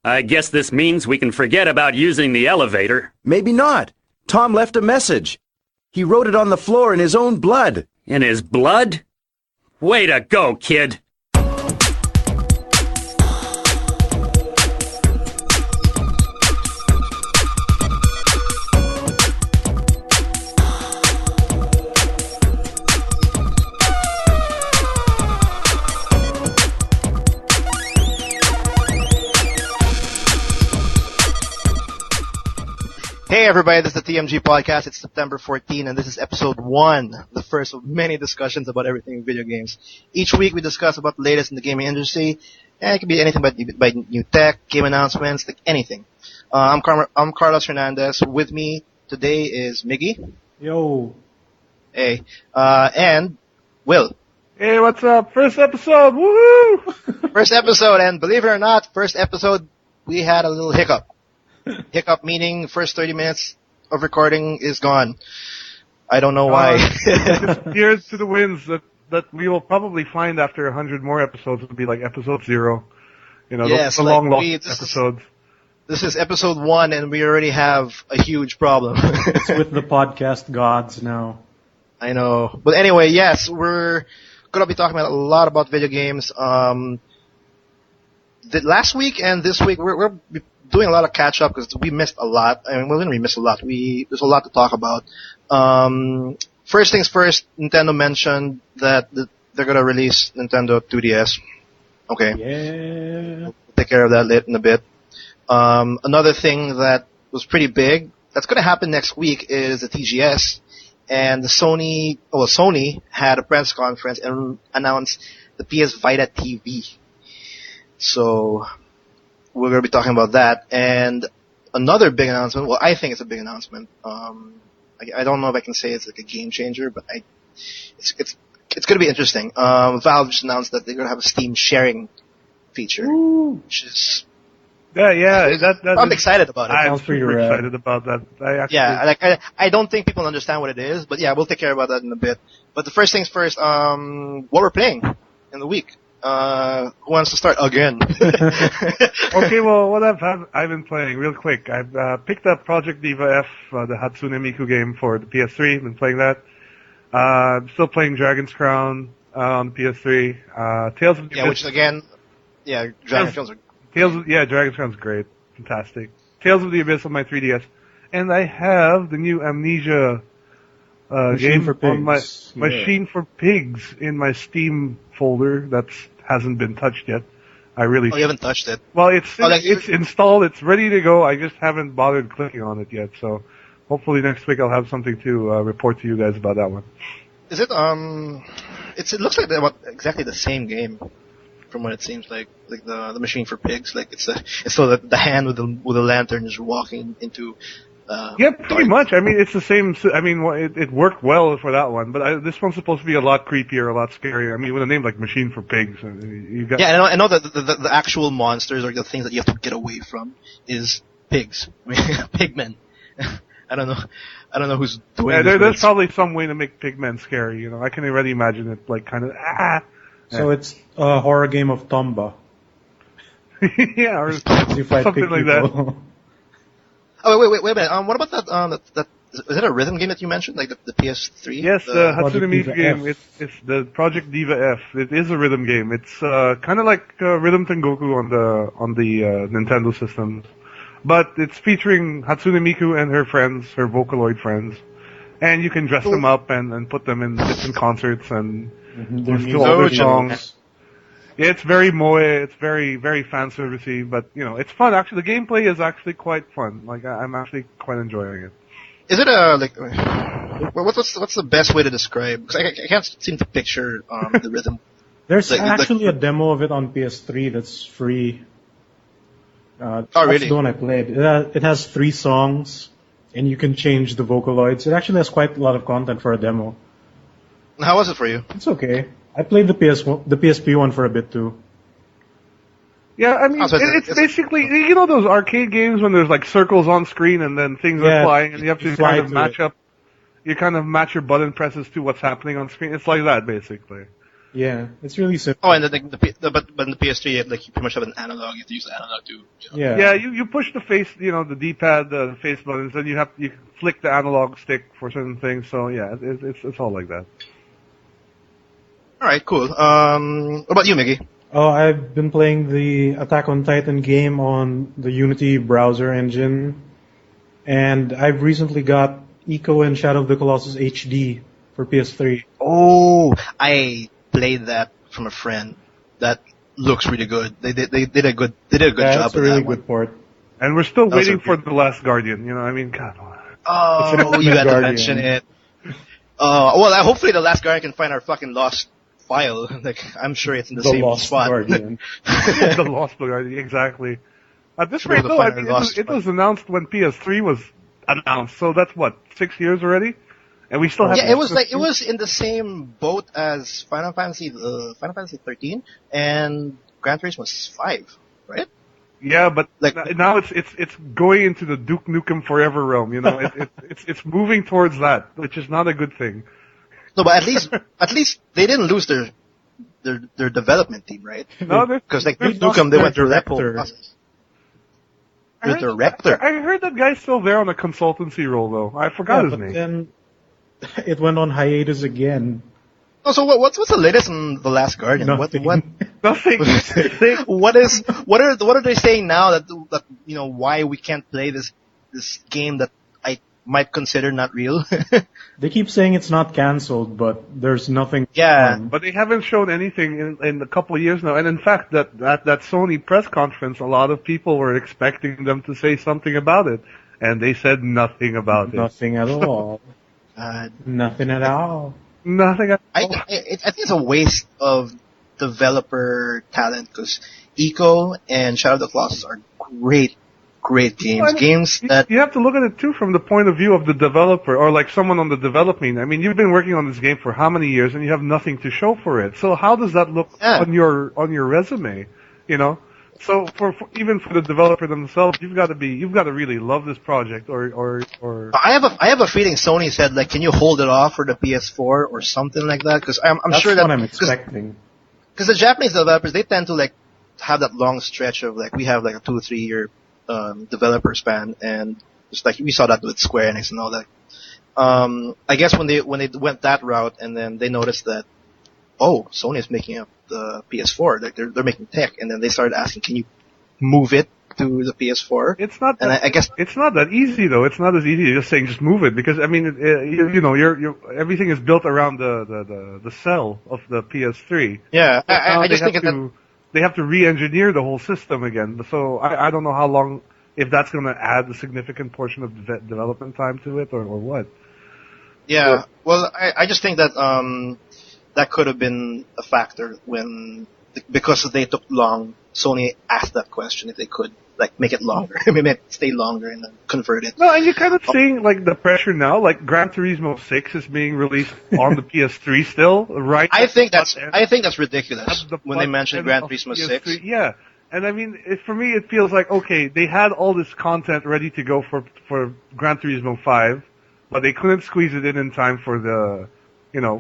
I guess this means we can forget about using the elevator. Maybe not. Tom left a message. He wrote it on the floor in his own blood. In his blood? Way to go, kid! Hey everybody, this is the TMG Podcast. It's September 14 and this is episode 1, the first of many discussions about everything in video games. Each week we discuss about the latest in the gaming industry, and it can be anything by new tech, game announcements, like anything. I'm Carlos Hernandez. With me today is Miggy. Yo. Hey. And Will. Hey, what's up? First episode, woohoo! First episode, and believe it or not, first episode we had a little hiccup. Hiccup meaning first 30 minutes of recording is gone. I don't know why. Here's to the winds that we will probably find after 100 more episodes. It'll be like episode 0. You know, yes, the long episodes. This is episode 1 and we already have a huge problem. It's with the podcast gods now. I know. But anyway, yes, we're going to be talking about a lot about video games. Last week and this week we're doing a lot of catch up because we missed a lot. I mean, well, we missed a lot. There's a lot to talk about. First things first, Nintendo mentioned that they're gonna release Nintendo 2DS. Okay. Yeah. We'll take care of that in a bit. Another thing that was pretty big that's gonna happen next week is the TGS, and Sony had a press conference and announced the PS Vita TV. So we're going to be talking about that. And another big announcement, well, I think it's a big announcement. I don't know if I can say it's like a game changer, but it's going to be interesting. Valve just announced that they're going to have a Steam sharing feature, which is... I'm excited about it. I'm super excited about that. I don't think people understand what it is, but yeah, we'll take care about that in a bit. But the first things first, what we're playing in the week. Who wants to start again? Okay, well, what I've been playing real quick. I've picked up Project Diva F, the Hatsune Miku game for the PS3. Been playing that. I'm still playing Dragon's Crown on the PS3. Tales of the Abyss. Which again, Dragon's Crown. Dragon's Crown's great, fantastic. Tales of the Abyss on my 3DS, and I have the new Amnesia game on my Machine for Pigs in my Steam folder that hasn't been touched yet. You haven't touched it? Well, it's installed, it's ready to go, I just haven't bothered clicking on it yet, so hopefully next week I'll have something to report to you guys about that one. Is it, it looks like exactly the same game from what it seems like the Machine for Pigs, like it's so the hand with the lantern is walking into pretty much. I mean, it's the same. I mean, it worked well for that one, but this one's supposed to be a lot creepier, a lot scarier. I mean, with a name like Machine for Pigs, you got. Yeah, I know that the actual monsters or the things that you have to get away from is pigs, pigmen. I don't know who's doing this. There's probably some way to make pigmen scary. You know, I can already imagine it like kind of So it's a horror game of Tomba. Yeah, or you fight something like that. Oh, wait a minute. What about that, is it a rhythm game that you mentioned? Like the PS3? Yes, the Hatsune Miku game. It's the Project Diva F. It is a rhythm game. It's, kind of like, Rhythm Tengoku on the Nintendo systems. But it's featuring Hatsune Miku and her friends, her Vocaloid friends. And you can dress them up and put them in different concerts and do all their songs. Yeah, it's very moe, it's very, very fan servicey, but, you know, it's fun. Actually, the gameplay is actually quite fun. Like, I'm actually quite enjoying it. Is it what's the best way to describe? Because I can't seem to picture, the rhythm. There's actually a demo of it on PS3 that's free. Really? That's the one I played. It has 3 songs, and you can change the Vocaloids. It actually has quite a lot of content for a demo. How was it for you? It's okay. I played the PSP one for a bit too. Yeah, I mean, it's basically, you know those arcade games when there's like circles on screen and then things are flying and you have to kind of match your button presses to what's happening on screen? It's like that, basically. Yeah, it's really simple. Oh, and then but in the PS3, like you pretty much have an analog. You have to use the analog to. Yeah. Yeah, you push the face, the D-pad, the face buttons, and you flick the analog stick for certain things. So yeah, it's all like that. All right, cool. What about you, Mickey? Oh, I've been playing the Attack on Titan game on the Unity browser engine, and I've recently got Echo and Shadow of the Colossus HD for PS3. Oh, I played that from a friend. That looks really good. They did a good Yeah, job it's a with really that one. good port. And we're still That was waiting a- for The Last Guardian. I mean, God. Oh, you had to Guardian. mention it. Well, hopefully the Last Guardian can find our fucking lost file. Like, I'm sure it's in the The same Lost spot. Guardian. The Lost Guardian, exactly. At this Should be rate, able to though, find our lost it was announced when PS3 was announced. So that's what, 6 years already, and we still have. Yeah, it was in the same boat as Final Fantasy 13 and Gran Turismo was 5, right? Yeah, but Like- now it's going into the Duke Nukem Forever realm. It's moving towards that, which is not a good thing. No, but at least they didn't lose their development team, right? No, Because like They Duke lost Nukem, they their went through that whole director. process. I Their heard- director. I heard that guy's still there on a consultancy role, though. I forgot Yeah, his but name. then it went on hiatus again. Oh, so what's the latest on The Last Guardian? Nothing. Nothing. What are they saying now that why we can't play this game that I might consider not real? They keep saying it's not cancelled, but there's nothing. Yeah. on. But they haven't shown anything in a couple of years now. And in fact, that Sony press conference, a lot of people were expecting them to say something about it. And they said nothing about it. Nothing at all. Nothing at all. Nothing at I all. think it's a waste of developer talent because Eco and Shadow of the Colossus are great games. Well, Games that You have to look at it too from the point of view of the developer or like someone on the development. I mean, you've been working on this game for how many years and you have nothing to show for it. So how does that look Yeah. on your resume? So for even for the developer themselves, you've got to really love this project or I have a feeling Sony said like, can you hold it off for the PS4 or something like that? Because I'm That's sure that what I'm expecting. because the Japanese developers they tend to like have that long stretch of like we have like a 2-3 year developer span and just like we saw that with Square Enix and all that. I guess when they went that route and then they noticed that Sony is making up the PS4 like they're making tech and then they started asking can you move it to the PS4 it's not. and I guess It's not that easy though. It's not as easy as just saying just move it because I mean you're everything is built around the cell of the PS3. yeah Now I just they think have that they have to re-engineer the whole system again. So I don't know how long if that's going to add a significant portion of development time to it or what. yeah well I just think that that could have been a factor because they took long. Sony asked that question if they could like make it longer, maybe stay longer and then convert it. No, and you're kind of seeing like the pressure now. Like Gran Turismo 6 is being released on the PS3 still, right? I think that's At ridiculous the when they butt mentioned end Gran of Turismo PS3. 6. Yeah, and I mean, for me, it feels like okay, they had all this content ready to go for Gran Turismo 5, but they couldn't squeeze it in time for the,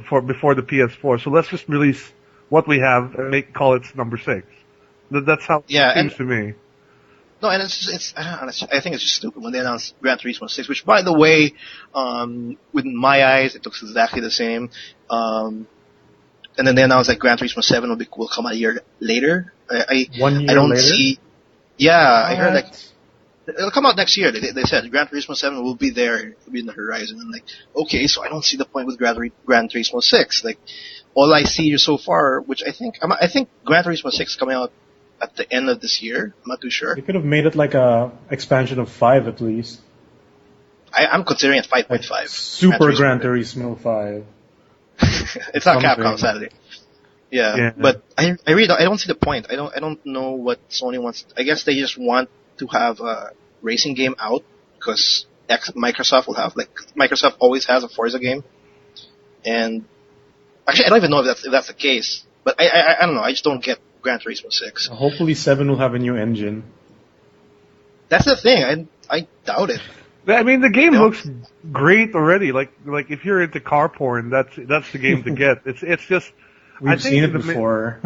for before the PS4. So let's just release what we have and call it number 6. That's how Yeah, it seems and- to me. No, and I think it's just stupid when they announced Gran Turismo 6, which by the way, with my eyes, it looks exactly the same. And then they announced that Gran Turismo 7 will come out a year later. 1 year I don't later? see. Yeah, I heard like What? it'll come out next year. They said Gran Turismo 7 will be there, it'll be in the horizon. And like, okay, so I don't see the point with Gran Turismo 6. Like, all I see so far, which I think Gran Turismo 6 is coming out at the end of this year. I'm not too sure. They could have made it like a expansion of 5 at least. I'm considering it 5.5. Super Gran Turismo 5. It's not Something. Capcom, sadly. Yeah, but I really don't see the point. I don't know what Sony wants. I guess they just want to have a racing game out because Microsoft always has a Forza game, and actually I don't even know if that's the case. But I don't know. I just don't get Gran Turismo 6. Hopefully 7 will have a new engine. That's the thing. I doubt it. I mean, the game Yeah. looks great already. Like if you're into car porn, that's the game to get. It's just We've seen it the before.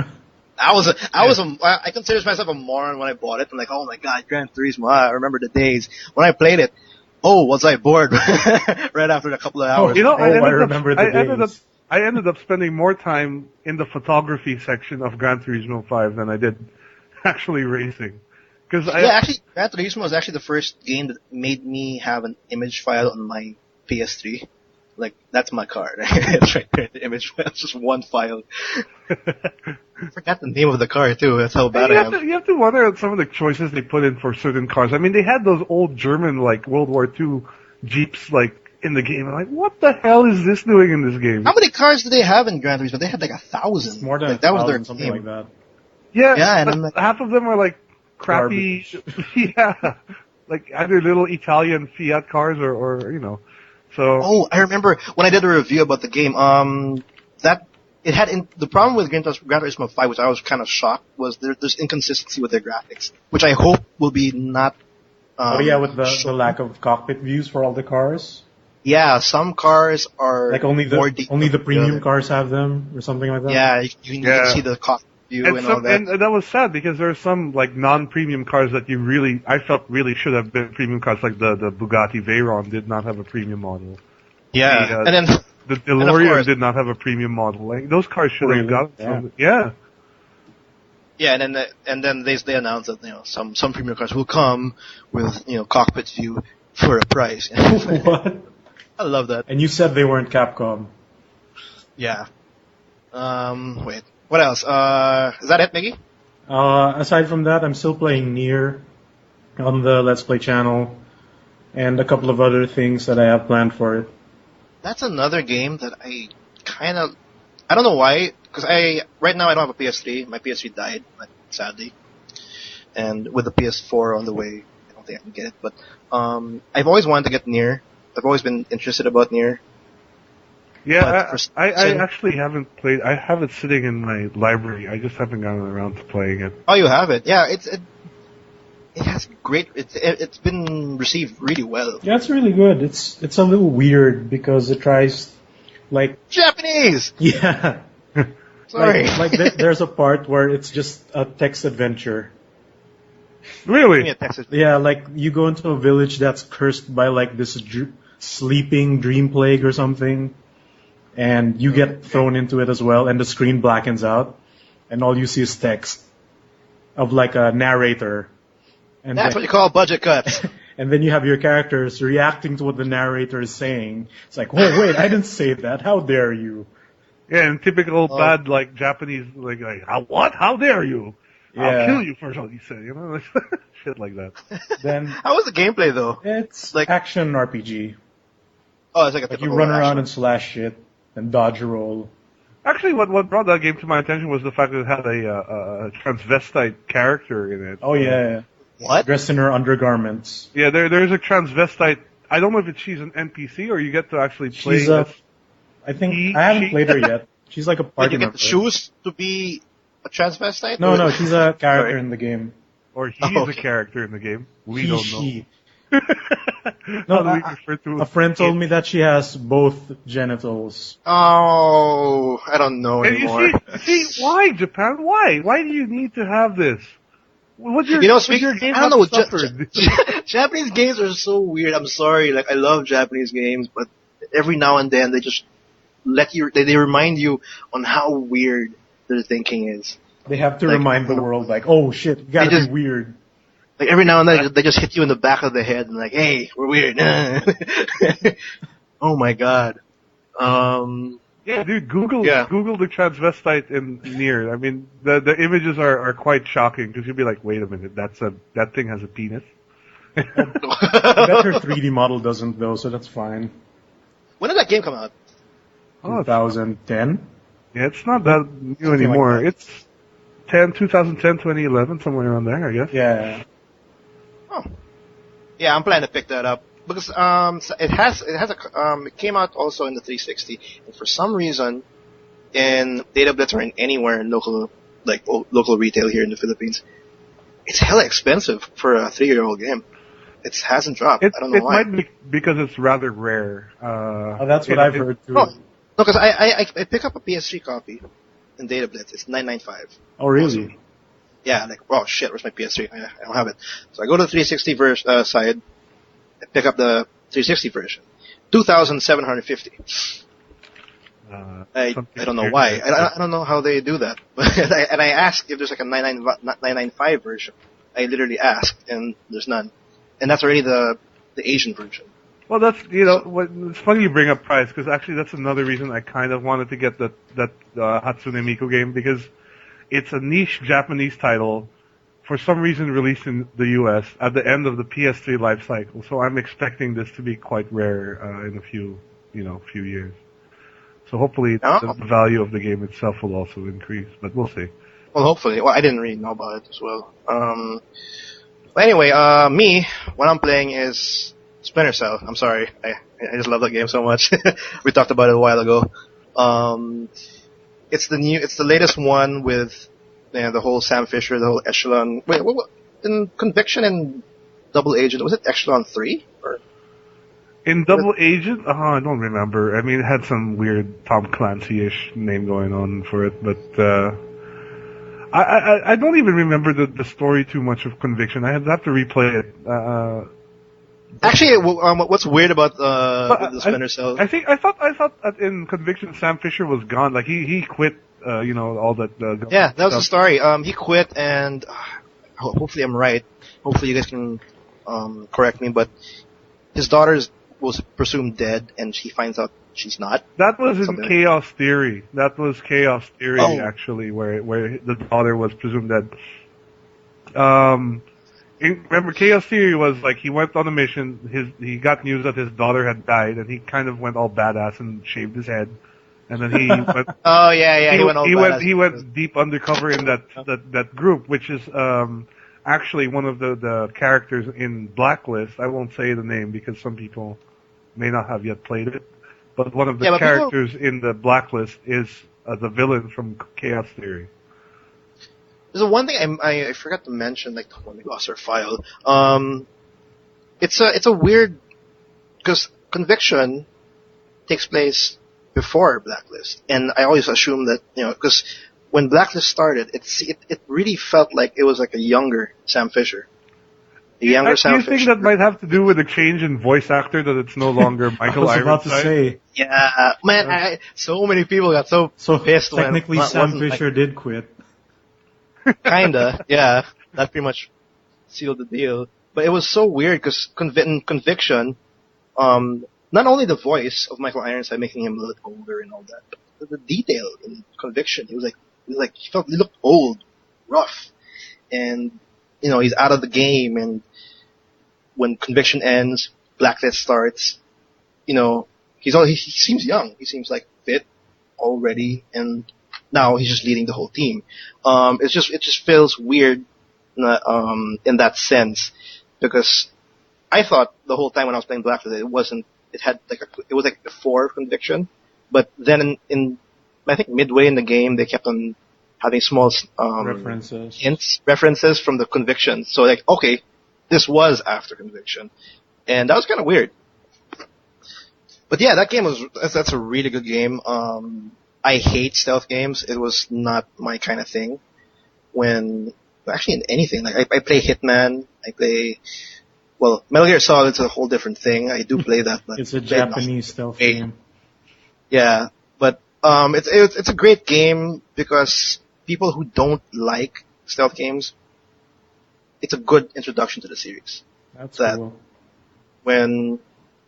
I considered myself a moron when I bought it. I'm like, oh my god, Gran Turismo. I remember the days when I played it. Oh, was I bored right after a couple of hours? You know, I remember the days. I ended up spending more time in the photography section of Gran Turismo 5 than I did actually racing. Actually, Gran Turismo was actually the first game that made me have an image file on my PS3. Like, that's my card. It's right there, the image file. It's just one file. I forgot the name of the car, too. That's how bad I am. You have to wonder at some of the choices they put in for certain cars. I mean, they had those old German, like, World War II Jeeps, like, in the game. I'm like, what the hell is this doing in this game? How many cars did they have in Gran Turismo? They had like 1,000. More than like, that was their something game. like that. Yeah, and but I'm like, half of them are, like, crappy, yeah, like, either little Italian Fiat cars or you know, so. Oh, I remember when I did a review about the game, the problem with Gran Turismo 5, which I was kind of shocked, was there's inconsistency with their graphics, which I hope will be not. With the lack of cockpit views for all the cars. Yeah, some cars are like only the premium cars have them or something like that. Yeah, you can see the cockpit view and all that. And that was sad because there are some like non-premium cars that I felt really should have been premium cars, like the Bugatti Veyron did not have a premium model. Yeah, and then the DeLorean did not have a premium model. Like those cars should have gotten yeah. Yeah, and then they announced that some premium cars will come with cockpit view for a price. What? I love that. And you said they weren't Capcom. Yeah. Wait. What else? Is that it, Miggy? Aside from that, I'm still playing Nier on the Let's Play channel, and a couple of other things that I have planned for it. That's another game that I don't know why, because right now I don't have a PS3. My PS3 died, sadly. And with the PS4 on the way, I don't think I can get it. But I've always wanted to get Nier. I've always been interested about Nier. Yeah, I actually haven't played. I have it sitting in my library. I just haven't gotten around to playing it. Oh, you have it? Yeah, it has great. It's been received really well. Yeah, it's really good. It's a little weird because it tries like Japanese. Yeah. Sorry. There's a part where it's just a text adventure. Really? Yeah, like you go into a village that's cursed by like this sleeping dream plague or something, and you get thrown into it as well, and the screen blackens out, and all you see is text of like a narrator. And that's what you call budget cuts. And then you have your characters reacting to what the narrator is saying. It's like, oh wait, I didn't say that. How dare you? Yeah, and typical bad like Japanese like what? How dare you? Yeah. I'll kill you first, all you say, shit like that. Then how was the gameplay though? It's like action RPG. Oh, it's like you run around and slash shit and dodge a roll. Actually, what brought that game to my attention was the fact that it had a transvestite character in it. Oh yeah. What? Dressed in her undergarments. Yeah, there's a transvestite. I don't know if she's an NPC or you get to actually play. I haven't played her yet. She's like a party you get member. the shoes to be a transvestite? No, she's a character in the game. Or he's a character in the game. We don't know. A friend told me that she has both genitals. Oh, I don't know anymore. You see, why Japan? Why? Why do you need to have this? What's your, game I don't know. Japanese games are so weird. I'm sorry. Like I love Japanese games, but every now and then they just they remind you on how weird their thinking is. They have to remind the world, like, oh shit, you gotta be weird. Like every now and then they just hit you in the back of the head and like, hey, we're weird. Oh my god. Yeah, dude, Google the transvestite in Nier. I mean, the images are quite shocking because you'll be like, wait a minute, that thing has a penis. I bet her 3D model doesn't though, so that's fine. When did that game come out? 2010? Yeah, it's not that new anymore. Like it's 2010, 2011, somewhere around there, I guess. Yeah. Oh. Yeah, I'm planning to pick that up. Because it came out also in the 360, and for some reason, in Data Blitz or anywhere in local retail here in the Philippines, it's hella expensive for a 3-year-old game. It hasn't dropped. I don't know why. It might be because it's rather rare. That's what I've heard too. No, because I pick up a PS3 copy, in Data Blitz. It's 995. Oh, really? Yeah, like, oh shit, where's my PS3? I don't have it. So I go to the 360 side, I pick up the 360 version. 2,750. I don't know why. I don't know how they do that. And I asked if there's like a 995 version. I literally asked, and there's none. And that's already the Asian version. Well, that's, it's funny you bring up price, because actually that's another reason I kind of wanted to get that Hatsune Miku game, because it's a niche Japanese title, for some reason released in the US at the end of the PS3 life cycle. So I'm expecting this to be quite rare in a few years. So hopefully the value of the game itself will also increase, but we'll see. Well, hopefully. Well, I didn't really know about it as well. But anyway, me, what I'm playing is Splinter Cell. I'm sorry. I just love that game so much. We talked about it a while ago. It's the latest one with the whole Sam Fisher, the whole Echelon. Wait, what in Conviction and Double Agent, was it Echelon 3? Or? In Double Agent? I don't remember. I mean, it had some weird Tom Clancy-ish name going on for it, but I don't even remember the story too much of Conviction. I have to replay it. Actually, what's weird about the Splinter Cell? I thought that in Conviction Sam Fisher was gone. Like he quit. All that. Yeah, that was the story. He quit, and hopefully I'm right. Hopefully you guys can correct me. But his daughter was presumed dead, and he finds out she's not. That was in Chaos Theory. That was Chaos Theory actually, where the daughter was presumed dead. Remember, Chaos Theory was like he went on a mission. He got news that his daughter had died, and he kind of went all badass and shaved his head. And then he went. Oh yeah, he went all badass. He went deep undercover in that group, which is actually one of the characters in Blacklist. I won't say the name because some people may not have yet played it. But one of the characters in the Blacklist is the villain from Chaos Theory. There's one thing I forgot to mention, like when we lost our file. It's a weird, because Conviction takes place before Blacklist, and I always assume that because when Blacklist started, it really felt like it was like a younger Sam Fisher. Do you think that might have to do with a change in voice actor, that it's no longer Michael Ironside? I was about to say. Yeah, man, so many people got so pissed when technically Sam Fisher did quit. Kinda, yeah. That pretty much sealed the deal. But it was so weird because Conviction, not only the voice of Michael Ironside making him look older and all that, but the detail in Conviction, he looked old, rough, and he's out of the game. And when Conviction ends, Blacklist starts. He seems young. He seems like fit already, and now he's just leading the whole team. It just feels weird in that sense, because I thought the whole time when I was playing Blacklist it was like before Conviction, but then in I think midway in the game they kept on having small references from the Conviction. So like, okay, this was after Conviction, and that was kind of weird. But yeah, that's a really good game. I hate stealth games. It was not my kind of thing. Actually in anything, like I play Hitman, Metal Gear Solid's a whole different thing. I do play that, but it's a Japanese stealth game. Yeah, but it's a great game because people who don't like stealth games, it's a good introduction to the series. That's cool.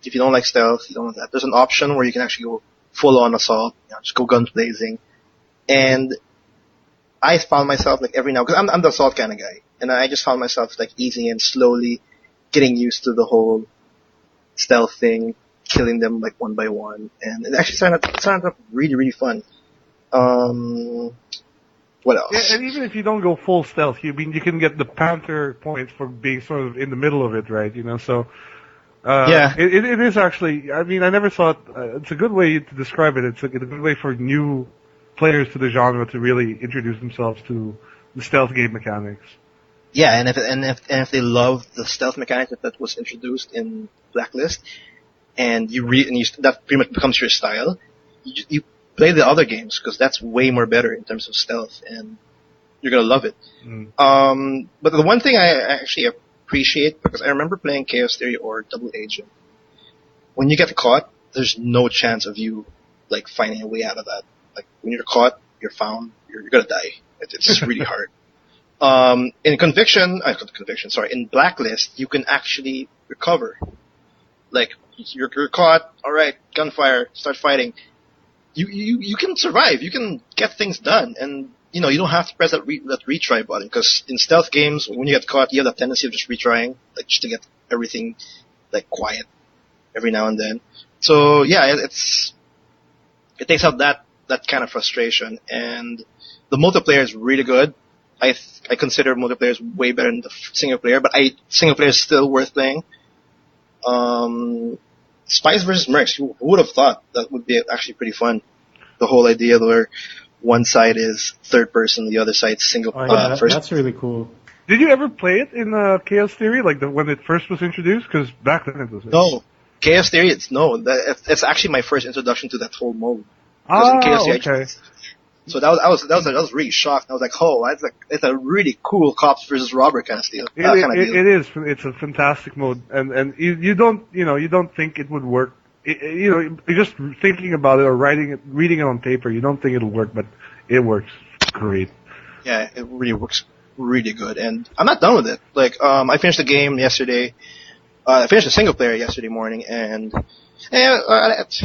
If you don't like stealth, you don't want that. There's an option where you can actually go full on assault, just go guns blazing. And I found myself like every now, because I'm the assault kind of guy, and I just found myself like easing in slowly, getting used to the whole stealth thing, killing them like one by one, and it actually sounded up really, really fun. What else? Yeah, and even if you don't go full stealth, you can get the Panther points for being sort of in the middle of it, right? So. Yeah. It is actually, I mean, I never thought, it's a good way to describe it. It's a good way for new players to the genre to really introduce themselves to the stealth game mechanics. Yeah, and if they love the stealth mechanic that was introduced in Blacklist, and that pretty much becomes your style, you play the other games because that's way more better in terms of stealth, and you're gonna love it. But the one thing I actually appreciate, because I remember playing Chaos Theory or Double Agent, when you get caught, there's no chance of you like finding a way out of that. Like when you're caught, you're found, you're gonna die. It's just really hard. In in Blacklist, you can actually recover. Like you're caught, all right, gunfire, start fighting. You can survive. You can get things done, and you don't have to press that retry button, because in stealth games, when you get caught, you have the tendency of just retrying, like just to get everything like quiet every now and then. So yeah, it takes out that kind of frustration, and the multiplayer is really good. I consider multiplayer is way better than the single player, but single player is still worth playing. Spies versus Mercs. Who would have thought that would be actually pretty fun? The whole idea where one side is third person, the other side's single first. That's really cool. Did you ever play it in Chaos Theory, like when it first was introduced? Because back then it was. No, Chaos Theory. It's actually my first introduction to that whole mode. Okay. So I was really shocked. I was like, oh, it's a really cool cops versus robber kind of deal. It is. It's a fantastic mode, and you don't think it would work. You're just thinking about it or reading it on paper. You don't think it'll work, but it works great. Yeah, it really works really good, and I'm not done with it. Like, I finished the game yesterday. I finished the single player yesterday morning, and it's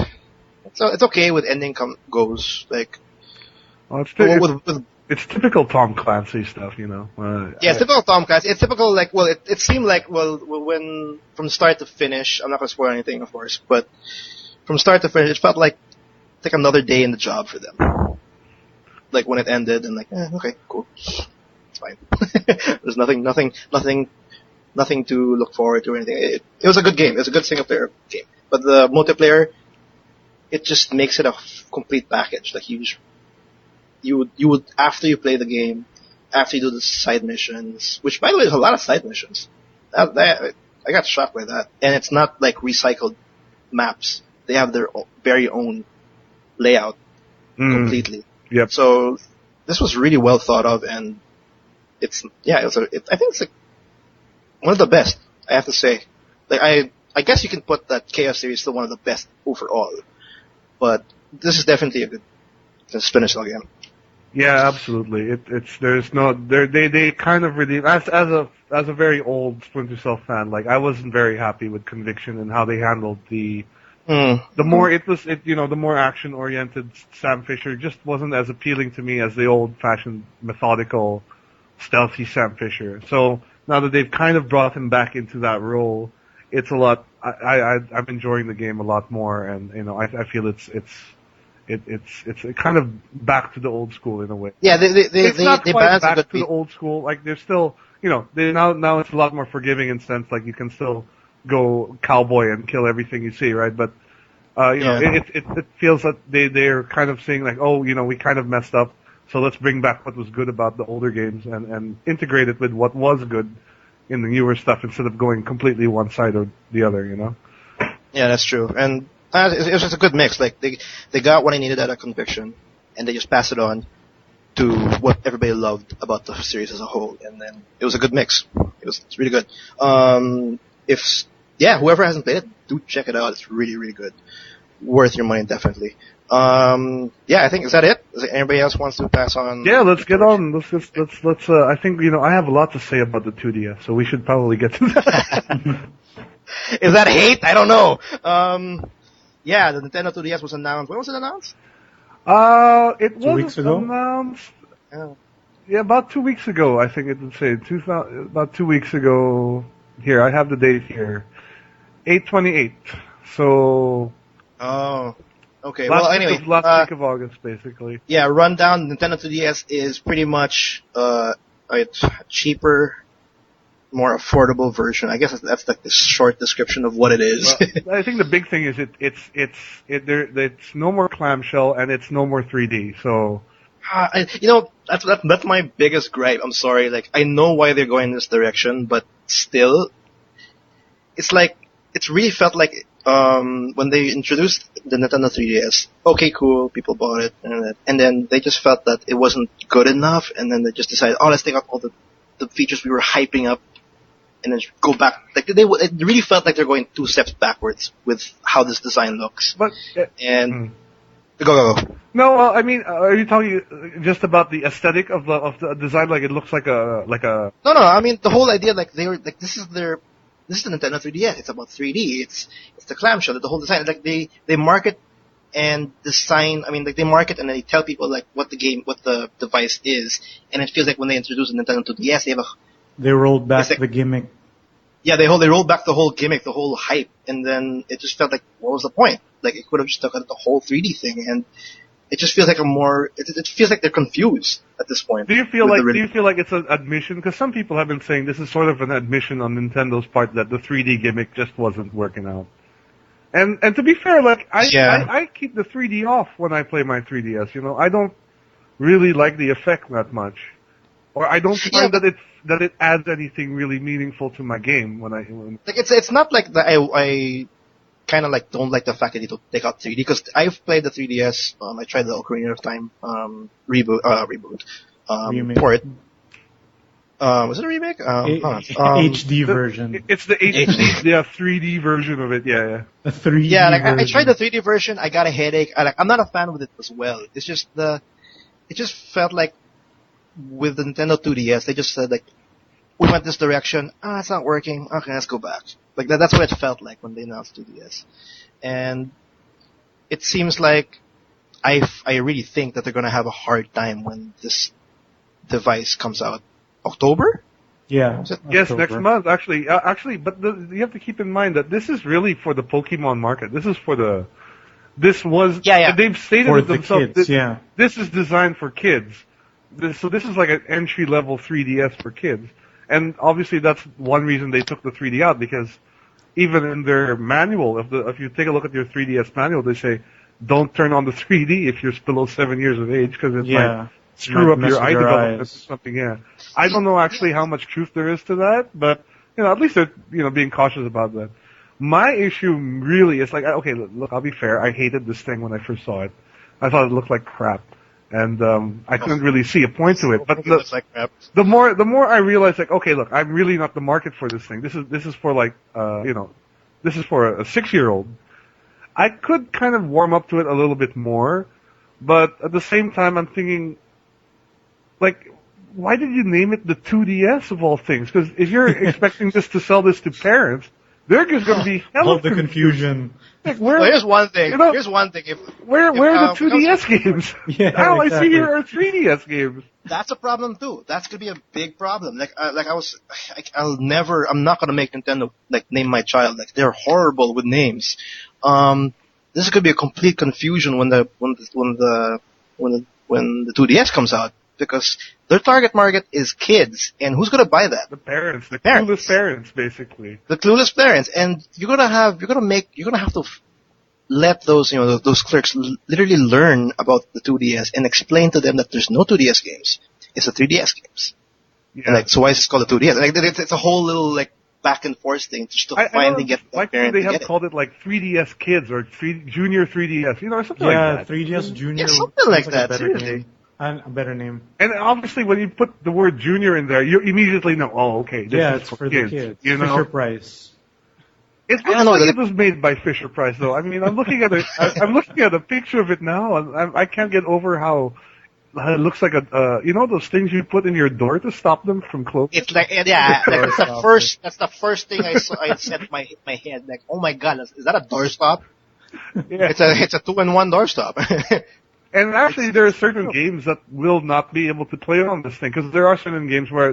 okay with ending goes like. Well, it's typical Tom Clancy stuff, it's typical Tom Clancy. It's typical, it seemed like, when, from start to finish, I'm not going to spoil anything, of course, but from start to finish, it felt like another day in the job for them. Like, when it ended, and okay, cool. It's fine. There's nothing to look forward to or anything. It was a good game. It was a good single player game. But the multiplayer, it just makes it a complete package. Like, you would after you play the game, after you do the side missions, which by the way, there's a lot of side missions. I got shocked by that, and it's not like recycled maps. They have their very own layout completely. Yep. So this was really well thought of, and I think it's like one of the best. I have to say, like I guess you can put that Chaos Series still one of the best overall, but this is definitely a good finish game. Yeah, absolutely. They kind of really as a very old Splinter Cell fan, like I wasn't very happy with Conviction and how they handled the more action oriented Sam Fisher just wasn't as appealing to me as the old fashioned methodical stealthy Sam Fisher. So now that they've kind of brought him back into that role, it's a lot. I'm enjoying the game a lot more, and I feel it's kind of back to the old school in a way. Yeah, it's not quite back to the the old school. Like they're still, now it's a lot more forgiving in sense. Like you can still go cowboy and kill everything you see, right? But it feels that they're kind of saying like, oh, we kind of messed up, so let's bring back what was good about the older games and integrate it with what was good in the newer stuff instead of going completely one side or the other. Yeah, that's true, and. It was just a good mix. Like they got what I needed out of Conviction, and they just passed it on to what everybody loved about the series as a whole. And then it was a good mix. It's really good. Whoever hasn't played it, do check it out. It's really, really good. Worth your money, definitely. I think is that it? Is there anybody else wants to pass on? Yeah, let's get on. Let's. I think I have a lot to say about the 2DS, so we should probably get to that. Is that hate? I don't know. Yeah, the Nintendo 2DS was announced. When was it announced? It was 2 weeks ago? Announced. Yeah, about 2 weeks ago, I think it would say. About 2 weeks ago. Here, I have the date here. 8/28. So. Oh. Okay. Last Anyway. week of August, basically. Yeah, rundown. Nintendo 2DS is pretty much a cheaper, more affordable version. I guess that's like the short description of what it is. Well, I think the big thing is it's no more clamshell and it's no more 3D. So, that's my biggest gripe. I'm sorry. Like I know why they're going in this direction, but still, it's like it's really felt like when they introduced the Nintendo 3DS, okay, cool, people bought it, and then they just felt that it wasn't good enough, and then they just decided, oh, let's take out all the features we were hyping up, and then go back. Like it really felt like they're going 2 steps backwards with how this design looks. But and go. No, I mean, are you talking just about the aesthetic of the design? Like it looks like a No. I mean the whole idea, like they were like this is the Nintendo 3DS. It's about 3D. It's the clamshell, the whole design. Like they market and design. I mean, like they market and they tell people like what the device is, and it feels like when they introduce the Nintendo 2DS, they rolled back the gimmick. Yeah, they rolled back the whole gimmick, the whole hype, and then it just felt like, what was the point? Like it could have just stuck out the whole 3D thing, and it just feels like it feels like they're confused at this point. Do you feel like it's an admission? Because some people have been saying this is sort of an admission on Nintendo's part that the 3D gimmick just wasn't working out. And to be fair, like I keep the 3D off when I play my 3DS. You know, I don't really like the effect that much, or I don't find that it adds anything really meaningful to my game when like it's not like that I kind of like don't like the fact that you don't take out 3D, because I've played the 3DS. I tried the Ocarina of Time port. Was it a remake? HD version. It's the HD, yeah, 3D version of it. Yeah. A 3D. Yeah, like version. I tried the 3D version. I got a headache. I'm not a fan with it as well. It's just it just felt like with the Nintendo 2DS, they just said like, we went this direction. It's not working. Okay, let's go back. Like that's what it felt like when they announced 2DS. And it seems like I really think that they're gonna have a hard time when this device comes out. October? Yeah. Yes, October. next month, actually. But you have to keep in mind that this is really for the Pokemon market. They've stated for it themselves. Kids, yeah. This is designed for kids. So this is like an entry-level 3DS for kids. And obviously that's one reason they took the 3D out, because even in their manual, if you take a look at your 3DS manual, they say, don't turn on the 3D if you're below 7 years of age, because it might screw up your eye development or something, yeah. I don't know actually how much truth there is to that, but, at least they're, being cautious about that. My issue really is like, okay, look, I'll be fair, I hated this thing when I first saw it. I thought it looked like crap. And, I couldn't really see a point to it, but the more I realized, like, okay, look, I'm really not the market for this thing. This is for like, this is for a 6-year-old. I could kind of warm up to it a little bit more, but at the same time, I'm thinking, like, why did you name it the 2DS of all things? Because if you're expecting this to sell this to parents, they're just going to be hella the confusion. Like, here's one thing. Here's one thing. Where are the 2DS games? Yeah, all exactly. I see here are 3DS games. That's a problem too. That's gonna be a big problem. I'm not gonna make Nintendo like name my child. Like they're horrible with names. This is gonna be a complete confusion when the 2DS comes out, because their target market is kids, and who's gonna buy that? The parents, clueless parents, basically. The clueless parents, and you're gonna have to let those clerks literally learn about the 2DS and explain to them that there's no 2DS games. It's the 3DS games. Yeah. And so why is it called the 2DS? Like it's a whole little like back and forth thing to finally get the parent they to have get it. called it like 3DS Kids or Junior 3DS, something like that. 3DS Junior. Yeah, something like that. A Seriously. a better name. And obviously, when you put the word Junior in there, you immediately know. Oh, okay, this is for kids. the kids. Fisher Price. It looks like it was made by Fisher Price, though. I mean, I'm looking at a picture of it now, and I can't get over how it looks like those things you put in your door to stop them from closing. It's like that's the first thing I saw. I said in my head, like, oh my god, is that a doorstop? Yeah. It's a 2-in-1 doorstop. And actually, there are certain games that will not be able to play on this thing, because there are certain games where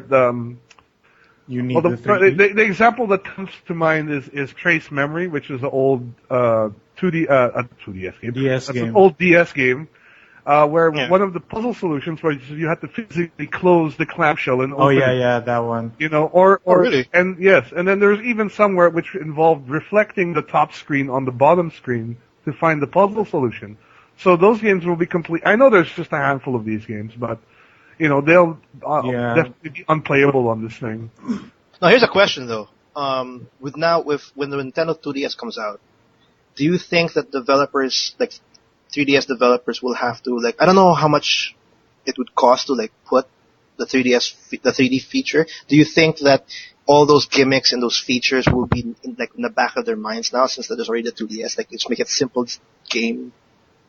you need the 3D. The example that comes to mind is Trace Memory, which is an old 2DS game. An old DS game, where one of the puzzle solutions was you had to physically close the clamshell and open it. That one. Really? And yes, and then there's even somewhere which involved reflecting the top screen on the bottom screen to find the puzzle solution. So those games will be complete. I know there's just a handful of these games, but they'll definitely be unplayable on this thing. Now here's a question though. When the Nintendo 2DS comes out, do you think that developers, like 3DS developers, will have to, like, I don't know how much it would cost to, like, put the 3D feature. Do you think that all those gimmicks and those features will be in the back of their minds now, since there's already the 2DS? Like, just make it simple game,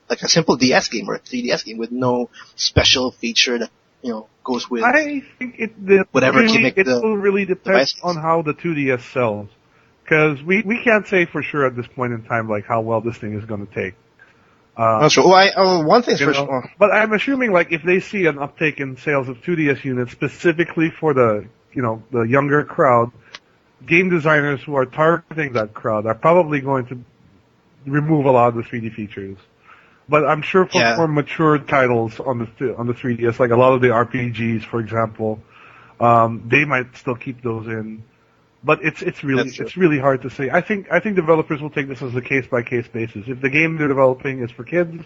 like a simple DS game or a 3DS game with no special feature that, goes with I think whatever really, gimmick it the will really depend device is. on how the 2DS sells. Because we can't say for sure at this point in time, like, how well this thing is going to take. That's true. One thing's for sure. But I'm assuming, like, if they see an uptake in sales of 2DS units specifically for the younger crowd, game designers who are targeting that crowd are probably going to remove a lot of the 3D features. But I'm sure for more mature titles on the 3DS, like a lot of the RPGs, for example, they might still keep those in. But it's really hard to say. I think developers will take this as a case by case basis. If the game they're developing is for kids,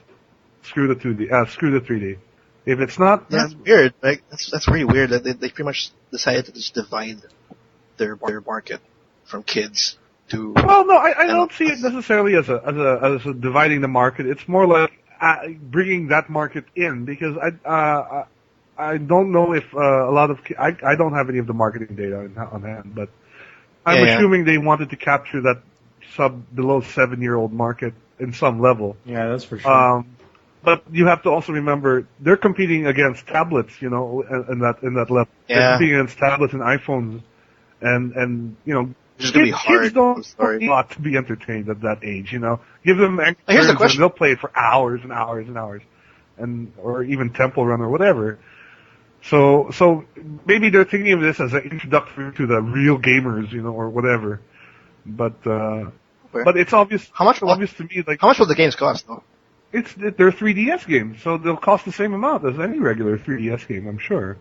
screw the 3D. If it's not, that's weird. Like that's really weird that they pretty much decided to just divide their market from kids to. Well, no, I don't see it necessarily as a dividing the market. It's more like bringing that market in, because I don't know if a lot of I don't have any of the marketing data on hand, but I'm assuming they wanted to capture that below 7-year-old market in some level. Yeah, that's for sure. But you have to also remember they're competing against tablets, in that level. Yeah. They're competing against tablets and iPhones, and It's gonna be hard. Kids don't need a lot to be entertained at that age, Give them Here's the and question. they'll play it for hours and hours and hours, or even Temple Run or whatever. So maybe they're thinking of this as an introductory to the real gamers, or whatever. But it's obvious. Obvious to me, like how much will the games cost though? They're 3DS games, so they'll cost the same amount as any regular 3DS game, I'm sure.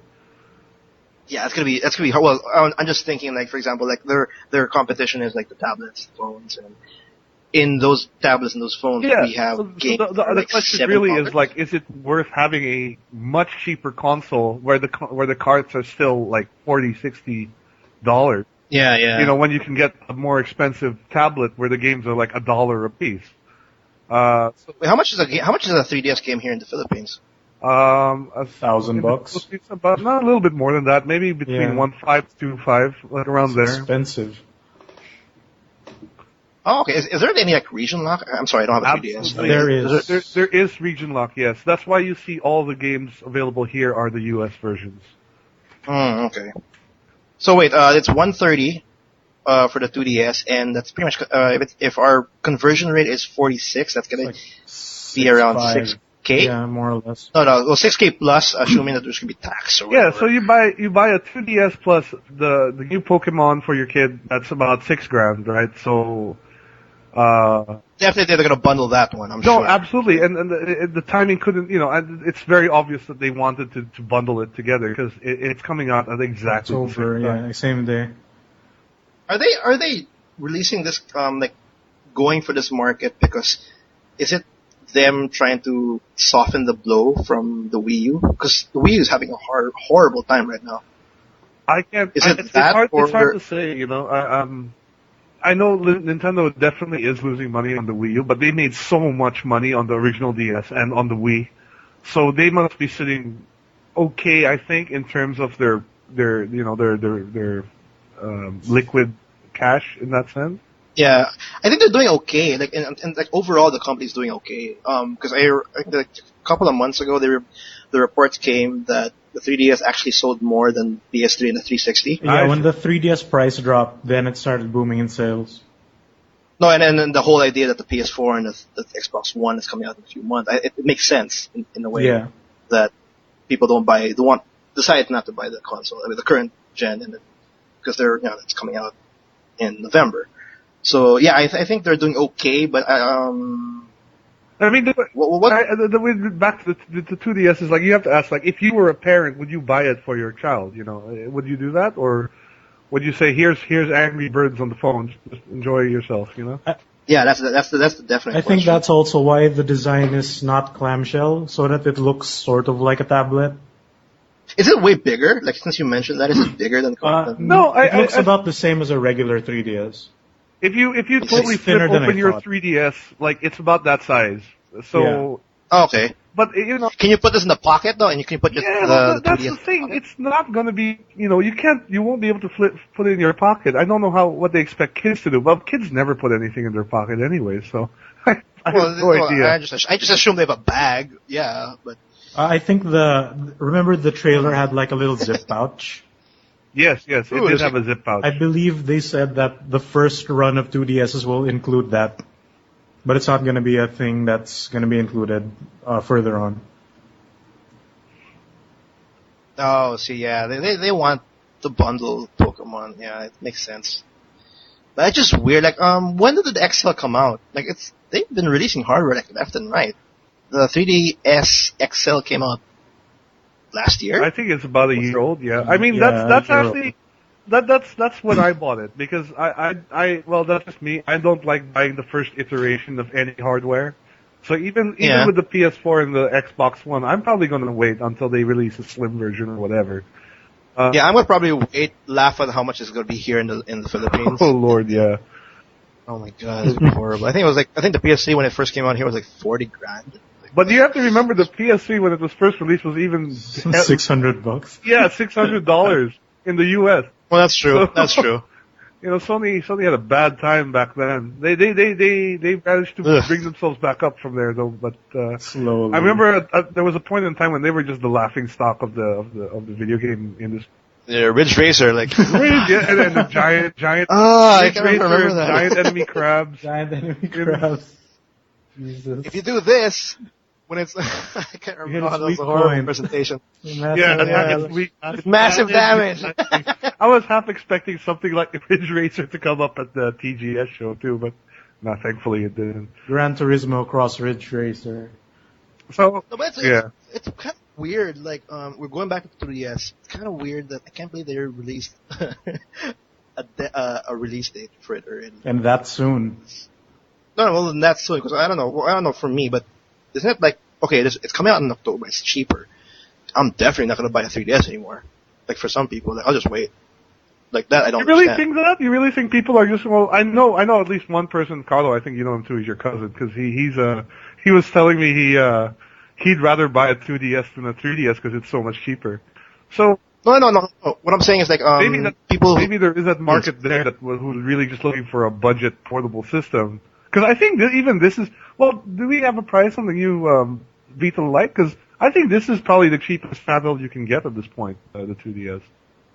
Yeah, that's gonna be hard. Well, I'm just thinking, like, for example, like their competition is like the tablets, phones, and in those tablets and those phones we have games. So the question really is, like, is it worth having a much cheaper console where the carts are still like $40-$60? Yeah. When you can get a more expensive tablet where the games are like $1 a piece. So how much is a 3DS game here in the Philippines? $1,000. It's about not a little bit more than that, maybe between 1.5 to 2.5, like around there. Expensive. Oh, okay. Is there any like region lock? I'm sorry, I don't have a 3DS. Absolutely. There is. There is region lock, yes. That's why you see all the games available here are the US versions. Okay. So wait, it's 130 for the 2DS, and that's pretty much if our conversion rate is 46, that's gonna be around 6K. Yeah, more or less. No, well, 6K plus, assuming that there's gonna be tax or whatever. Yeah, so you buy a 2DS plus the new Pokemon for your kid. That's about $6,000, right? So. Definitely they're gonna bundle that one, I'm sure. No, absolutely, and the timing couldn't, it's very obvious that they wanted to bundle it together because it's coming out at exactly the same time. Same day. Are they releasing this like going for this market because is it them trying to soften the blow from the Wii U? Because the Wii U is having a horrible time right now. I can't. Is it it's that hard, or it's hard to say, I know Nintendo definitely is losing money on the Wii U, but they made so much money on the original DS and on the Wii, so they must be sitting okay, I think, in terms of their liquid cash in that sense. Yeah, I think they're doing okay. Like, and like overall, the company's doing okay. Because like a couple of months ago, the reports came that the 3DS actually sold more than PS3 and the 360. Yeah, when the 3DS price dropped, then it started booming in sales. No, and then the whole idea that the PS4 and the Xbox One is coming out in a few months, it makes sense in a way that people decide not to buy the console. I mean, the current gen, because it's coming out in November. So yeah, I think they're doing okay, but I mean, the way back to the 2DS is like you have to ask, like, if you were a parent, would you buy it for your child? Would you do that, or would you say, here's Angry Birds on the phone, just enjoy yourself? Yeah, that's the definite. I think that's also why the design is not clamshell, so that it looks sort of like a tablet. Is it way bigger? Like, since you mentioned that, is it bigger than? No, it looks about the same as a regular 3DS. If you totally flip thinner than I open your thought. 3DS, like it's about that size. So, Oh, okay. but you know, Can you put this in the pocket though? And you can put just yeah, well, the that's 2DS the thing. pocket? It's not gonna be, you won't be able to put it in your pocket. I don't know what they expect kids to do. Well, kids never put anything in their pocket anyway, so I have no idea. I just assume they have a bag. Yeah, but I think remember the trailer had like a little zip pouch. Yes, it Ooh, did is have it- a zip pouch. I believe they said that the first run of 2DSs will include that, but it's not going to be a thing that's going to be included further on. oh, see, yeah, they want the bundle Pokemon. Yeah, it makes sense. But it's just weird. Like, when did the XL come out? Like, they've been releasing hardware like left and right. The 3DS XL came out last year. I think it's about a year old. Yeah, I mean Yeah, that's a year actually that's when I bought it because well that's just me. I don't like buying the first iteration of any hardware. So even Yeah. with the PS4 and the Xbox One, I'm probably going to wait until they release a slim version or whatever. Yeah, I'm gonna probably laugh at how much it's gonna be here in the Philippines. Oh Lord, yeah. Oh my god, it's horrible. I think the PS3 when it first came out here was like 40 grand. But you have to remember the PS3 when it was first released was even $600. yeah $600 in the U.S. Well, that's true. So- That's true. You know, Sony had a bad time back then. They managed to Ugh. bring themselves back up from there though. But Slowly. I remember there was a point in time when they were just the laughing stock of the video game industry. Yeah, Ridge Racer, like. Yeah, and then the giant. Ah, I Ridge can't Racer remember and that. Giant enemy crabs. Giant enemy crabs. Jesus. If you do this, when it's, I can't You hit remember how its that was a weak horrible point. presentation. Massive, Yeah, yeah. it's weak. It's massive damage. I was half expecting something like Ridge Racer to come up at the TGS show too, but no, thankfully it didn't. Gran Turismo Cross Ridge Racer. So No, but yeah. it's kind of weird. Like, we're going back to 3DS. It's kind of weird that I can't believe they released a release date for it already. And that soon. No, well, then that's soon because I don't know for me, but isn't it like okay? It's coming out in October. It's cheaper. I'm definitely not gonna buy a 3DS anymore. Like for some people, like, I'll just wait. Like that, I don't. You really understand. think that? You really think people are just well? I know at least one person, Carlo. I think you know him too. He's your cousin because he was telling me he'd rather buy a 2DS than a 3DS because it's so much cheaper. So No. What I'm saying is like maybe there is that market there who's really just looking for a budget portable system. Because I think even this is well. Do we have a price on the new Vita Lite? Because I think this is probably the cheapest handheld you can get at this point, the 2DS.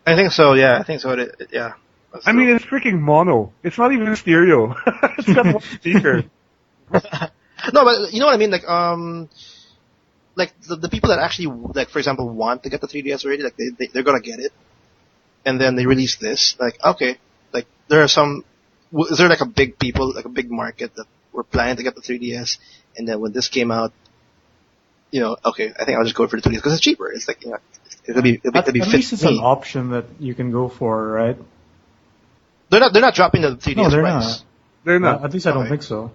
I think so. Yeah, I think so. Yeah. I mean, it's freaking mono. It's not even stereo. It's got one speaker. No, but you know what I mean. Like the people that actually like, for example, want to get the 3DS already, like they're gonna get it, and then they release this. Like, okay, like there are some. Is there like a big market that were planning to get the 3DS, and then when this came out, okay, I think I'll just go for the 2DS because it's cheaper. It's like it'll be At fit least it's me. an option that you can go for, right? They're not dropping the 3DS No, they're price. not. They're not. At least I don't Okay. think so.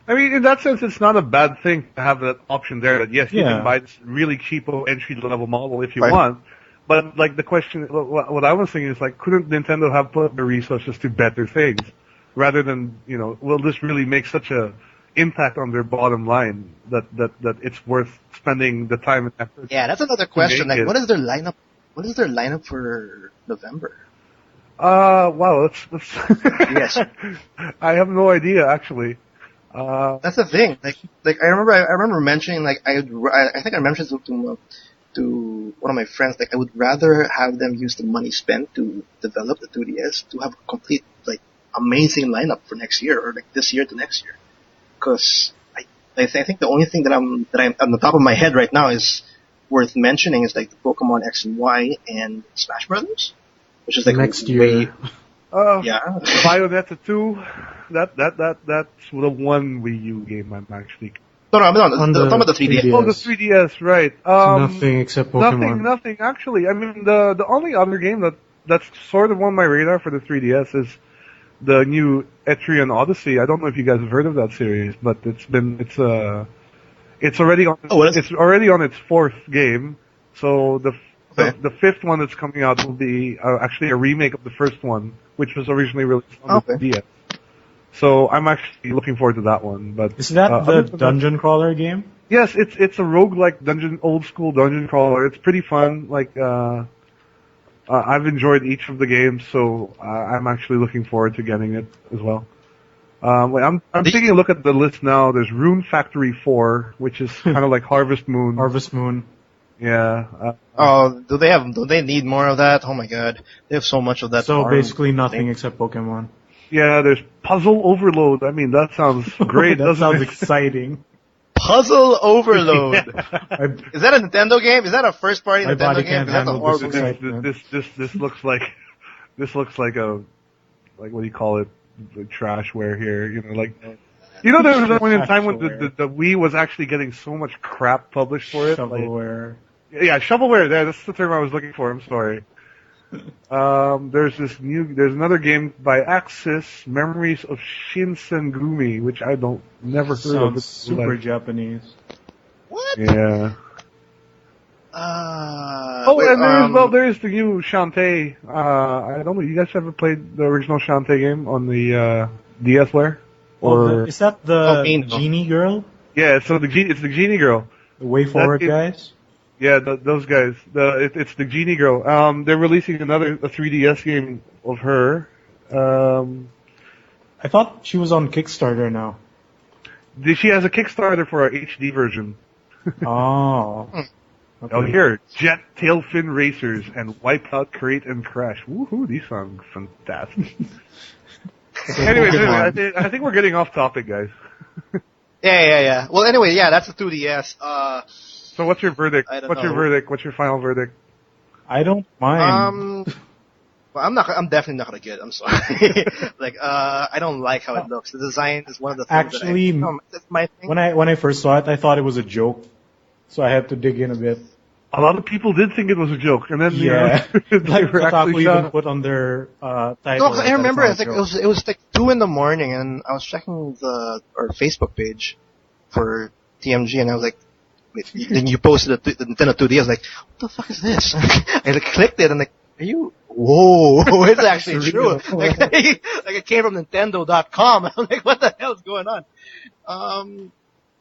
I mean, in that sense, it's not a bad thing to have that option there. That yes, you Yeah. can buy this really cheapo entry level model if you Right. want. But like the question, what I was thinking is like, couldn't Nintendo have put their resources to better things rather than will this really make such a impact on their bottom line that it's worth spending the time and effort? Yeah, that's another question. make Like, it. what is their lineup? What is their lineup for November? Wow, that's Yes. I have no idea actually. That's the thing. Like I remember mentioning like I think I mentioned to one of my friends like I would rather have them use the money spent to develop the 2DS to have a complete like amazing lineup for next year or like this year to next year. Because I think the only thing that I'm on the top of my head right now is worth mentioning is like the Pokemon X and Y and Smash Brothers, which is like Next way- year. Yeah. Bayonetta 2, that's the one Wii U game I'm actually. No, I'm not. On I'm talking about the 3DS. 3DS. Oh, the 3DS, right? Nothing except Pokemon. Nothing. Actually, I mean the only other game that's sort of on my radar for the 3DS is the new Etrian Odyssey. I don't know if you guys have heard of that series, but it's already on. Oh, what is it? It's already on its fourth game. So Okay. the fifth one that's coming out will be actually a remake of the first one, which was originally released on Okay. the DS. So I'm actually looking forward to that one. But Is that other the than that- dungeon crawler game? Yes, it's a roguelike old school dungeon crawler. It's pretty fun. I've enjoyed each of the games, so I'm actually looking forward to getting it as well. I'm taking a look at the list now. There's Rune Factory 4, which is kind of like Harvest Moon. Harvest Moon. Yeah. Do they need more of that? Oh my god. They have so much of that. So farm basically nothing thing. except Pokemon. Yeah, there's Puzzle Overload. I mean, that sounds great, That doesn't sounds it? exciting. Puzzle Overload. I, Is that a Nintendo game? Is that a first party My Nintendo body game? can't That's a handle horrible this game. excitement. This looks like what do you call it? The trashware here, there was a point in time when the Wii was actually getting so much crap published for it. shovelware. Yeah, shovelware. That's the term I was looking for. I'm sorry. There's another game by Axis, Memories of Shinsengumi, which I never heard of. Sounds super Japanese. What? Yeah. There's the new Shantae. I don't know. You guys ever played the original Shantae game on the DSware? Is that the Bingo. genie girl? Yeah, so it's the Genie Girl. The Way Forward That- guys? Yeah, those guys. It's the Genie Girl. They're releasing a 3DS game of her. I thought she was on Kickstarter now. She has a Kickstarter for our HD version. Oh. Oh, here, Jet Tailfin Racers and Wipeout Create and Crash. Woohoo! These sound fantastic. Anyways, I think we're getting off topic, guys. Yeah. Well, anyway, that's the 2DS. So, what's your verdict? I don't What's your know. verdict? What's your final verdict? I don't mind. Well, I'm definitely not gonna get it. I'm sorry. I don't like how it looks. The design is one of the things Actually, that's my thing. When I first saw it, I thought it was a joke, so I had to dig in a bit. A lot of people did think it was a joke, and then Yeah, they like were Kotaku actually even shocked. put on their title. No, I that remember it's it not a joke. was like 2 in the morning, and I was checking our Facebook page for TMG, and I was like, wait, then you posted the Nintendo 2DS. I was like, what the fuck is this? I clicked it, and like, are you? Whoa, it's actually It's true. real. Like it came from Nintendo.com. I'm like, what the hell is going on?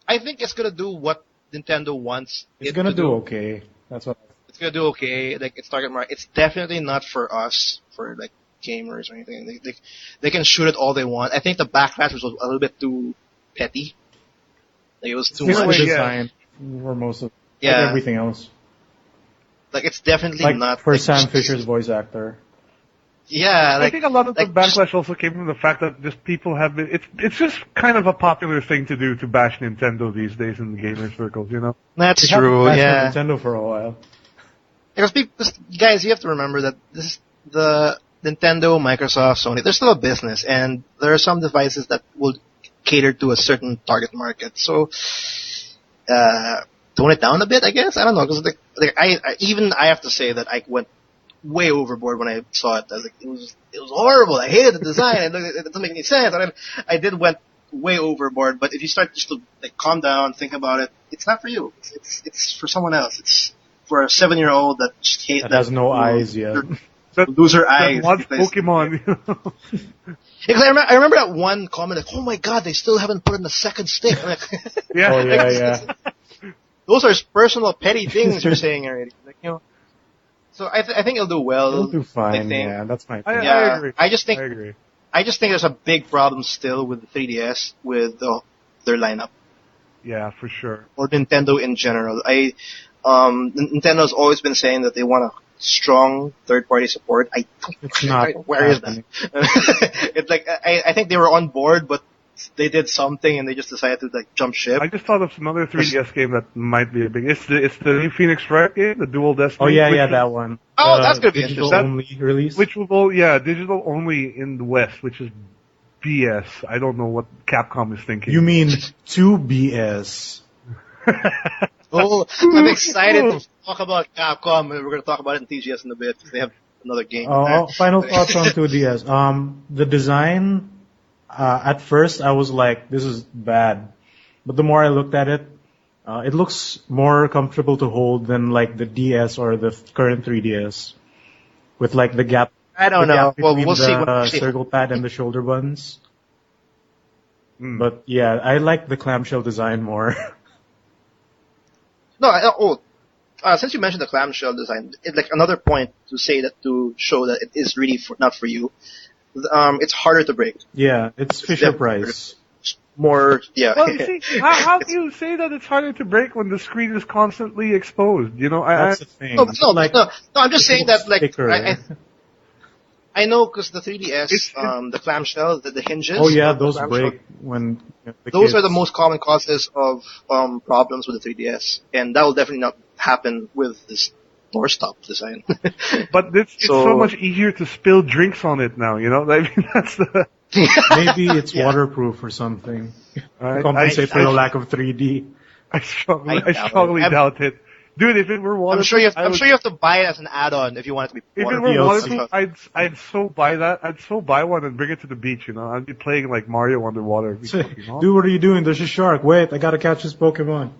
I think it's gonna do what Nintendo wants. It's it gonna to do okay. That's what. It's gonna do okay. Like its target market. It's definitely not for us, for like gamers or anything. They can shoot it all they want. I think the backlash was a little bit too petty. Like it was too It's much. the design for most of Yeah. everything else. Like it's definitely Like not for like, Sam Fisher's voice actor. Yeah, I like think a lot of the like, backlash also came from the fact that just people have been. It's just kind of a popular thing to do to bash Nintendo these days in the gamer circles, that's They haven't true. bashed Yeah, Nintendo for a while. because guys, you have to remember that this is the Nintendo, Microsoft, Sony. They're still a business, and there are some devices that will cater to a certain target market. So, tone it down a bit, I guess. I don't know, because I have to say that I went way overboard when I saw it. I was like, it was horrible. I hated the design. It doesn't make any sense. I did went way overboard. But if you start just to like calm down, think about it, it's not for you. It's for someone else. It's for a 7-year-old that just hates That has no eyes yet. lose her eyes. That wants Pokemon. Because I remember that one comment like, "Oh my God, they still haven't put in a second stick." I'm like, Yeah. Oh yeah. those are personal petty things you're saying already. Like, So I think it'll do well. It'll do fine. I think. Yeah, that's my I thing. Yeah, agree. I just think I agree. there's a big problem still with the 3DS with their lineup Yeah, for sure. or Nintendo in general. Nintendo's always been saying that they want a strong third-party support. It's not. Where is happening. that? It's like I think they were on board, but they did something and they just decided to like jump ship. I just thought of another 3DS game that might be a big. It's the new Phoenix Wright game, the Dual Destiny. Oh yeah, which that one. Oh, that's gonna be digital interesting. only release. Which will digital only in the West, which is BS. I don't know what Capcom is thinking. You mean 2BS? Oh, I'm excited to talk about Capcom. We're going to talk about it in TGS in a bit because they have another game. Oh, final thoughts on 2DS. The design. At first, I was like, "This is bad," but the more I looked at it, it looks more comfortable to hold than like the DS or the current 3DS, with like the gap. I don't the know. gap Well, between we'll see. the We'll see. circle pad and the shoulder buttons. But yeah, I like the clamshell design more. No, since you mentioned the clamshell design, like another point to show that it is really not for you. It's harder to break. Yeah, it's Fisher Price. More, yeah. Well, see, how do you say that it's harder to break when the screen is constantly exposed? You know, That's the thing. No, I'm just saying that, like, thicker. I know because the 3DS, the clamshell, the hinges. Oh yeah, of the those clamshell, break when those are the most common causes of problems with the 3DS, and that will definitely not happen with this doorstop design. But it's so much easier to spill drinks on it now. You know, I mean that's the. Maybe it's waterproof or something. Compensate for the lack of 3D. I strongly doubt it. Dude, if it were waterproof, I'm sure you have to buy it as an add-on if you want it to be waterproof. If it were waterproof, I'd so buy that. I'd so buy one and bring it to the beach. You know, I'd be playing like Mario underwater. Dude, what are you doing? There's a shark. Wait, I gotta catch this Pokemon.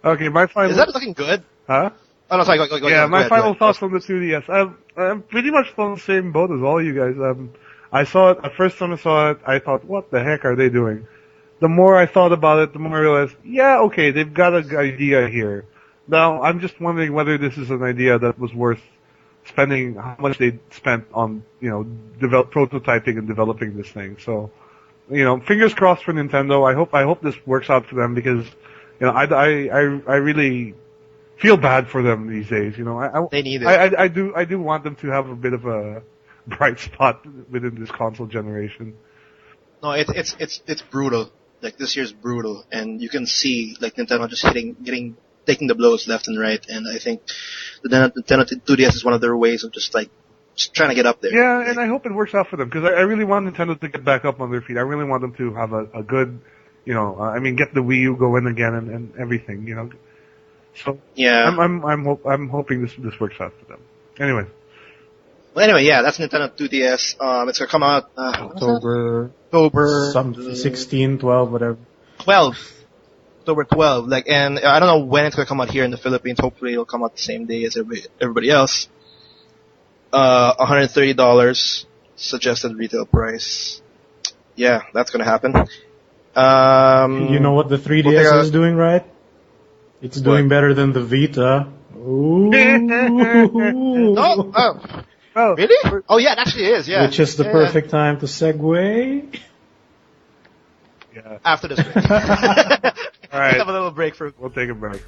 Okay, my final. Is that looking good? Huh? Oh no, sorry. Go. Yeah, my final ahead. thoughts on the 2DS. I'm pretty much on the same boat as all you guys. I saw it. The first time I saw it, I thought, "What the heck are they doing?" The more I thought about it, the more I realized, yeah, okay, they've got an idea here. Now, I'm just wondering whether this is an idea that was worth spending how much they spent on, you know, prototyping and developing this thing. So, you know, fingers crossed for Nintendo. I hope this works out for them because, you know, I really feel bad for them these days. You know, they need it. I do want them to have a bit of a bright spot within this console generation. No, it's brutal. Like this year's brutal, and you can see like Nintendo just taking the blows left and right. And I think the Nintendo 2DS is one of their ways of just trying to get up there. Yeah, and I hope it works out for them because I really want Nintendo to get back up on their feet. I really want them to have a good, you know, get the Wii U going again and everything, you know. So yeah, I'm hoping this works out for them. Anyway. Well, anyway, yeah, that's Nintendo 2DS. It's gonna come out October. Some 16, 12, whatever. 12. October 12. Like, and I don't know when it's gonna come out here in the Philippines. Hopefully, it'll come out the same day as everybody else. $130 suggested retail price. Yeah, that's gonna happen. You know what the 3DS is doing, right? It's doing better than the Vita. Ooh. Oh, really? Oh, yeah, it actually is, yeah. Which is the perfect time to segue. Yeah. After this break. All right. Let's have a little break We'll take a break.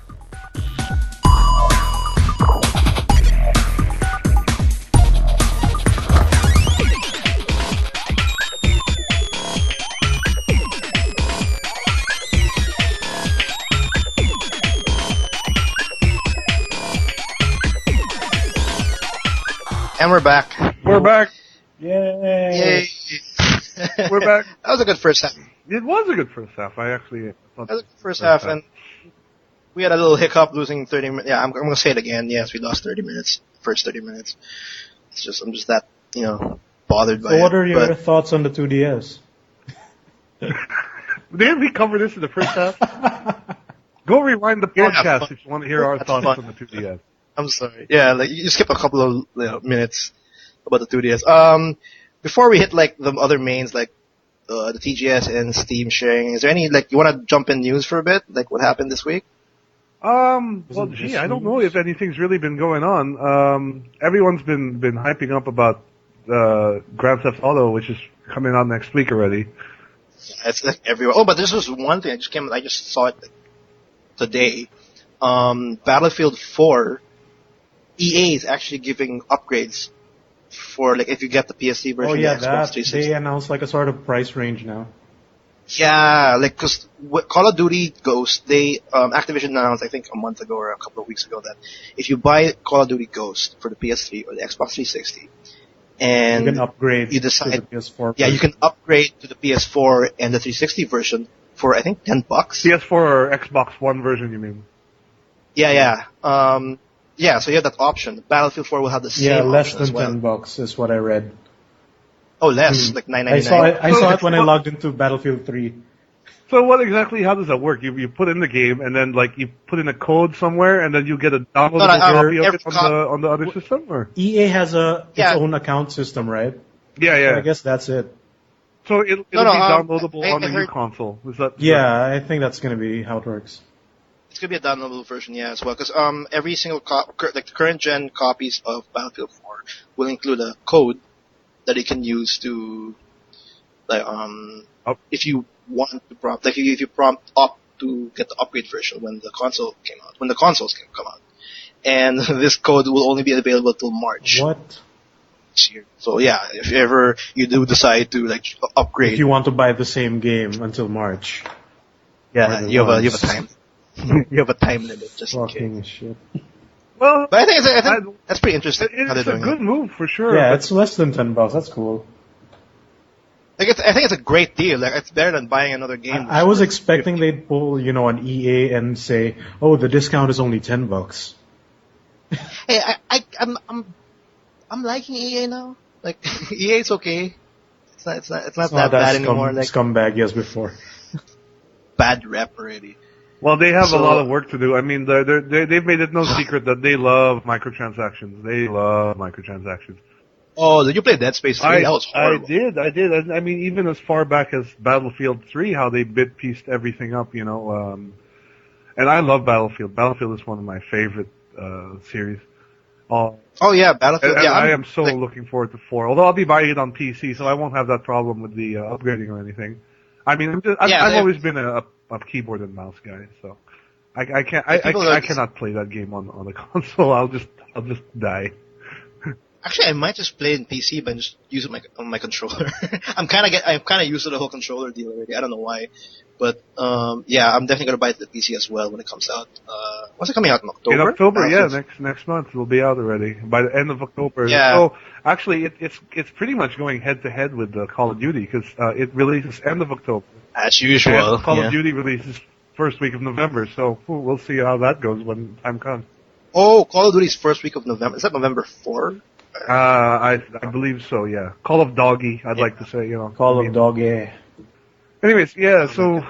And we're back. We're back. Yay! We're back. That was a good first half. It was a good first half. I actually thought that was a good first half, and we had a little hiccup losing 30 minutes. Yeah, I'm going to say it again. Yes, we lost 30 minutes. First 30 minutes. I'm just that, you know, bothered by it. So what are your thoughts on the 2DS? Didn't we cover this in the first half? Go rewind the podcast if you want to hear our thoughts on the 2DS. I'm sorry. Yeah, like you skip a couple of minutes about the 2DS. Before we hit like the other mains, like the TGS and Steam sharing, is there any like you want to jump in news for a bit? Like what happened this week? Well, gee, I don't know if anything's really been going on. Everyone's been hyping up about Grand Theft Auto, which is coming out next week already. Yeah, it's like everywhere. Oh, but this was one thing I just saw it today. Battlefield 4. EA is actually giving upgrades for like if you get the PS3 version. Oh yeah, the Xbox 360. They announced like a sort of price range now. Yeah, like because Call of Duty Ghost, Activision announced I think a month ago or a couple of weeks ago that if you buy Call of Duty Ghost for the PS3 or the Xbox 360, and you can upgrade you decide, to the PS4. Yeah, you can upgrade to the PS4 and the 360 version for I think $10. PS4 or Xbox One version, you mean? Yeah. Yeah, so you have that option. Battlefield 4 will have the same option less than as well. $10 is what I read. Oh, less, like $9.99. I saw it when I logged into Battlefield 3. So how does that work? You put in the game and then like you put in a code somewhere and then you get a downloadable copy of it on the other system, or? EA has its own account system, right? Yeah. So I guess that's it. So it'll be downloadable on the new console. Is that? Yeah, I think that's going to be how it works. It's gonna be a downloadable version, yeah, as well. Because every single like the current gen copies of Battlefield 4 will include a code that you can use to, like, if you want to prompt, like if you opt to get the upgrade version when the consoles come out, and this code will only be available till March. What? This year. So yeah, if ever you do decide to like upgrade, If you want to buy the same game until March. yeah, you have a time. You have a time limit just in Fucking case. shit. Well, But I think that's pretty interesting. how they're it's a doing good it. move for sure. Yeah, but it's less than $10. That's cool. Like I think it's a great deal. Like it's better than buying another game. I was expecting they'd pull, an EA and say, "Oh, the discount is only $10." Hey, I'm liking EA now. Like EA's okay. It's not that bad anymore. Like scumbag as before. bad rep already. Well, they have a So- lot of work to do. I mean, they've made it no secret that they love microtransactions. They love microtransactions. Oh, did you play Dead Space 3? That was horrible. I did. I mean, even as far back as Battlefield 3, how they bit-pieced everything up, and I love Battlefield. Battlefield is one of my favorite series. Oh yeah, Battlefield. And Yeah, I am so looking forward to 4. Although I'll be buying it on PC, so I won't have that problem with the upgrading or anything. I mean, I've always been a keyboard and mouse guy, so I cannot play that game on the console. I'll just die. Actually, I might just play in PC, but just use it on my controller. I'm kind of used to the whole controller deal already. I don't know why, but yeah, I'm definitely gonna buy the PC as well when it comes out. When's it coming out in October? In October, yeah, next month it'll be out already by the end of October. Yeah. So actually, it's pretty much going head to head with Call of Duty because it releases end of October. As usual. And Call of Duty releases first week of November. So we'll see how that goes when time comes. Oh, Call of Duty's first week of November. Is that November 4? I believe so. Yeah, Call of Doggy. I'd like to say, Call of Doggy. Anyways, yeah. So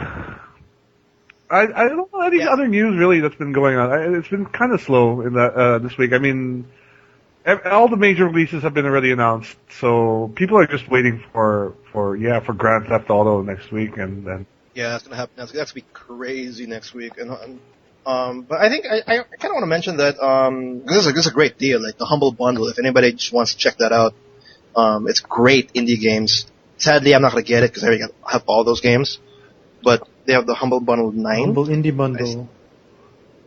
I don't know any other news really that's been going on. It's been kind of slow in that this week. I mean, all the major releases have been already announced, so people are just waiting for Grand Theft Auto next week, and then Yeah, that's gonna happen. That's gonna be crazy next week. And but I think I kind of want to mention that this is a great deal, like the Humble Bundle. If anybody just wants to check that out, it's great indie games. Sadly, I'm not gonna get it because I already have all those games. But they have the Humble Bundle 9. Humble Indie Bundle.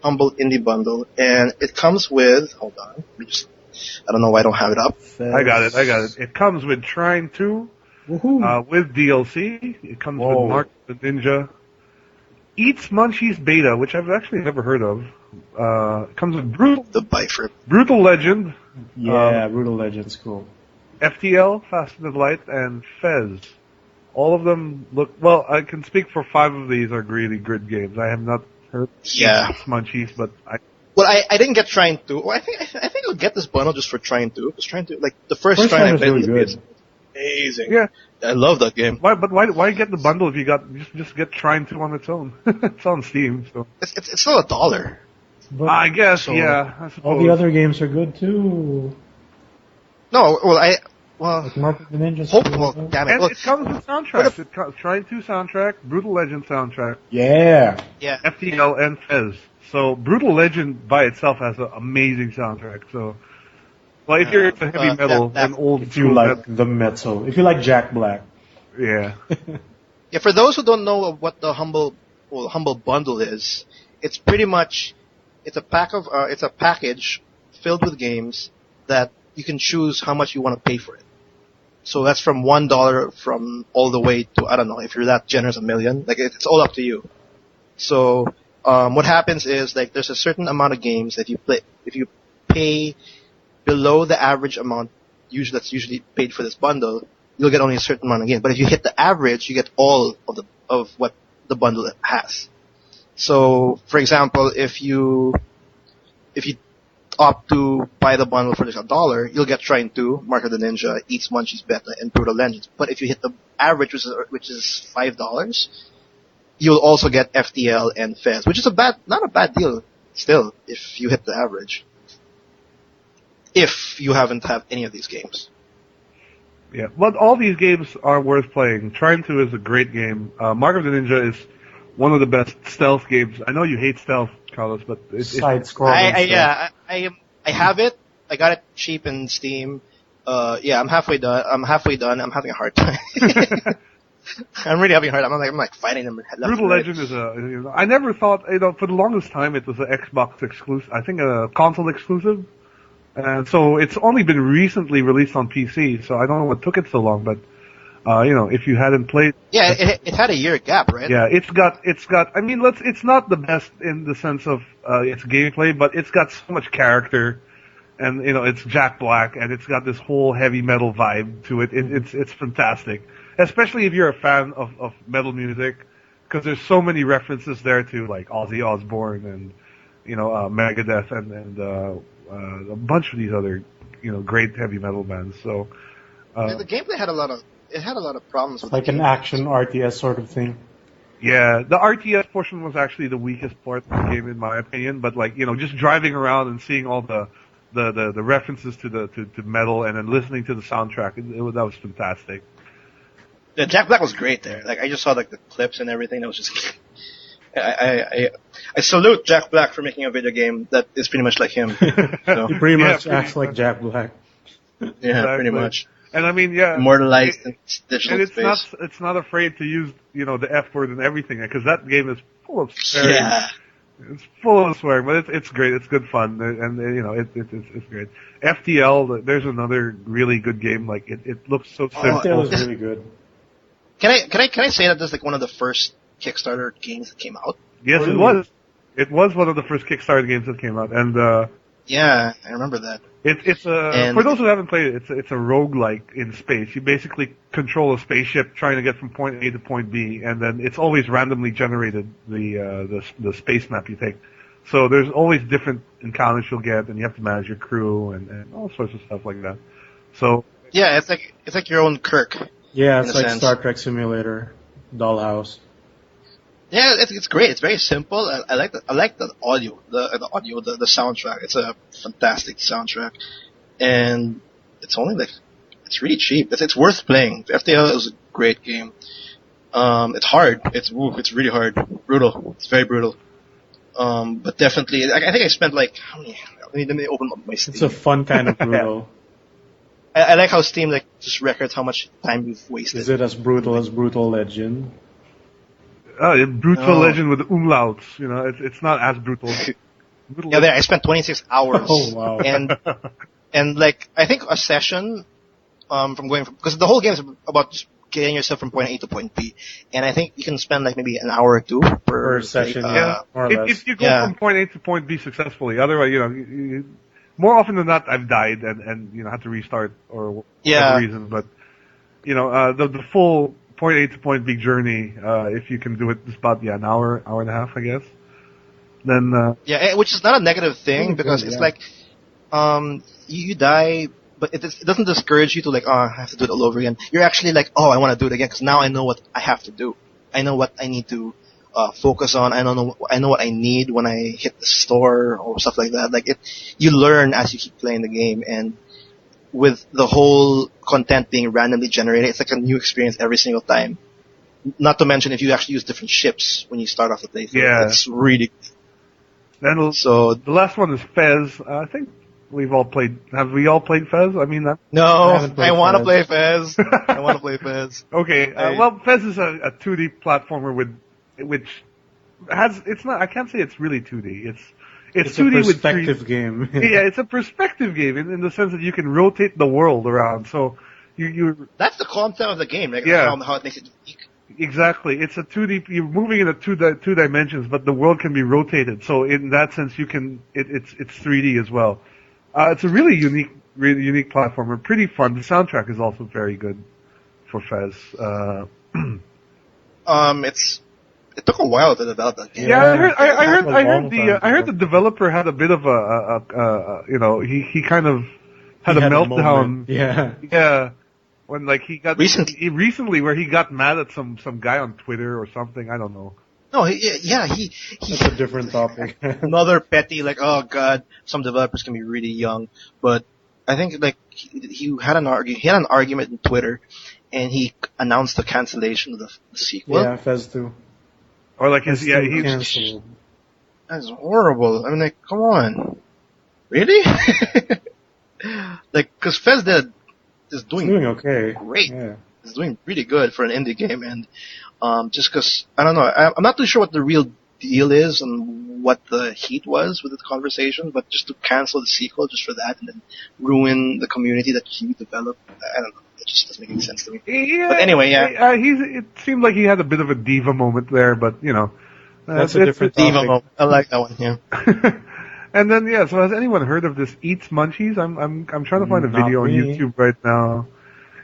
Humble Indie Bundle, and it comes with. Hold on, I don't know why I don't have it up. I got it. It comes with Trine 2, with DLC. It comes with Mark the Ninja. Eats Munchies Beta, which I've actually never heard of. It comes with Brutal Legend. Yeah, Brutal Legend's cool. FTL, Fast and the Light, and Fez. All of them look, well, I can speak for 5 of these are really good games. I have not heard Eats Munchies, but Well, I didn't get Trine 2. Well, I think I'll get this bundle just for Trine 2. Because Trine 2, like, the first Trine I played really good. is amazing. Yeah. I love that game. Why get the bundle if you just get Trine 2 on its own? It's on Steam, so. It's still $1. But I guess, yeah. I suppose. all the other games are good too. No, Like Mark the Ninja. damn it. And Well, it comes with soundtracks. It comes Trine 2 soundtrack, Brutal Legend soundtrack, Yeah. yeah. FTL, and Fez. So Brutal Legend by itself has an amazing soundtrack. So, well, if you're into heavy metal and old If you school like metal, the metal. If you like Jack Black. yeah. Yeah, for those who don't know what the Humble Bundle is, it's pretty much it's a package filled with games that you can choose how much you want to pay for it. So that's from $1 from all the way to, I don't know, if you're that generous, $1 million. Like, it's all up to you. So, what happens is, like, there's a certain amount of games that if you pay below the average amount that's usually paid for this bundle, you'll get only a certain amount of games. But if you hit the average, you get all of what the bundle has. So, for example, if you opt to buy the bundle for just $1, you'll get Trine 2, Mark of the Ninja, Eats Munchies Beta, and Brutal Legends. But if you hit the average, which is $5, you'll also get FTL and Fez, which is not a bad deal still if you hit the average. If you haven't had any of these games. Yeah, but all these games are worth playing. Trine 2 is a great game. Mark of the Ninja is one of the best stealth games. I know you hate stealth, Carlos, but Side scrolling. I have it. I got it cheap in Steam. I'm halfway done. I'm having a hard time. I'm really having a hard time. I'm like fighting them. Brutal Legend is I never thought, for the longest time it was an Xbox exclusive. I think a console exclusive. And so it's only been recently released on PC, so I don't know what took it so long, but, if you hadn't played. Yeah, it had a year gap, right? Yeah, it's got, it's not the best in the sense of, its gameplay, but it's got so much character, and, it's Jack Black, and it's got this whole heavy metal vibe to it. It's fantastic. Especially if you're a fan of metal music, because there's so many references there to, like, Ozzy Osbourne and, Megadeth and a bunch of these other, great heavy metal bands. So, the gameplay had a lot of problems with like an action RTS sort of thing. Yeah, the RTS portion was actually the weakest part of the game in my opinion, but just driving around and seeing all the references to metal and then listening to the soundtrack, that was fantastic. Yeah, Jack Black was great there. Like I just saw the clips and everything. That was just I salute Jack Black for making a video game that is pretty much like him. So. He pretty much acts like Jack Black. Yeah, exactly. pretty much. And immortalized in digital and space. It's not afraid to use the F word and everything, because that game is full of swearing. Yeah. It's full of swearing, but it's great. It's good fun, and it's great. FTL, there's another really good game. Like it looks so simple. FTL is really good. Can I say that this is like one of the first Kickstarter games that came out? Yes, it was. It was one of the first Kickstarter games that came out, and yeah, I remember that. It's for those who haven't played it, it's a roguelike in space. You basically control a spaceship trying to get from point A to point B, and then it's always randomly generated the space map you take. So there's always different encounters you'll get, and you have to manage your crew and all sorts of stuff like that. So yeah, it's like your own Kirk. Yeah, it's like sense. Star Trek Simulator, Dollhouse. Yeah, it's great. It's very simple. I like the audio, the soundtrack. It's a fantastic soundtrack, and it's it's really cheap. It's worth playing. FTL is a great game. It's hard. It's really hard. Brutal. It's very brutal. But definitely, I think I spent like how many? Let me open up my Steam. It's a fun kind of brutal. I like how Steam just records how much time you've wasted. Is it as Brutal Legend? Brutal Legend with umlauts. It's not as brutal. I spent 26 hours. Oh wow! And like I think a session, because the whole game is about just getting yourself from point A to point B, and I think you can spend like maybe an hour or two per session. More or less. If you go from point A to point B successfully, otherwise, more often than not, I've died and had to restart or whatever reason. But the full point A to point B journey, if you can do it, it's about an hour and a half, I guess. Then which is not a negative thing because it's like you die, but it doesn't discourage you to like I have to do it all over again. You're actually like I want to do it again because now I know what I have to do. I know what I need to focus on. I know what I need when I hit the store or stuff like that. Like you learn as you keep playing the game, and with the whole content being randomly generated, it's like a new experience every single time. Not to mention if you actually use different ships when you start off the playthrough. Yeah. It's really then so the last one is Fez. I think we've all played. Have we all played Fez? I mean, no, I want to play Fez. I want to play Fez. Okay, well, Fez is a 2D platformer which has, it's not, I can't say it's really 2D. It's 2D a perspective game. Yeah, it's a perspective game in the sense that you can rotate the world around. So you that's the concept of the game, like how it makes it unique. Exactly. It's a 2D, you're moving in a two dimensions, but the world can be rotated. So in that sense, you can, it's 3D as well. It's a really unique platformer, pretty fun. The soundtrack is also very good for Fez. It took a while to develop that game. Yeah, I heard the developer had a bit of he kind of had a meltdown. Yeah. When like he got recently where he got mad at some guy on Twitter or something, I don't know. No, That's a different topic. Another petty, like, oh god, some developers can be really young, but I think like he had an argument in Twitter, and he announced the cancellation of the sequel. Yeah, Fez 2. Or like Fez his 2 he canceled. That's horrible. I mean, like, come on, really? Like, because Fez is It's doing doing okay. great. Yeah. It's doing really good for an indie game, and just because I don't know, I'm not too sure what the real deal is and what the heat was with the conversation, but just to cancel the sequel just for that and then ruin the community that he developed, I don't know. It just doesn't make any sense to me. Yeah, But anyway, yeah. it seemed like he had a bit of a diva moment there, but you know, That's a different Diva topic. moment. I like that one. Yeah. And then yeah, so has anyone heard of this Eats Munchies? I'm trying to find a Not video on me. YouTube right now.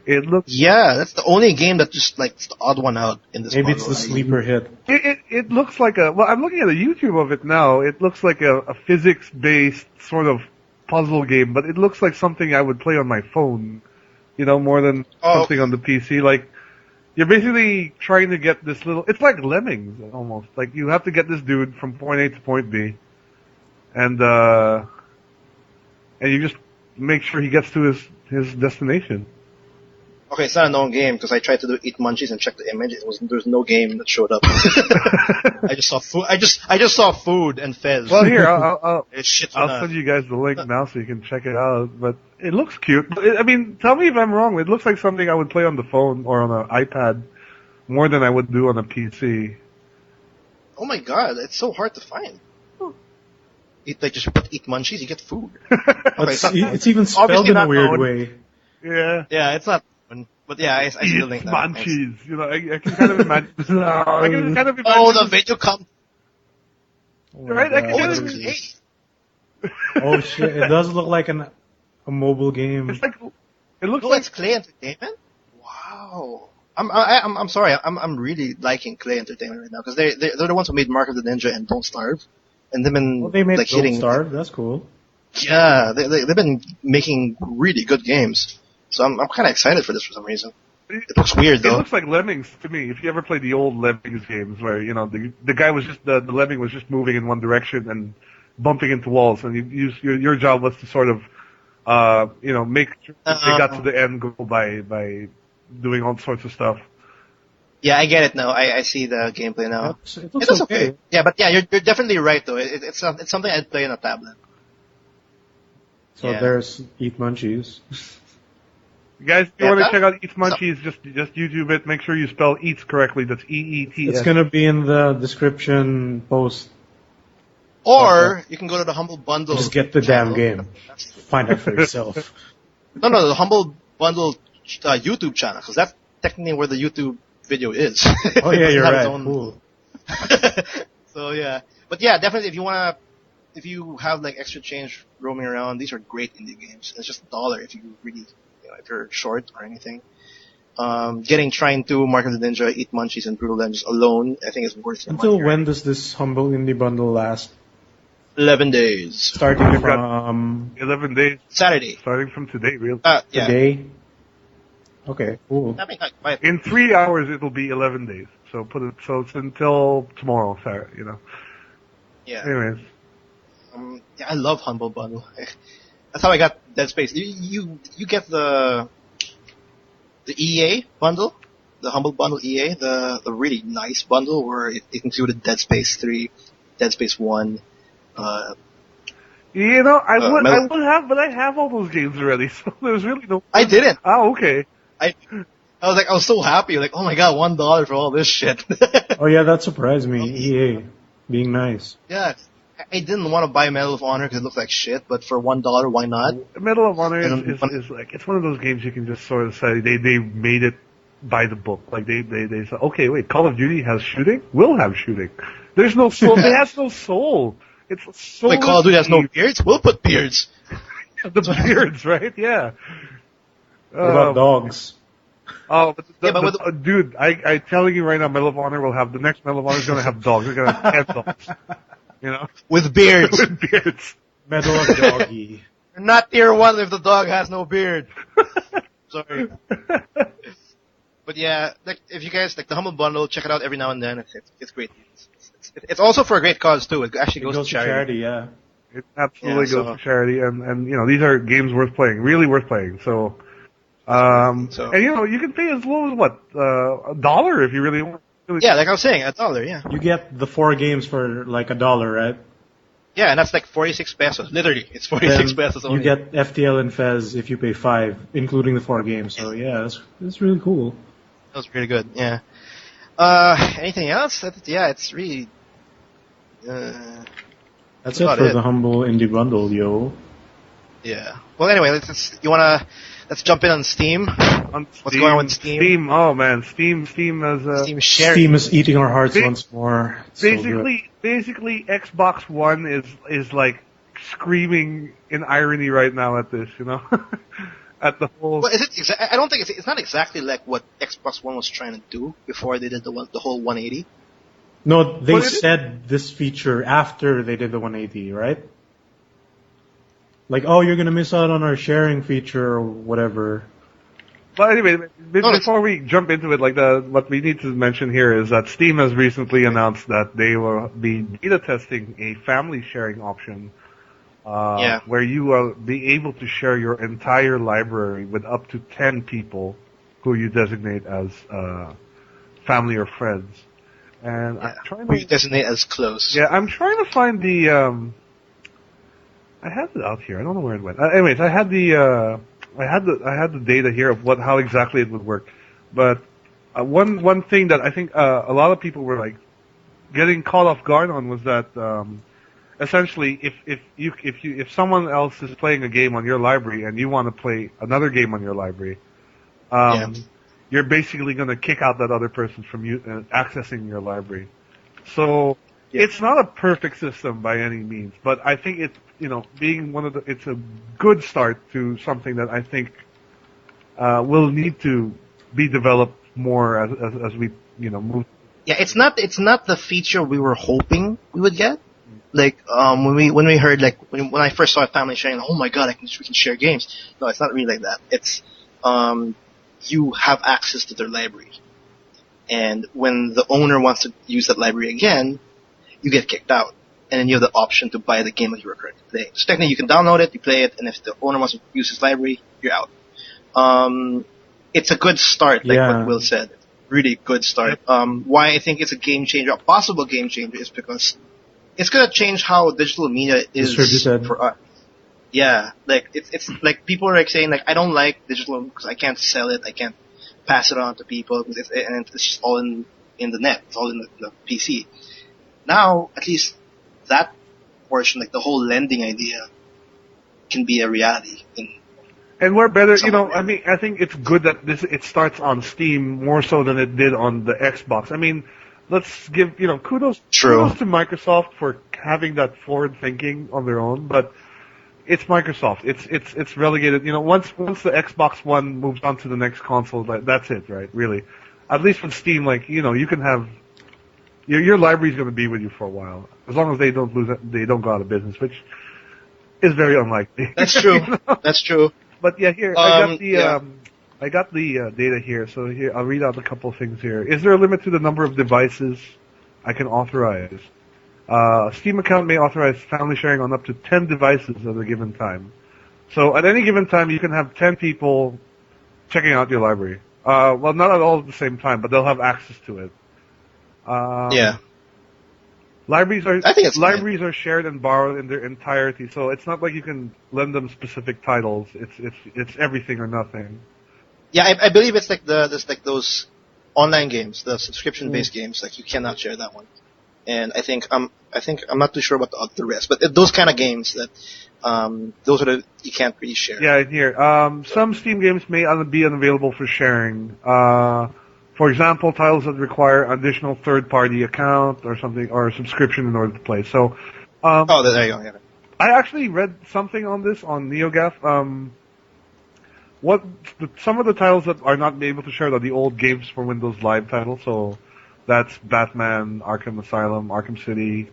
It looks Yeah, that's the only game that just like it's the odd one out in this. Maybe it's bundle. the sleeper hit. it looks like I'm looking at a YouTube of it now. It looks like a physics based sort of puzzle game, but it looks like something I would play on my phone. You know, more than something on the PC. Like you're basically trying to get this little. It's like Lemmings almost. Like you have to get this dude from point A to point B, and you just make sure he gets to his destination. Okay, it's not a known game because I tried to do Eat Munchies and check the image. There's no game that showed up. I just saw food. I just saw food and Fez. Well, here I'll It's shit for I'll that. send you guys the link now so you can check it out. But it looks cute. I mean, tell me if I'm wrong. It looks like something I would play on the phone or on an iPad more than I would do on a PC. Oh my god, it's so hard to find. Like just put Eat Munchies, you get food. Okay, It's even spelled obviously in a not weird known. way. Yeah. Yeah, it's not. But yeah, I see the link now. Munchies. You know, I can kind of imagine. I can kind of imagine. Oh, the video come. Oh my Right, I can God. Oh, kind it's of- Clay. Oh shit! It does look like a mobile game. It's like it looks Oh, like it's Clay Entertainment. Wow. I'm sorry. I'm really liking Clay Entertainment right now because they're the ones who made Mark of the Ninja and Don't Starve, and they've been Well, they made like Don't hitting. Starve. That's cool. Yeah, they've been making really good games. So I'm kind of excited for this for some reason. It looks weird it though. looks like Lemmings to me. If you ever played the old Lemmings games, where you know the guy was just the lemming was just moving in one direction and bumping into walls, and your job was to sort of make sure that they got to the end goal by doing all sorts of stuff. Yeah, I get it now. I see the gameplay now. It It looks looks okay. okay. Yeah, but yeah, you're definitely right though. It's something I'd play on a tablet. So Yeah. there's Eat Munchies. Guys, if you Yeah, want to that- check out Eats Munchies, just YouTube it. Make sure you spell Eats correctly. That's EETS. It's gonna be in the description post. Or you can go to the Humble Bundle. Just get the channel. damn game. Find out for yourself. No, the Humble Bundle YouTube channel, because that's technically where the YouTube video is. Oh yeah, It you're doesn't have right. its own- Cool. So yeah, but yeah, definitely if you have like extra change roaming around, these are great indie games. It's just $1 if you really, if you're short or anything. Getting Trine 2, Mark of the Ninja, Eat Munchies, and Brutal Legends alone, I think is worth your Until money. when does this humble indie bundle last? 11 days. Starting We've got- from 11 days, Saturday. starting from today, really. Yeah. today. Okay, cool. That makes like In 3 hours, it'll be 11 days. So it's until tomorrow, Saturday, yeah. Anyways. Yeah, I love Humble Bundle. That's how I got Dead Space. You get the EA bundle, the Humble Bundle EA, the really nice bundle where it included Dead Space 3, Dead Space 1. I Metal- would have, but I have all those games already, so there's really no... I didn't. Oh, okay. I was so happy. Like, oh my god, $1 for all this shit. Oh yeah, that surprised me. EA being nice. Yeah. I didn't want to buy Medal of Honor because it looked like shit, but for $1, why not? Medal of Honor And- is like, it's one of those games you can just sort of say, they made it by the book. Like, they say, okay, wait, Call of Duty has shooting? We'll have shooting. There's no soul. It has no soul. It's so... Wait, Call of Duty has no beards? We'll put beards. The beards, right? Yeah. What about dogs? Oh, but, Yeah, but with- dude, I telling you right now, Medal of Honor will have, the next Medal of Honor is going to have dogs. They're going to have 10 dogs. With beards. With beards. Medal of Doggy. Not tier 1 if the dog has no beard. Sorry. But yeah, like, if you guys like the Humble Bundle, check it out every now and then. It's great. It's also for a great cause too. It actually It goes goes to charity. yeah. It absolutely Yeah, goes to charity, and these are games worth playing, really worth playing. So, and you can pay as low as what, $1 if you really want. Yeah, like I was saying, $1, yeah. You get the 4 games for like $1, right? Yeah, and that's like 46 pesos. Literally, it's 46 Then pesos only. you get FTL and Fez if you pay 5, including the 4 games. So yeah, that's really cool. That was really good, yeah. Anything else? Yeah, it's really... That's it for the humble indie bundle, yo. Yeah. Well, anyway, let's jump in on Steam. What's going on with Steam? Steam, oh man, Steam is Steam sharing. Steam is eating our hearts once more. Basically, Xbox One is like screaming in irony right now at this, at the whole. Well, is it? I don't think it's not exactly like what Xbox One was trying to do before they did the whole 180. No, they said this feature after they did the 180, right? Like, oh, you're gonna miss out on our sharing feature or whatever. But anyway, before we jump into it, what we need to mention here is that Steam has recently announced that they will be beta testing a family sharing option, where you will be able to share your entire library with up to 10 people who you designate as family or friends. And I'm trying to designate as close. Yeah, I'm trying to find the. I had it out here. I don't know where it went. Anyways, I had the. I had the data here of how exactly it would work, but one thing that I think a lot of people were getting caught off guard on was that essentially if someone else is playing a game on your library and you want to play another game on your library, you're basically going to kick out that other person from accessing your library. So it's not a perfect system by any means, but I think it's being it's a good start to something that I think will need to be developed more as we move. Yeah, it's not the feature we were hoping we would get. Like when we heard when I first saw family sharing, oh my god, we can share games. No, it's not really like that. It's you have access to their library, and when the owner wants to use that library again, you get kicked out. And then you have the option to buy the game that you were currently playing. So technically you can download it, you play it, and if the owner wants to use his library, you're out. It's a good start, what Will said. Really good start. Why I think it's a game changer, a possible game changer, is because it's gonna change how digital media is for us. Yeah, it's like people are saying I don't like digital because I can't sell it, I can't pass it on to people, and it's just all in the net, it's all in the PC. Now, at least that portion, the whole lending idea, can be a reality. And we're better, I mean, I think it's good that it starts on Steam more so than it did on the Xbox. I mean, let's give, kudos to Microsoft for having that forward thinking on their own, but it's Microsoft. It's relegated, once the Xbox One moves on to the next console, that's it, right? Really. At least with Steam, you can have your library's going to be with you for a while, as long as they don't go out of business, which is very unlikely. That's true. That's true. But yeah, here I got the data here. So here I'll read out a couple of things here. Is there a limit to the number of devices I can authorize? A Steam account may authorize family sharing on up to 10 devices at a given time. So at any given time, you can have 10 people checking out your library. Well, not at all at the same time, but they'll have access to it. Libraries are shared and borrowed in their entirety, so it's not like you can lend them specific titles. It's everything or nothing. Yeah, I believe it's those online games, the subscription-based games. You cannot share that one. And I think I'm not too sure about the rest, but those kind of games that those are you can't really share. Yeah, here some Steam games may be unavailable for sharing. For example, titles that require additional third-party account or something, or a subscription in order to play. So, there you go. Yeah. I actually read something on this on NeoGAF. Some of the titles that are not able to share are the old games for Windows Live titles. So, that's Batman, Arkham Asylum, Arkham City,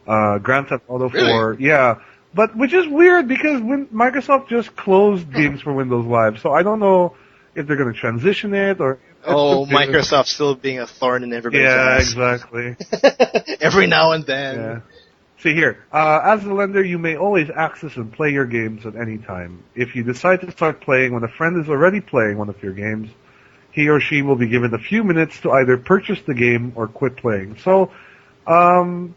Grand Theft Auto 4. Really? Yeah, but which is weird because Microsoft just closed games for Windows Live. So I don't know if they're going to transition it or. Microsoft still being a thorn in everybody's eyes. Yeah, exactly. Every now and then. See here, as a lender, you may always access and play your games at any time. If you decide to start playing when a friend is already playing one of your games, he or she will be given a few minutes to either purchase the game or quit playing. So, in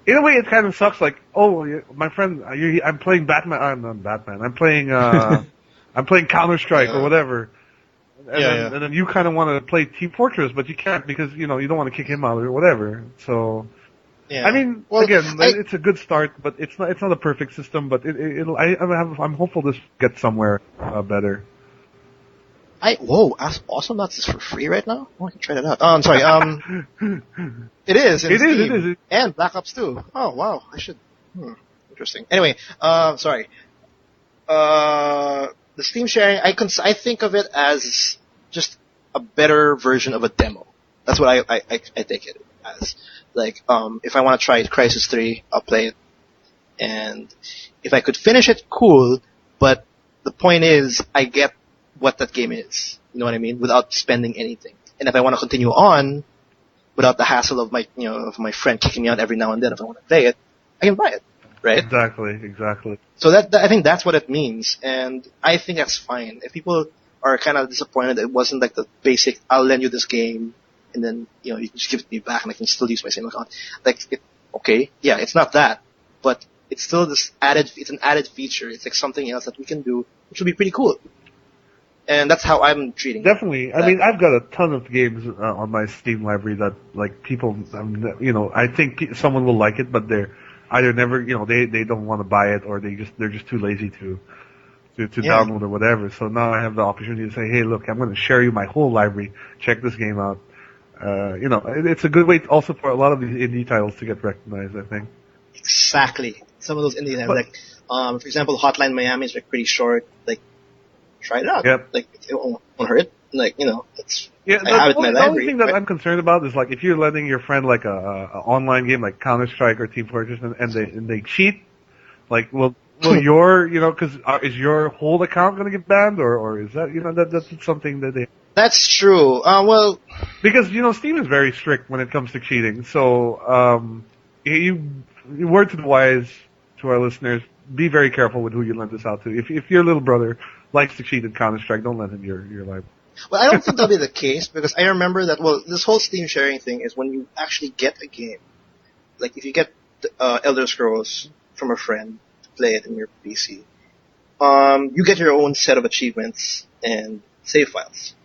a way, it kind of sucks. Like, oh, my friend, I'm playing Batman. I'm not Batman. I'm playing, I'm playing Counter-Strike or whatever. And then you kind of want to play Team Fortress, but you can't because you don't want to kick him out or whatever. So. Yeah. I mean, well, again, it's a good start, but it's not a perfect system. But I'm hopeful this gets somewhere better. Awesome Nuts is for free right now? Oh, I can try that out. Oh, I'm sorry. It is. It is. And Black Ops 2. Oh, wow. I should. Interesting. Anyway, sorry. The Steam sharing, I think of it as just a better version of a demo. That's what I take it as. Like, if I want to try Crysis 3, I'll play it. And if I could finish it, cool. But the point is, I get what that game is. You know what I mean? Without spending anything. And if I want to continue on, without the hassle of my friend kicking me out every now and then if I want to play it, I can buy it. Right? Exactly. So that I think that's what it means. And I think that's fine. If people are kind of disappointed that it wasn't like the basic, I'll lend you this game, and then, you can just give it me back and I can still use my same account. It's not that. But it's still it's an added feature. It's like something else that we can do, which would be pretty cool. And that's how I'm treating it. Definitely. I mean, I've got a ton of games on my Steam library that, like, people, I think someone will like it, but they're either never, they don't want to buy it, or they're just too lazy to download or whatever. So now I have the opportunity to say, hey, look, I'm going to share you my whole library. Check this game out. It's a good way also for a lot of these indie titles to get recognized, I think. Exactly. Some of those indie titles, for example, Hotline Miami is like pretty short. Like, try it out. Yep. Like, it won't hurt. Like, I have it in my library. The only thing that I'm concerned about is, like, if you're lending your friend, like, a online game like Counter-Strike or Team Fortress and they cheat, like, will your, because is your whole account going to get banned, or is that, that's something that they... That's true. Because, Steam is very strict when it comes to cheating. So, word to the wise to our listeners, be very careful with who you lend this out to. If your little brother likes to cheat in Counter-Strike, don't lend him your library. Well, I don't think that'll be the case, because I remember that, this whole Steam sharing thing is when you actually get a game. Like, if you get Elder Scrolls from a friend to play it in your PC, you get your own set of achievements and save files.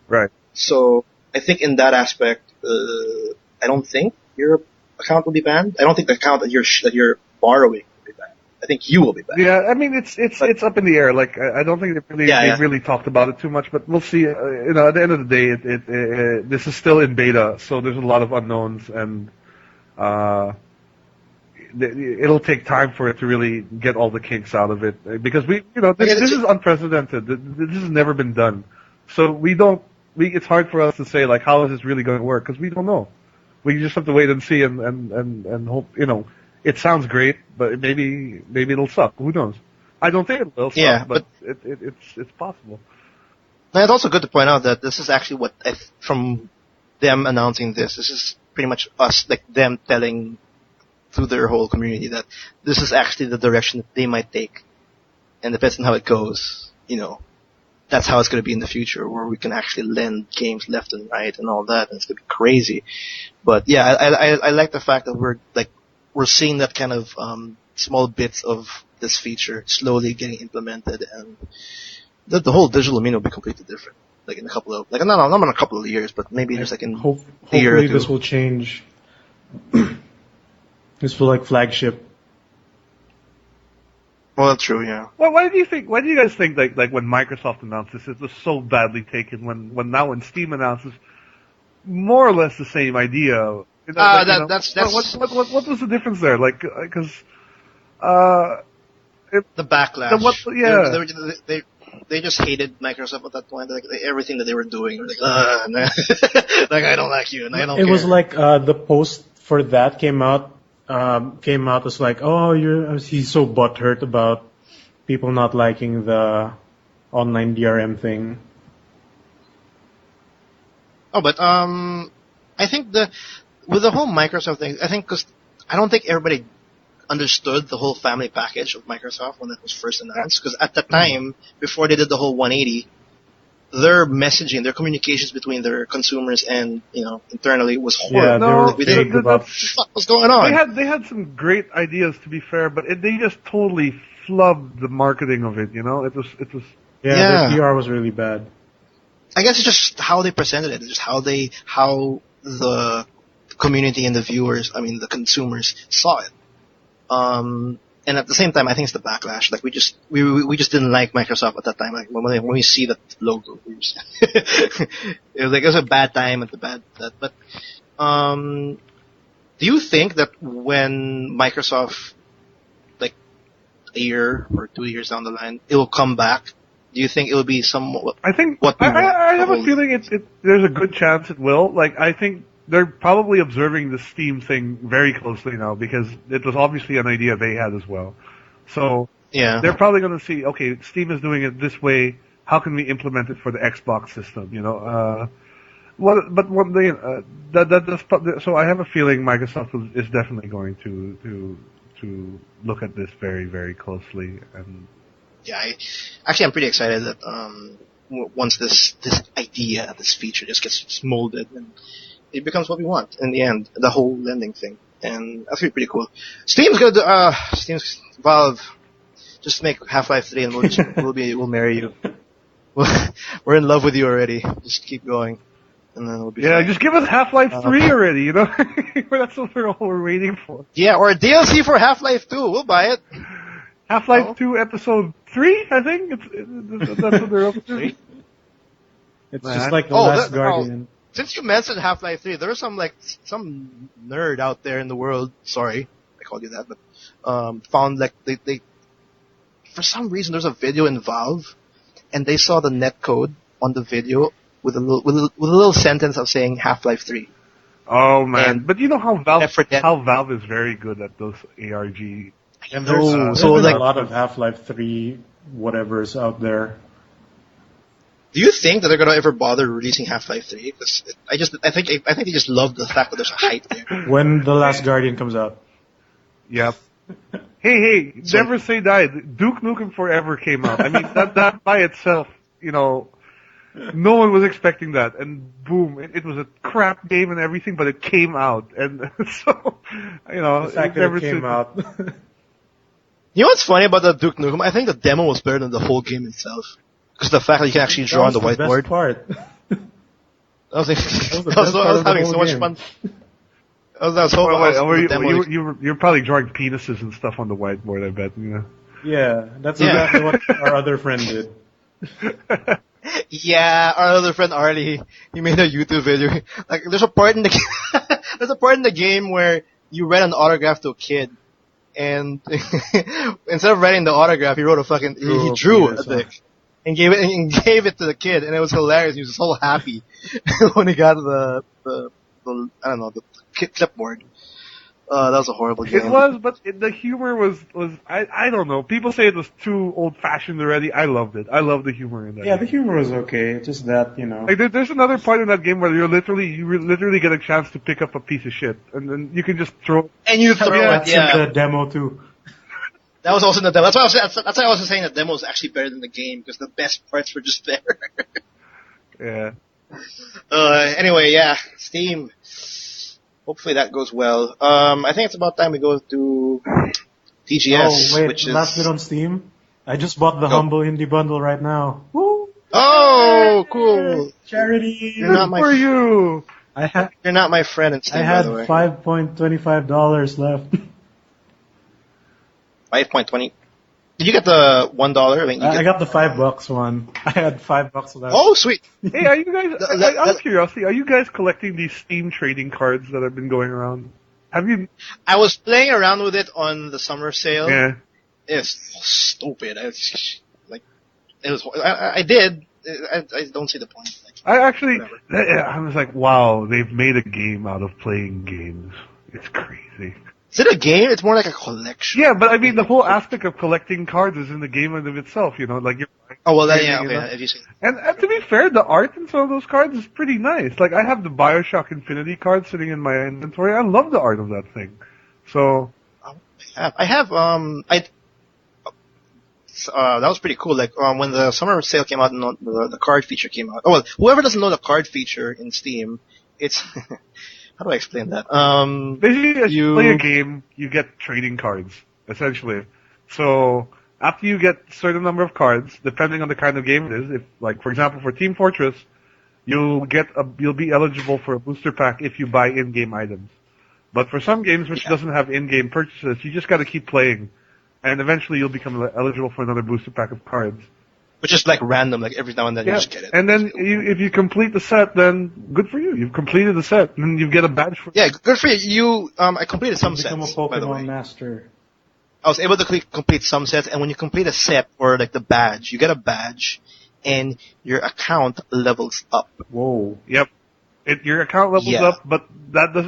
Right. So, I think in that aspect, I don't think your account will be banned. I don't think the account that you're borrowing will be banned. I think you will be banned. Yeah, I mean, it's up in the air. Like, I don't think they really talked about it too much, but we'll see. At the end of the day, this is still in beta, so there's a lot of unknowns, and it'll take time for it to really get all the kinks out of it, because this is unprecedented. This has never been done, so it's hard for us to say, like, how is this really going to work, because we don't know. We just have to wait and see and hope, it sounds great, but maybe it'll suck. Who knows? I don't think it will suck, but it's possible. And it's also good to point out that this is actually from them announcing this is pretty much us, like, them telling through their whole community that this is actually the direction that they might take. And depends on how it goes, that's how it's going to be in the future, where we can actually lend games left and right and all that, and it's going to be crazy. But yeah, I like the fact that we're seeing that kind of small bits of this feature slowly getting implemented, and the whole digital mean will be completely different. Like in a couple of, not in a couple of years, but maybe just like in a year or two. Hopefully this will change. This will, like, flagship. Well, that's true, yeah. Well, why do you guys think like when Microsoft announced this, it was so badly taken when Steam announces more or less the same idea? That's what was the difference there? Like, because the backlash. They just hated Microsoft at that point. Like, everything that they were doing, like I don't like you, and I don't care. It was like the post for that came out as like, he's so butthurt about people not liking the online DRM thing. Oh, but I think with the whole Microsoft thing, I think because I don't think everybody understood the whole family package of Microsoft when it was first announced. Because at the time, before they did the whole 180, their messaging, their communications between their consumers and internally was horrible. Yeah, We didn't know what the fuck was going on. They had some great ideas, to be fair, but they just totally flubbed the marketing of it. It was. Yeah, their PR was really bad. I guess it's just how they presented it, just how the community and the viewers, the consumers saw it. And at the same time, I think it's the backlash. Like we just didn't like Microsoft at that time. Like when we see the logo, it was a bad time at the bad. But do you think that when Microsoft, like a year or 2 years down the line, it will come back? Do you think it will be somewhat? I think I have a feeling there's a good chance it will. Like I think they're probably observing the Steam thing very closely now because it was obviously an idea they had as well. So they're probably going to see, okay, Steam is doing it this way. How can we implement it for the Xbox system? But one thing so I have a feeling Microsoft is definitely going to look at this very, very closely. And yeah, I'm pretty excited that once this idea, this feature just gets molded and it becomes what we want in the end, the whole lending thing. And that's pretty cool. Steam's gonna do, Valve, just make Half-Life 3 and we'll marry you. We're in love with you already. Just keep going. And then we'll be fine. Just give us Half-Life 3 already, That's what we're waiting for. Yeah, or a DLC for Half-Life 2. We'll buy it. Half-Life 2 Episode 3, I think? That's what they're up to. It's just like The Last Guardian. Since you mentioned Half-Life 3, there's some nerd out there in the world, sorry, I called you that, but found like they for some reason there's a video in Valve and they saw the netcode on the video with a little sentence of saying Half-Life 3. Oh man. But you know how Valve is very good at those ARG. And there's a lot of Half-Life 3 whatever's out there. Do you think that they're gonna ever bother releasing Half-Life 3? Because I think they just love the fact that there's a hype there. When The Last Guardian comes out. Yep. Hey, never say die. Duke Nukem Forever came out. I mean, that by itself, no one was expecting that, and boom, it was a crap game and everything, but it came out, and so, the fact that it came out. You know what's funny about the Duke Nukem? I think the demo was better than the whole game itself. Because the fact that you can actually draw on the whiteboard. Best part. I was having so much fun. You're probably drawing penises and stuff on the whiteboard, I bet. Yeah, that's exactly what our other friend did. Yeah, our other friend Arlie, he made a YouTube video. Like, there's a part in the game where you read an autograph to a kid, and instead of writing the autograph, he wrote he drew a dick. And gave it to the kid, and it was hilarious. He was so happy when he got the clipboard. That was a horrible game. It was, but the humor was I don't know. People say it was too old-fashioned already. I loved it. I love the humor in that. Yeah, game. the humor was okay. It's just that, Like there's another part in that game where you literally get a chance to pick up a piece of shit, and then you can just throw. And you throw it. Yeah. In the demo too. That was also in the demo. That's why I was saying the demo was actually better than the game because the best parts were just there. Yeah. Anyway, yeah, Steam. Hopefully that goes well. I think it's about time we go to TGS. Oh wait, which is last bit on Steam. I just bought the Humble Indie Bundle right now. Woo! Oh, cool! Charity. You're not my for you. You're not my friend in Steam. I had by the way. $5.25 left. 5.20. Did you get the $1? I got the $5 one. I had $5 left. Oh, sweet. Hey, are you guys? Out of curiosity, are you guys collecting these Steam trading cards that have been going around? Have you? I was playing around with it on the summer sale. Yeah. It's stupid. I did. I don't see the point. I was like, wow, they've made a game out of playing games. It's crazy. Is it a game? It's more like a collection. Yeah, but I mean, the whole aspect of collecting cards is in the game in of itself, like you're. Oh well, then yeah, okay. Have you seen? And to be fair, the art in some of those cards is pretty nice. Like I have the BioShock Infinity card sitting in my inventory. I love the art of that thing. So. I have that was pretty cool. Like when the summer sale came out and the card feature came out. Oh well, whoever doesn't know the card feature in Steam, it's how do I explain that? Basically, as you play a game, you get trading cards, essentially. So after you get a certain number of cards, depending on the kind of game it is, if, like, for example, for Team Fortress, you'll be eligible for a booster pack if you buy in-game items. But for some games which doesn't have in-game purchases, you just gotta keep playing. And eventually you'll become eligible for another booster pack of cards. Which is like random, like every now and then you just get it. And then if you complete the set, then good for you. You've completed the set, and you get a badge for it. Yeah, good for you. I completed some Become a sets, by the Pokemon way. master. I was able to complete some sets, and when you complete a set, or like the badge, you get a badge, and your account levels up. Whoa. Yep. Your account levels up, but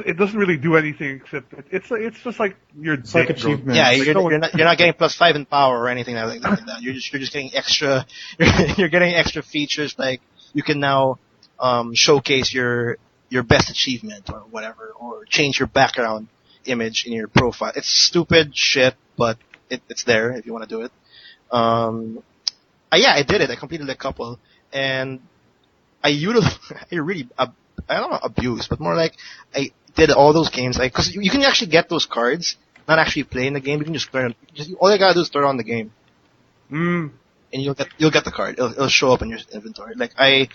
it doesn't really do anything except it's just like your It's like achievement. Yeah, Like you're not getting +5 in power or anything like that. You're just getting extra. You're getting extra features, like you can now showcase your best achievement or whatever, or change your background image in your profile. It's stupid shit, but it's there if you want to do it. I did it. I completed a couple, and I really. I don't know, abuse, but more like I did all those games, like, cause you can actually get those cards, not actually play in the game. You can just all you gotta do is turn on the game, and you'll get the card. It'll show up in your inventory. Like I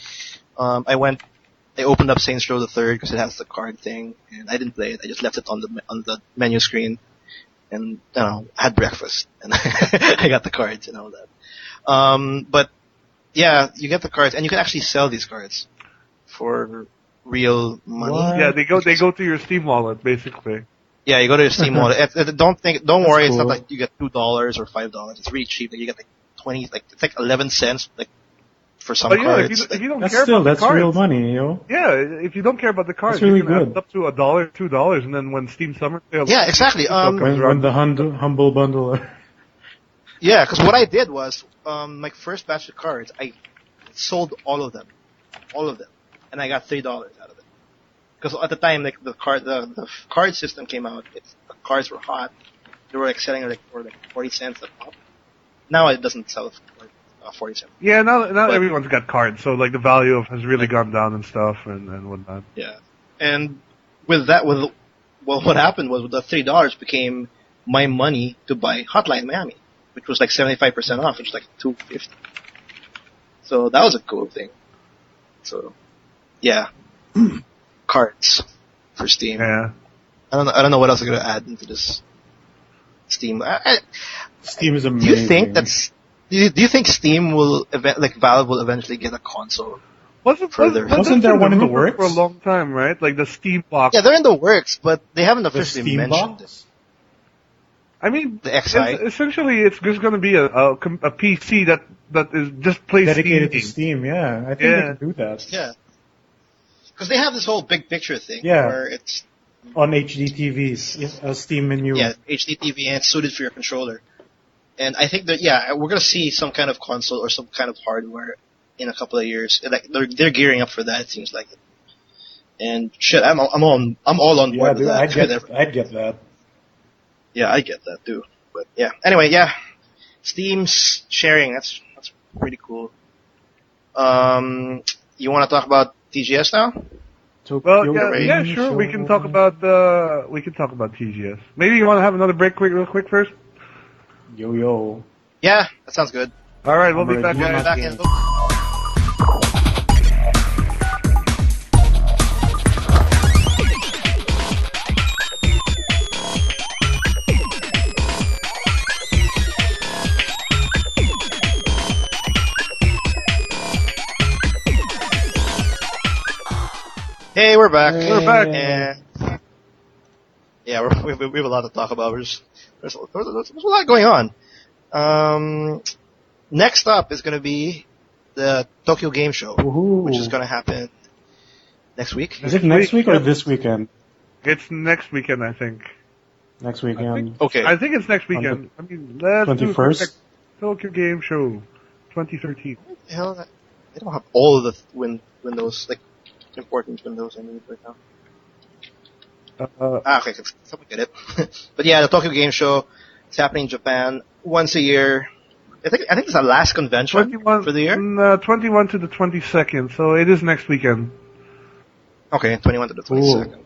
opened up Saints Row the Third because it has the card thing, and I didn't play it. I just left it on the menu screen, and had breakfast, and I got the cards and all that. But yeah, you get the cards, and you can actually sell these cards for real money. What? Yeah, they go to your Steam wallet, basically. Yeah, you go to your Steam wallet. Don't worry, cool. it's not like you get $2 or $5. It's really cheap. Like you get like 20, like it's like 11 cents, like for some But yeah, cards. if you don't That's care about the cards, real money, yo. Yeah, if you don't care about the cards, That's really you can add good. up to $1, $2, and then when Steam Summer Sale, Yeah, exactly. When the humble bundle. Yeah, because what I did was, my first batch of cards, I sold all of them, and I got $3 out of it. Because at the time, like the card system came out, the cards were hot. They were like selling for 40 cents a pop. Now it doesn't sell for 40 cents. yeah, now everyone's got cards, so like the value has really gone down and stuff and whatnot. Yeah, and with that, what happened was the $3 became my money to buy Hotline Miami, which was like 75% off, which was like $2.50. So that was a cool thing. So, yeah, cards for Steam. Yeah. I don't know what else I'm gonna add into this Steam. Steam is Do amazing. you think do you think Steam will Valve will eventually get a console? Wasn't there one in the works? For a long time, right? Like the Steam box. Yeah, they're in the works, but they haven't The officially Steam mentioned box? it. I mean, The XI. essentially, it's just going to be a PC that is just plays Dedicated Steam to Steam, yeah. I think Yeah. they can do that. Yeah. Because they have this whole big picture thing Yeah. where it's On HD TVs, a Steam menu. HD TV and it's suited for your controller. And I think that we're gonna see some kind of console or some kind of hardware in a couple of years. Like they're gearing up for that. It seems like. And shit, I'm all on Yeah, board dude, with that. I'd get that. Yeah, I get that too. But yeah. Anyway, yeah. Steam's sharing, that's pretty cool. You wanna talk about TGS now? Well, yeah, sure. We can talk about TGS. Maybe you want to have another break, real quick first. Yo. Yeah, that sounds good. All right, we'll be I'm back, ready. guys. Back in. Hey, we're back. Hey. We're back. And yeah, we have a lot to talk about. There's a lot going on. Next up is going to be the Tokyo Game Show, Woohoo. which is going to happen next week. Is it next week or this weekend? It's next weekend, I think. Next weekend. Okay. I think it's next weekend. I mean, let's do 21st? Tokyo Game Show 2013. Hell, I don't have all of the windows, like important windows I need right now. Okay, someone get it. But yeah, the Tokyo Game Show, it's happening in Japan once a year. I think it's the last convention 21 for the year. 21 to the 22nd, so it is next weekend. Okay, 21 to the 22nd.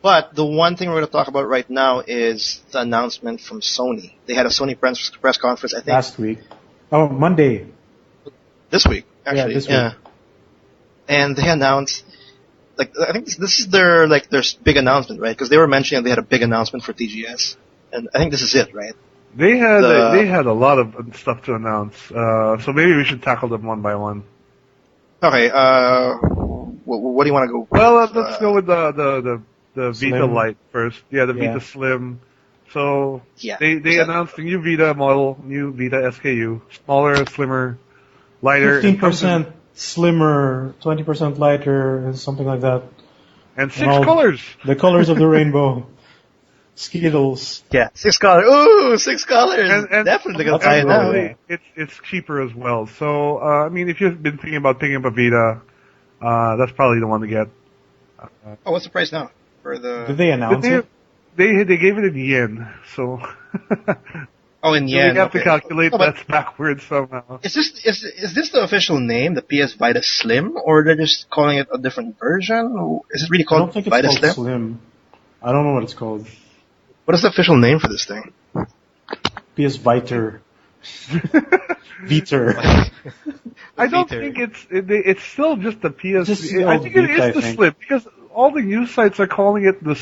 But the one thing we're going to talk about right now is the announcement from Sony. They had a Sony press conference, I think. Last week. Oh, Monday. This week, actually. Yeah, this week. And they announced, like, I think this is their big announcement, right? Because they were mentioning they had a big announcement for TGS. And I think this is it, right? They had a lot of stuff to announce, so maybe we should tackle them one by one. Okay, what do you want to go with? Well, let's go with the Vita Slim. Lite first. Yeah, the Vita Slim. So Yeah. they announced the new Vita model, new Vita SKU, smaller, slimmer, lighter, 15% slimmer, 20% lighter, something like that. and six all- colors. The colors of the rainbow. Skittles. Yeah, 6 colors. Ooh, 6 colors. And Definitely gonna that's buy it now. really- It's cheaper as well. So I mean, if you've been thinking about picking up a Vita, that's probably the one to get. Oh, what's the price now for the? Did they announce They it? they gave it in yen, so Oh, in we yen. have to okay. calculate Oh, but that's backwards somehow. is this the official name, the PS Vita Slim, or they're just calling it a different version? Or is it really I called don't think it's Vita called Slim? Slim. I don't know what it's called. What is the official name for this thing? PS Viter. Viter. I don't Vita. think it's still just the PS. Just the I old think it Vita, I is the think. Slim because all the news sites are calling it the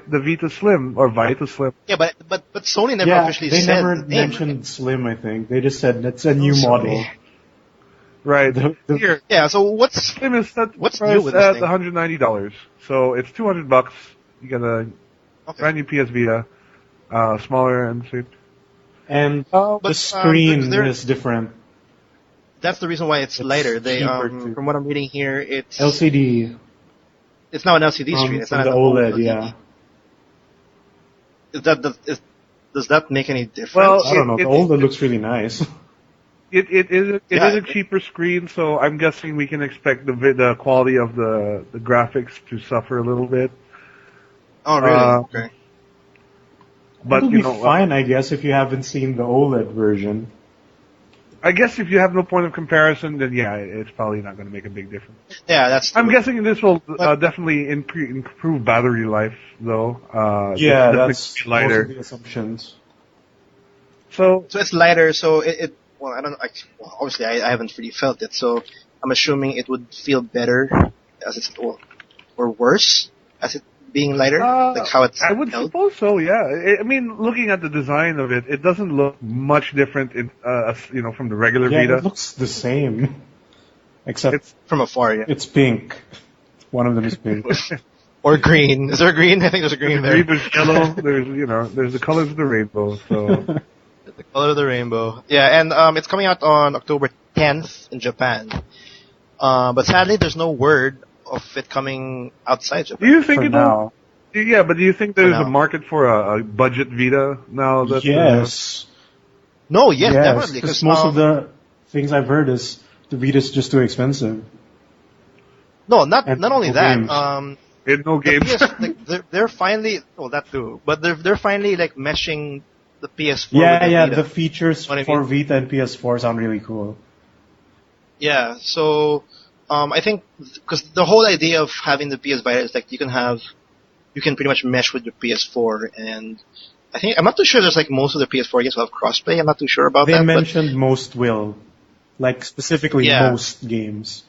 Vita Slim or Vita Slim. Yeah, but Sony never Yeah, officially they said never the name. mentioned Slim, I think. They just said it's a new Sony. model. Right. The- Here, Yeah, so what's Slim is set What's price new with this at thing? $190. So it's $200. You get a brand new PS Vita, smaller and cheap. And But, the screen there- is different. that's the reason why it's lighter. They cheaper too. from what I'm reading here, it's LCD it's now an LCD screen. It's from not the an OLED, LED. yeah. Does that make any difference? Well, I don't know. The It- OLED looks really nice. It is Yeah. a cheaper screen, so I'm guessing we can expect the quality of the graphics to suffer a little bit. Oh, really? uh, Okay. But It'll you be know, fine, I guess, if you haven't seen the OLED version. I guess if you have no point of comparison, then yeah, it's probably not going to make a big difference. Yeah, that's. I'm true. guessing this will But- definitely improve battery life, though. Yeah, it's that's definitely lighter. most of the assumptions. So So it's lighter. So it well, I don't. Well, obviously, I haven't really felt it. So I'm assuming it would feel better as it's or worse as it being lighter, like how it's. I would held. suppose so. Yeah, I mean, looking at the design of it, it doesn't look much different from the regular Yeah, Vita. it looks the same. Except It's- From afar, yeah. it's pink. One of them is pink. Or green. Is there a green? I think there's a green there. Green, there's yellow. There's the colors of the rainbow. So The color of the rainbow. Yeah, and it's coming out on October 10th in Japan. But sadly, there's no word of it coming outside do Japan. you think For it'll? now. Yeah, but do you think there's now. a market for a budget Vita now? That Yes. No, yes, yes, definitely. because most of the things I've heard is the Vita's just too expensive. No, not and only no that. games. in no The games. PS, like, they're finally. Well, that too. But they're finally like meshing the PS4 Yeah, with the yeah, Vita. the features What I for mean? Vita and PS4 sound really cool. Yeah, so I think because the whole idea of having the PS Vita is like you can pretty much mesh with your PS4, and I'm not too sure. There's like most of the PS4 games will have crossplay. I'm not too sure about They that. mentioned most will. Like, specifically Yeah. most games.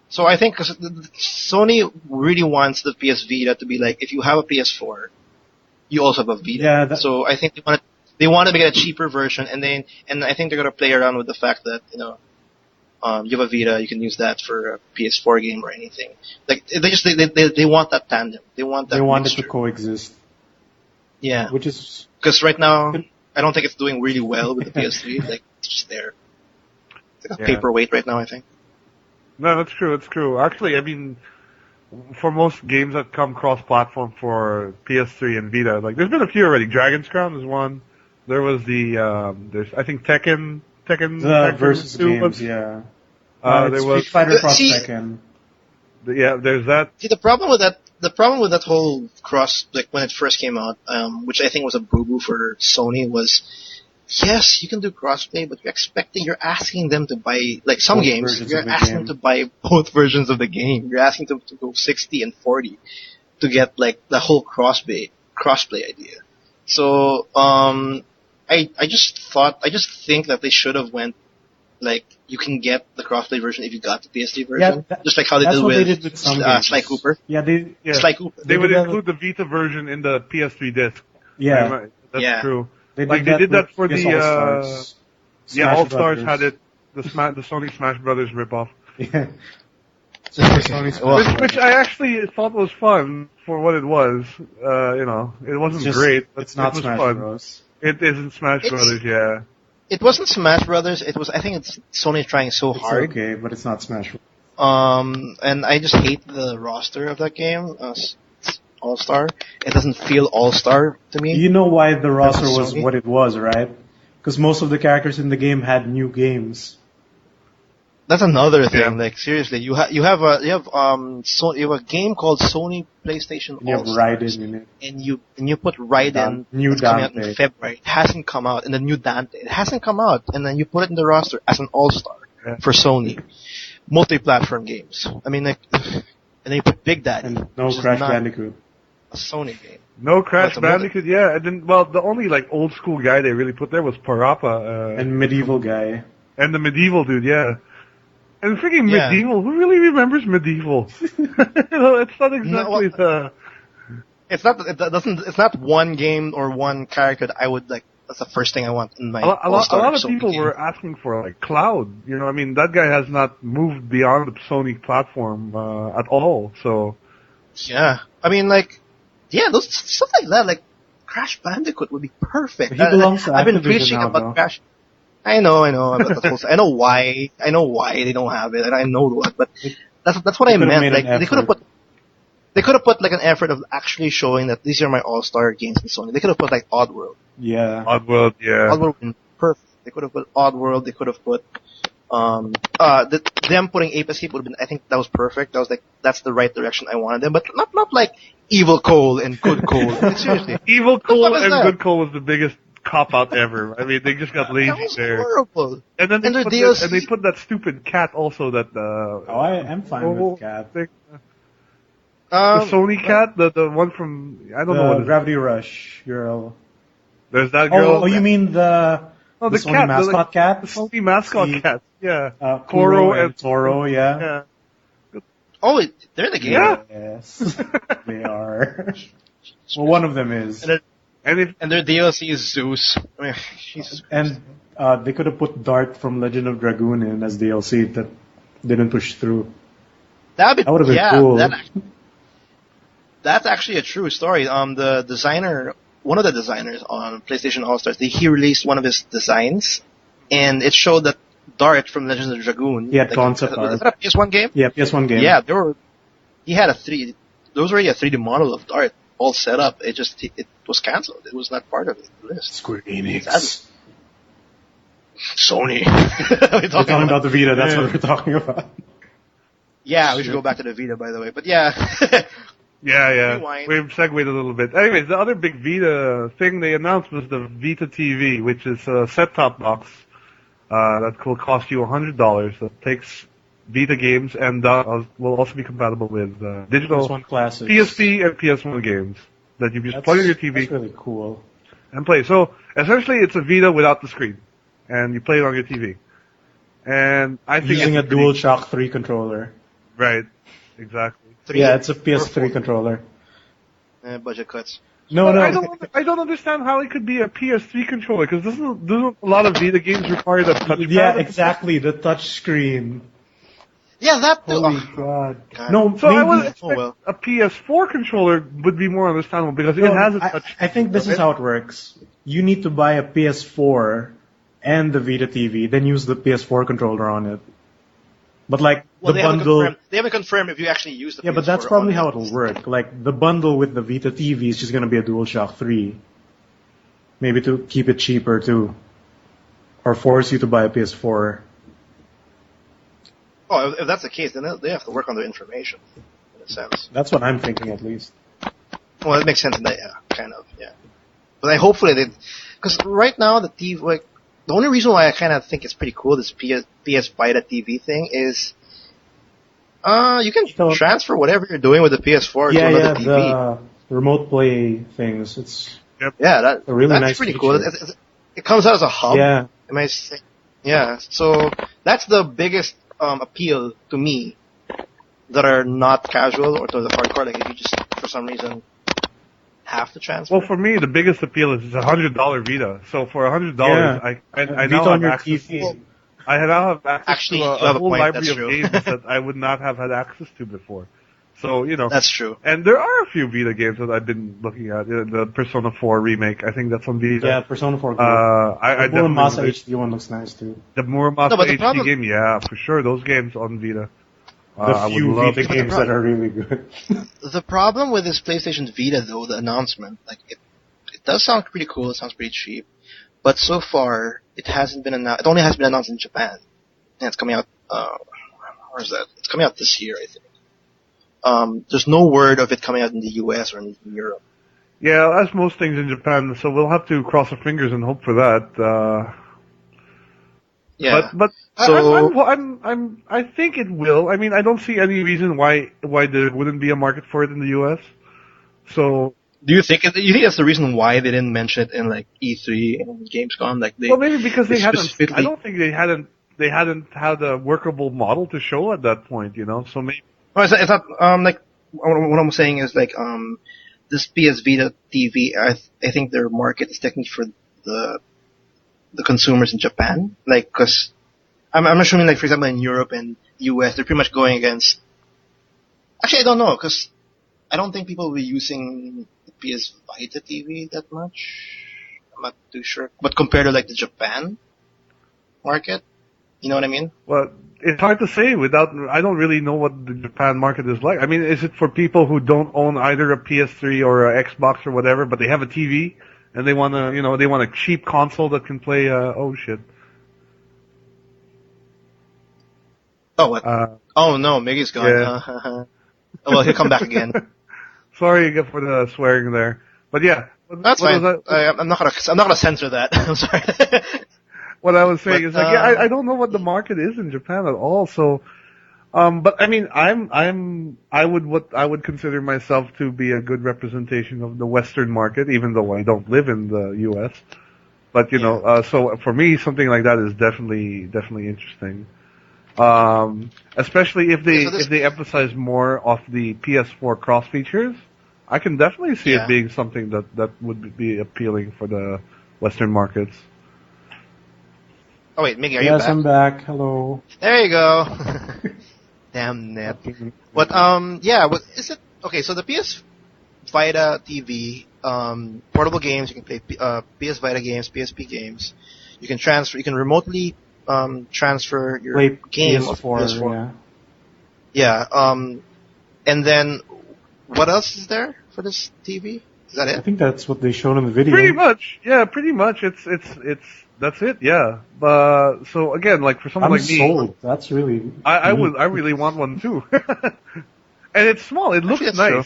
So I think 'cause Sony really wants the PS Vita to be like if you have a PS4, you also have a Vita. Yeah, So I think they want to make it a cheaper version, and I think they're gonna play around with the fact that you have a Vita, you can use that for a PS4 game or anything. Like they want that tandem. They want that. They want it to mixture. coexist. Yeah, Which is, because right now I don't think it's doing really well with the PS3. Like it's just there. It's like a Yeah. paperweight right now. I think. No, that's true. That's true. Actually, I mean, for most games that come cross-platform for PS3 and Vita, like there's been a few already. Dragon's Crown is one. There was there's I think Tekken the Tekken versus 2 games, was, yeah. there It's was Street Fighter Cross See- Tekken. there's that. See, the problem with that whole cross, like when it first came out, which I think was a boo-boo for Sony, was yes, you can do crossplay, but you're asking them to buy, like some Both games, versions you're of the asking game. them to buy both versions of the game. You're asking them to go 60 and 40 to get like the whole crossplay idea. So, I just think that they should have went, like, you can get the crossplay version if you got the PS3 version. Just like how they that's did what with, they did with some games. Sly Cooper. Yeah, Sly Cooper. They would did that include the Vita version in the PS3 disc. yeah. That's true. They did that for with the All-Stars. Smash All Stars Brothers. had it. The Sony Smash Brothers ripoff, Yeah. Just for Sony Smash which I actually thought was fun for what it was. It wasn't great, but It's not it was Smash fun. Bros. It isn't Smash Brothers, yeah. It wasn't Smash Brothers. I think it's Sony trying so It's hard. okay, but it's not Smash Bros. And I just hate the roster of that game. All Star. It doesn't feel All Star to me. You know why the roster was Sony? what it was, right? Because most of the characters in the game had new games. That's another thing. Yeah. Like seriously, you have a game called Sony PlayStation And you have All Stars, Raiden in it. and you put Raiden. New it's coming out Dante. in February. It hasn't come out, and the new Dante. It hasn't come out, and then you put it in the roster as an All Star for Sony. Multi-platform games. I mean, like, and then you put Big Daddy, And no which is Crash not Bandicoot. a Sony game. No Crash But the multi- Bandicoot, yeah. And then, the only like old school guy they really put there was Parappa, And Medieval Guy. and the Medieval dude, yeah. And freaking Yeah. Medieval, who really remembers Medieval? It's not exactly the. It's not one game or one character that I would like. That's the first thing I want in my A lot All-Star of Sony people game. were asking for like Cloud. I mean, that guy has not moved beyond the Sony platform at all. So Yeah, I mean, like, yeah, those stuff like that, like Crash Bandicoot would be perfect. He belongs to I've been Activision preaching now, about though. Crash. I know about the whole. I know why they don't have it, and I know what. But that's what I could've meant. made Like an they could have effort. put like an effort of actually showing that these are my all-star games in Sony. They could have put like Oddworld. Yeah. Oddworld, yeah. Oddworld would have been perfect. They could have put Oddworld. They could have put them putting Ape Escape would have been. I think that was perfect. That was like that's the right direction I wanted them, but not like Evil Cole and Good Cole. Like, seriously, Evil Cole What was and that? Good Cole was the biggest cop out ever. I mean, they just got lazy that was there. horrible. And then And their they DLC put that stupid cat also that I am fine with Cat. thing. The Um, Sony cat, the one from I don't know what The it is. Gravity Rush girl. There's that girl. Oh, you mean the Oh, the the Sony cat, mascot the cat? Sony mascot The- cat. Yeah. Kuro Koro and Toro, yeah. Yeah. Oh, they're in the game. Yeah. Yes, they are. Well, one of them is. And their DLC is Zeus. I mean, Jesus. And they could have put Dart from Legend of Dragoon in as DLC that didn't push through. That That would've been cool. That's actually a true story. The designer, one of the designers on PlayStation All Stars, he released one of his designs, and it showed that Dart from Legends of Dragoon. He had concept art. Was that a PS1 game? Yeah, PS1 game. Yeah, he had there was already a 3D model of Dart all set up. It was cancelled. It was not part of the list. Square Enix. That's- Sony. We're talking about the Vita, that's what we're talking about. Yeah, we should go back to the Vita, by the way. But yeah. Yeah. Rewind. We've segued a little bit. Anyways, the other big Vita thing they announced was the Vita TV, which is a set-top box that will cost you $100. That takes Vita games and will also be compatible with digital PS1 Classics. PSP and PS1 games that you just plug in your TV That's really cool. and play. So essentially, it's a Vita without the screen, and you play it on your TV. And I think Using a it's pretty- DualShock 3 controller. right, exactly. Yeah, it's a PS3 controller. Budget cuts. No, But no. I don't understand how it could be a PS3 controller because doesn't a lot of Vita games require that touchpad? Yeah, exactly. The touch screen. Yeah, that too. Holy Oh, God. God. No, So I maybe. would expect Oh, well. a PS4 controller would be more understandable because No, it has a touch. I think this is how it works. You need to buy a PS4 and the Vita TV, then use the PS4 controller on it. But like Well, the bundle. they haven't confirmed if you actually use the Yeah, but that's PS4 probably on how it. it'll work. Like the bundle with the Vita TV is just gonna be a DualShock 3. Maybe to keep it cheaper too. Or force you to buy a PS4. Oh, if that's the case, then they have to work on their information, in a sense. That's what I'm thinking, at least. Well, it makes sense in that, yeah, kind of, yeah. But hopefully because right now the TV, like, the only reason why I kind of think it's pretty cool, this PS Vita TV thing, is, you can transfer whatever you're doing with the PS4 to another TV. The remote play things. It's Yeah, that's nice pretty feature. cool. It comes out as a hub. Yeah. Am I saying? Yeah, so that's the biggest appeal to me that are not casual or to the hardcore. Like if you just for some reason have to transfer. Well, for me, the biggest appeal is it's $100 Vita. So for $100, I Vita now on have your access. TV. I now have access Actually, to you a have a whole point, library that's of true. games that I would not have had access to before. So That's true. And there are a few Vita games that I've been looking at. The Persona 4 remake, I think that's on Vita. Yeah, Persona 4. I the Muramasa definitely HD one looks nice too. the Muramasa No, but the HD problem- game, yeah, for sure. Those games on Vita. The I would few love Vita games that are really good. The problem with this PlayStation Vita, though, the announcement, like it does sound pretty cool. It sounds pretty cheap, but so far it hasn't been announced. It only has been announced in Japan, and it's coming out. Where is that? It's coming out this year, I think. There's no word of it coming out in the US or in Europe. Yeah, as most things in Japan, so we'll have to cross our fingers and hope for that. Yeah. But So- I think it will. I mean, I don't see any reason why there wouldn't be a market for it in the U.S. So Do you think that's the reason why they didn't mention it in like E3 and Gamescom? Like they well, maybe because they they hadn't. specifically- I don't think they hadn't had a workable model to show at that point. So maybe. No, it's not like what I'm saying is like this PS Vita TV. I think their market is technically for the consumers in Japan. Like, cause I'm assuming like for example in Europe and US they're pretty much going against. Actually, I don't know because I don't think people will be using the PS Vita TV that much. I'm not too sure. But compared to like the Japan market, you know what I mean? Well, it's hard to say I don't really know what the Japan market is like. I mean, is it for people who don't own either a PS3 or a Xbox or whatever, but they have a TV and they want a cheap console that can play, oh shit. Oh, what? Oh no, Miggy's gone. Yeah. Well, he'll come back again. Sorry again for the swearing there. But yeah. That's what fine. was that? I'm not gonna censor that. I'm sorry. What I was saying But, is like, yeah, I don't know what the market is in Japan at all. So, but I mean, I would consider myself to be a good representation of the Western market, even though I don't live in the U.S. But so for me, something like that is definitely interesting. Especially if they emphasize more of the PS4 cross features, I can definitely see it being something that would be appealing for the Western markets. Oh wait, Miggy, are you Yes, back? I'm back. Hello. There you go. Damn net. But what is it? Okay, so the PS Vita TV, portable games, you can play PS Vita games, PSP games. You can remotely transfer your Play game PS4, of PS4. yeah. Yeah. And then what else is there for this TV? Is that I it? think that's what they showed in the video. Pretty much, yeah. Pretty much, it's that's it, yeah. So again, like for someone I'm like me, sold. That's really. I really want one too. And it's small. It looks Actually, nice. that's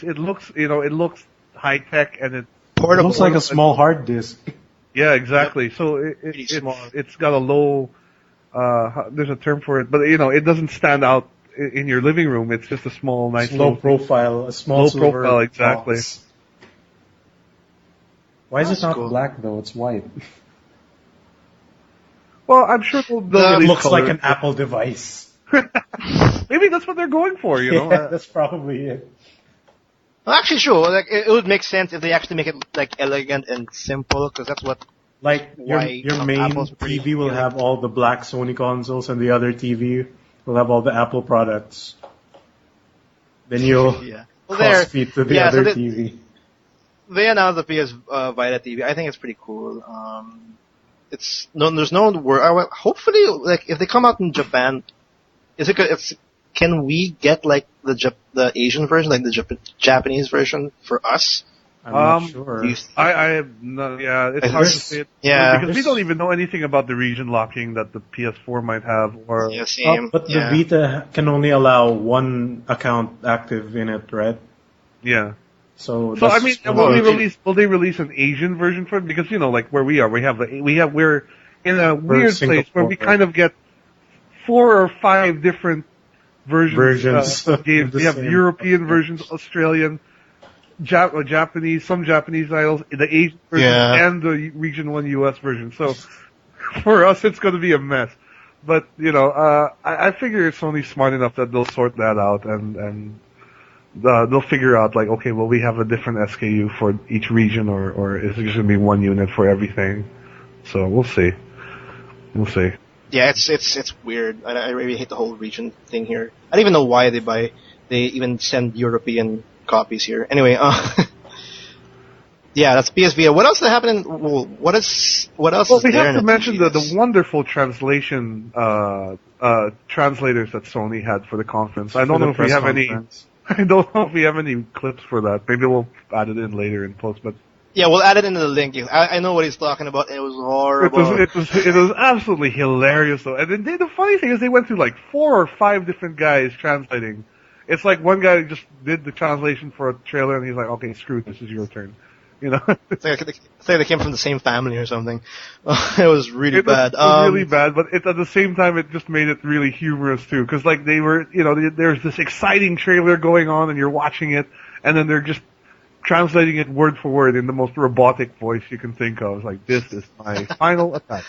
true. It looks high tech, and It Portable. looks like a small hard disk. yeah, exactly. So Pretty small. it's got a low. There's a term for it, but it doesn't stand out in your living room. It's just a small, nice Low little profile, a small Low silver profile, exactly. box. Why is That's it not cool. black though? It's white. Well, I'm sure they'll It release looks like color. an Apple device. Maybe that's what they're going for. Yeah, that's probably it. Well, actually, sure. Like it would make sense if they actually make it like elegant and simple, because that's what. Like your Why, main Apple's pretty TV will appealing. have all the black Sony consoles, and the other TV will have all the Apple products. Then you'll Yeah. Well, there. cross feed to the Yeah, so other they- TV. They announced the PS Vita TV. I think it's pretty cool. There's no word. Hopefully, like if they come out in Japan, can we get like the Asian version, like the Japanese version for us? I'm not sure. I have no, yeah, it's Is hard to this- say it. yeah. Because we don't even know anything about the region locking that the PS4 might have, or Yeah, same. But yeah. the Vita can only allow one account active in it, right? yeah. So So I that's mean, one will of the- they release an Asian version for it? Because like where we are, we're in a weird place where we Singapore. kind of get 4 or 5 different versions Versions of games. of the We have same- European versions, Australian, Japanese, some Japanese titles, the Asian version, Yeah. and the Region 1 US version. So for us, it's going to be a mess. But I figure Sony's smart enough that they'll sort that out and they'll figure out like, okay, well, we have a different SKU for each region, or is it just going to be one unit for everything? So we'll see. We'll see. Yeah, it's weird. I really hate the whole region thing here. I don't even know why they even send European copies here. Anyway, yeah, that's PS Vita. What else did happen in? Well, what else? Well, is we there have in to mention the TGS? wonderful translation translators that Sony had for the conference. I for don't the know if we press have any. conference. I don't know if we have any clips for that. Maybe we'll add it in later in post. But Yeah, we'll add it into the link. I know what he's talking about. And it was horrible. it was absolutely hilarious though. And then the funny thing is they went through like 4 or 5 different guys translating. It's like one guy just did the translation for a trailer and he's like, okay, screw it, this is your turn. It's like they came from the same family or something. It was really It was, bad. it was really bad, but at the same time, it just made it really humorous too. Because like they were, there's this exciting trailer going on, and you're watching it, and then they're just translating it word for word in the most robotic voice you can think of. It's like, this is my final attack,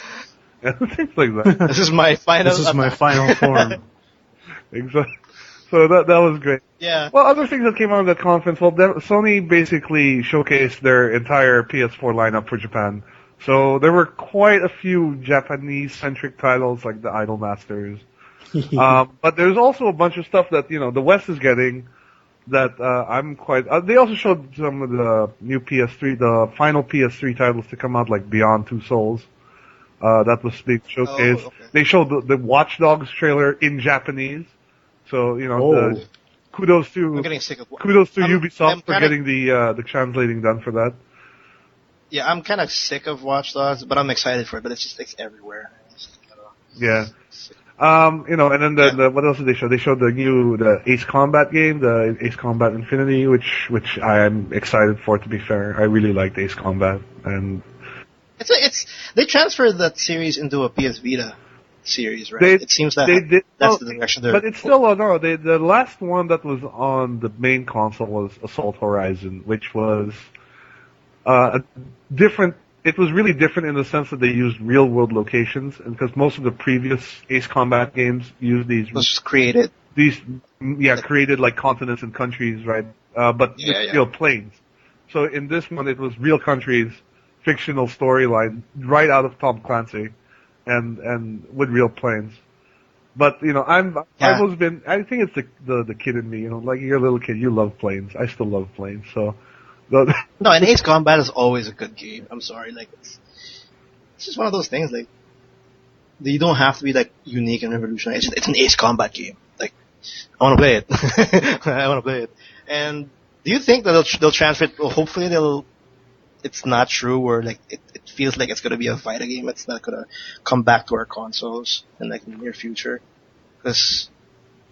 and things like that. This is my final. This is my final form. Exactly. So that was great. Yeah. Well, other things that came out of that conference, Sony basically showcased their entire PS4 lineup for Japan. So there were quite a few Japanese-centric titles like the Idol Masters. But there's also a bunch of stuff that, the West is getting that I'm quite... they also showed some of the new PS3, the final PS3 titles to come out, like Beyond Two Souls. That was being showcased. Oh, okay. They showed the Watch Dogs trailer in Japanese. So, Oh. kudos to I'm getting sick of. Ubisoft I'm for kinda- getting the translating done for that. Yeah, I'm kind of sick of Watch Dogs, but I'm excited for it. But it's everywhere. Yeah. And then the what else did they show? They showed the Ace Combat game, the Ace Combat Infinity, which I am excited for. To be fair, I really liked Ace Combat, and They transferred that series into a PS Vita series, right? It seems that that's the direction they're. But it's still no. The last one that was on the main console was Assault Horizon, which was different. It was really different in the sense that they used real world locations, and because most of the previous Ace Combat games used It was just created. created like continents and countries, right? But with real planes. So in this one, it was real countries, fictional storyline, right out of Tom Clancy, and with real planes. But I've always been. I think it's the kid in me. Like you're a little kid, you love planes. I still love planes. So. No, and Ace Combat is always a good game. I'm sorry, like it's just one of those things. Like you don't have to be like unique and revolutionary. It's an Ace Combat game. Like I want to play it. I want to play it. And do you think that they'll transfer it? Well, hopefully it's not true, or like it feels like it's gonna be a Vita game. It's not gonna come back to our consoles in like the near future. Because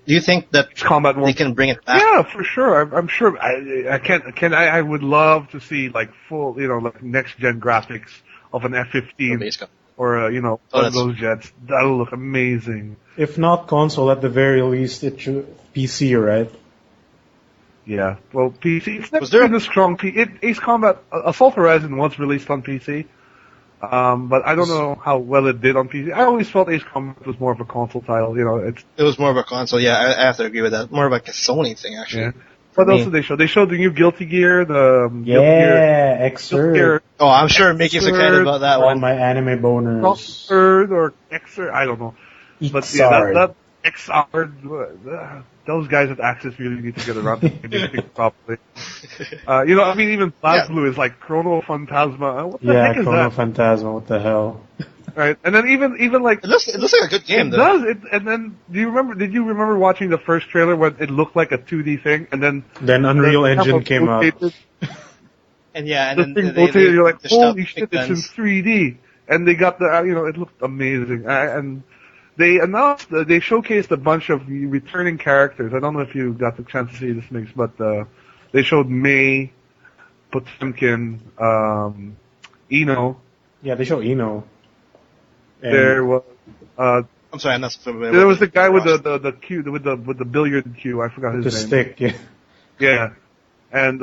do you think that Combat they can bring it back? Yeah, for sure. I'm sure. I would love to see like full, like next gen graphics of an F-15 or one of those jets. That'll look amazing. If not console, at the very least, it should PC, right? Yeah. Well, PC. It's never Was there been a strong Ace Combat Assault Horizon was released on PC. But I don't know how well it did on PC. I always felt Ace Combat was more of a console title. It was more of a console. Yeah, I have to agree with that. More of like a Sony thing, actually. Yeah. What else did they show? They showed the new Guilty Gear, Guilty Gear. Xrd. Oh, I'm sure Mickey's excited about that All one. my anime boners. Xrd or Xrd, I don't know. But yeah, that Xrd, those guys at Axis really need to get around to anything properly. Even BlazBlue is like Chrono Phantasma. What the heck is Chrono that? Phantasma, what the hell? Right, and then even like It looks like a good game, it though. does. And then did you remember watching the first trailer when it looked like a 2D thing, and then Then Unreal Engine came out. And yeah, and The then thing they rotated, you're like, dished out holy big shit, it's in guns. 3D. And they got the, it looked amazing. And they announced, they showcased a bunch of returning characters. I don't know if you got the chance to see this mix, but they showed May, Potemkin, Eno. Yeah, they show Eno. And There was, I'm sorry, I'm not familiar. there was with the guy with roster. the cue, with the billiard cue. I forgot his the name. stick, yeah. Yeah. And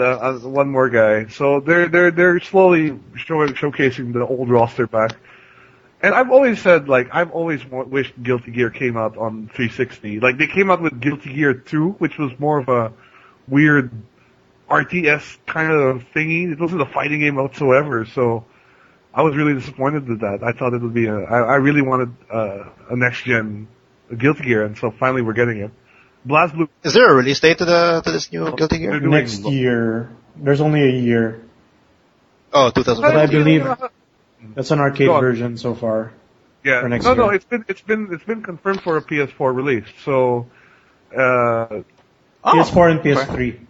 one more guy. So they're slowly showcasing the old roster back. And I've always said, like, I've always wished Guilty Gear came out on 360. Like, they came out with Guilty Gear 2, which was more of a weird RTS kind of thingy. It wasn't a fighting game whatsoever. So I was really disappointed with that. I thought it would be I really wanted a next gen Guilty Gear, and so finally we're getting it. BlazBlue. Is there a release date to this new Guilty Gear? They're doing Next year. There's only a year. Oh, But I 2015. believe that's an arcade Go on. version so far. Yeah. For next No, year. it's been confirmed for a PS4 release. So Oh, PS4 and okay. PS3.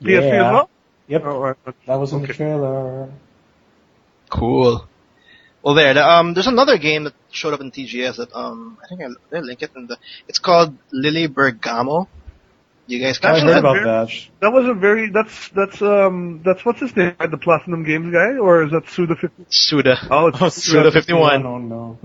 PS3 as Yeah. well? Yep. Oh, right. That was in the Okay. trailer. Cool. Well, there's another game that showed up in TGS that I think I'll link it in the. It's called Lily Bergamo. You guys I catch heard that? about that. That was a very that's what's his name? The Platinum Games guy, or is that Suda50? Suda. Oh, it's Oh, Suda 51. Oh no.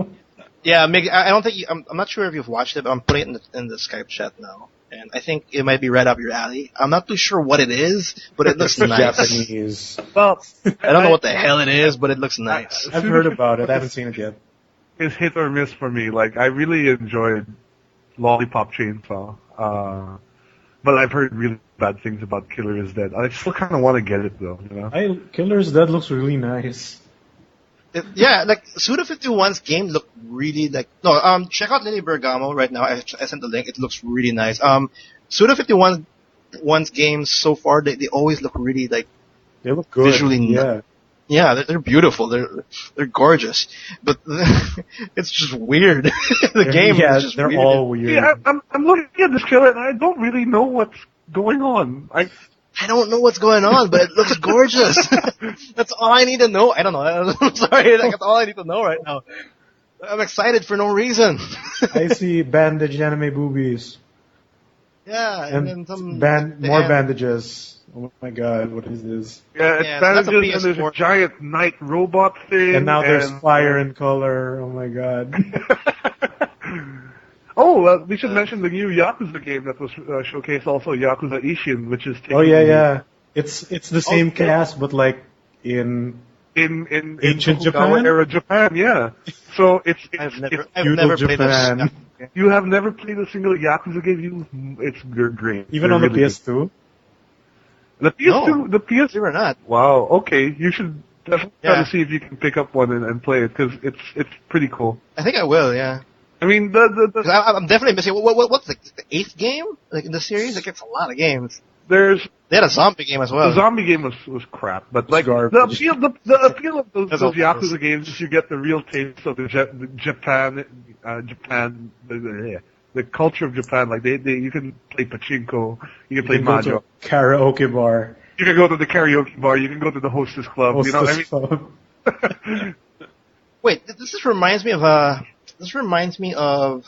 Yeah, I don't think I'm not sure if you've watched it, but I'm putting it in the Skype chat now, and I think it might be right up your alley. I'm not too sure what it is, but it looks nice. Japanese. well. I don't know what the hell it is, but it looks nice. I've heard about it. I haven't seen it yet. It's hit or miss for me. Like, I really enjoyed Lollipop Chainsaw, but I've heard really bad things about Killer is Dead. I still kind of want to get it though, you know. Killer's Dead looks really nice. Yeah, like Suda 51's game looked really like check out Lily Bergamo right now. I sent the link. It looks really nice. Suda 51's games so far they always look really like They look good. Visually yeah. yeah, they're beautiful. They're gorgeous, but it's just weird. The game is just they're weird. all weird. Yeah, I'm looking at this trailer and I don't really know what's going on. I don't know what's going on, but it looks gorgeous. That's all I need to know. I don't know. I'm sorry. Like, that's all I need to know right now. I'm excited for no reason. I see bandaged anime boobies. Yeah, and then And some more bandages. Oh my god, what is this? Yeah, it's Yeah, so that's a bandages and there's a PS4. giant night robot thing. And now there's fire and color. Oh my god. We should mention the new Yakuza game that was showcased also, Yakuza Ishin, which is taking Oh yeah. It's the same cast, but like in in Ancient Tokugawa Japan? era Japan, yeah. So it's I've never feudal played Japan. this. you have never played a single Yakuza game. You're great. Even They're on the really PS2. good. The PS2, No. the PS. Believe it or not. Wow. Okay, you should definitely try Yeah. to see if you can pick up one and play it because it's pretty cool. I think I will. Yeah. I mean 'Cause I'm definitely missing. What's like the 8th game like in the series? Like it's a lot of games. there's They had a zombie game as the well. zombie game was crap, but like the garbage. appeal of those That's all Yakuza gross. games is you get the real taste of the Japan the culture of Japan. Like you can play pachinko, you can play You can go to mahjong, a karaoke bar. you can go to the karaoke bar, you can go to the hostess club. You know what I Hostess club. mean? Wait, this reminds me of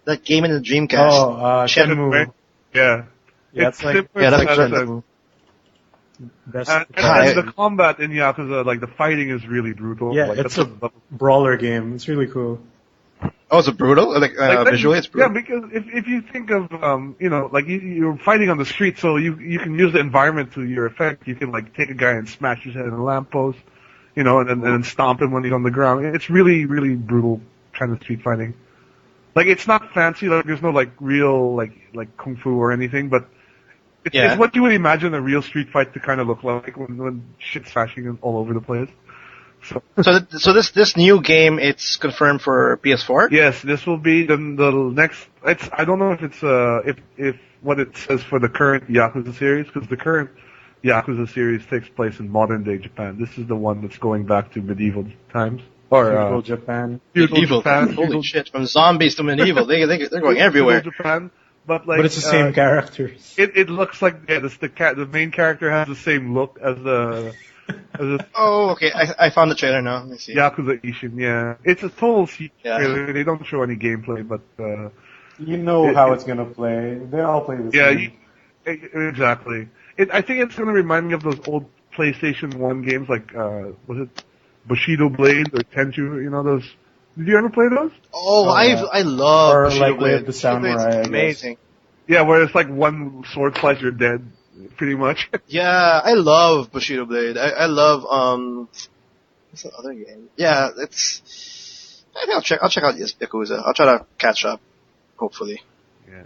that game in the Dreamcast. Oh, Shenmue. Shenmue. Yeah. Yeah, it's like Yeah, that's similar like to Shenmue. best. and the combat in Yakuza, like the fighting is really brutal. Yeah, like, it's that's a brawler game. It's really cool. Oh, is it brutal? Like visually, it's yeah, brutal. because if you think of like you're fighting on the street, so you can use the environment to your effect. You can like take a guy and smash his head in a lamppost, and then stomp him when he's on the ground. It's really really brutal kind of street fighting. Like it's not fancy, like there's no like real like kung fu or anything, but it's what you would imagine a real street fight to kind of look like when shit's smashing all over the place. So this new game, it's confirmed for PS4. Yes, this will be the next. I don't know if it's if what it says for the current Yakuza series, because the current Yakuza series takes place in modern day Japan. This is the one that's going back to medieval times or Feudal Japan. feudal Medieval. Japan. Holy shit! From zombies to medieval, they're going everywhere. Feudal Japan, but like. But it's the same characters. It looks like the main character has the same look as the Oh, okay. I found the trailer now. Let me see. Yakuza Ishin. Yeah, it's a total Yeah. trailer. They don't show any gameplay, but You know how it's gonna play. They all play the yeah, same. exactly. I think it's gonna remind me of those old PlayStation 1 games, like was it Bushido Blade or Tenchu? You know those. Did you ever play those? Oh, yeah. I love Or Bushido like Blade. with the samurai, Bushido Blade's I guess. amazing. Yeah, where it's like one sword slice, you're dead, pretty much. Yeah, I love Bushido Blade. I love what's the other game? Yeah, I think I'll check out Yakuza. I'll try to catch up, hopefully. Yeah.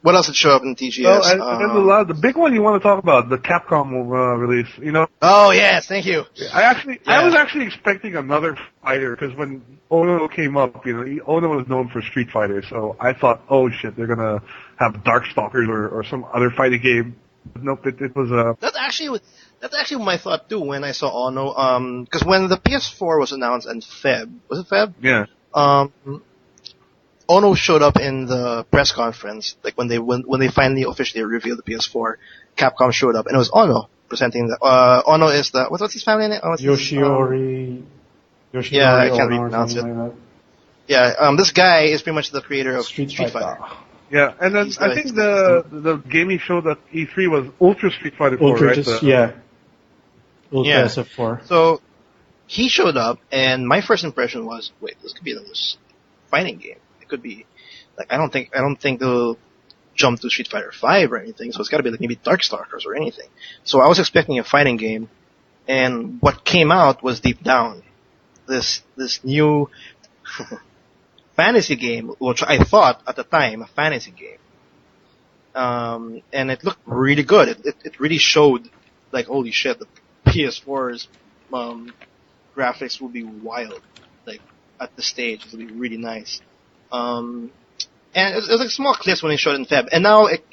What else did show up in TGS? Well, and the big one you want to talk about, the Capcom release. You know, Oh yes, thank you. I was actually expecting another fighter because when Ono came up, you know, Ono was known for Street Fighter, so I thought, oh shit, they're gonna have Darkstalkers or some other fighting game. But nope, it was That's actually my thought too when I saw Ono. Because when the PS4 was announced in Feb, was it Feb? yeah. Ono showed up in the press conference, like when they finally officially revealed the PS4. Capcom showed up, and it was Ono presenting the. Ono is the what's his family name? Yoshinori Yeah, I can't Ono or pronounce something it. like that. Yeah, this guy is pretty much the creator of Street Street Fighter. Fighter. Yeah, and then He's I the- think the gaming show at E3 was Ultra Street Fighter 4, Ultra, right? just, yeah. Ultra Yeah. SF4. So he showed up, and my first impression was, wait, this could be another fighting game. It could be like I don't think they'll jump to Street Fighter 5 or anything. So it's got to be like maybe Darkstalkers or anything. So I was expecting a fighting game, and what came out was Deep Down, this new fantasy game, which I thought at the time a fantasy game. And it looked really good. It really showed, like, holy shit, the PS4's graphics will be wild. Like, at the stage, it'll be really nice. And it was like small clips when they showed it in Feb. And now it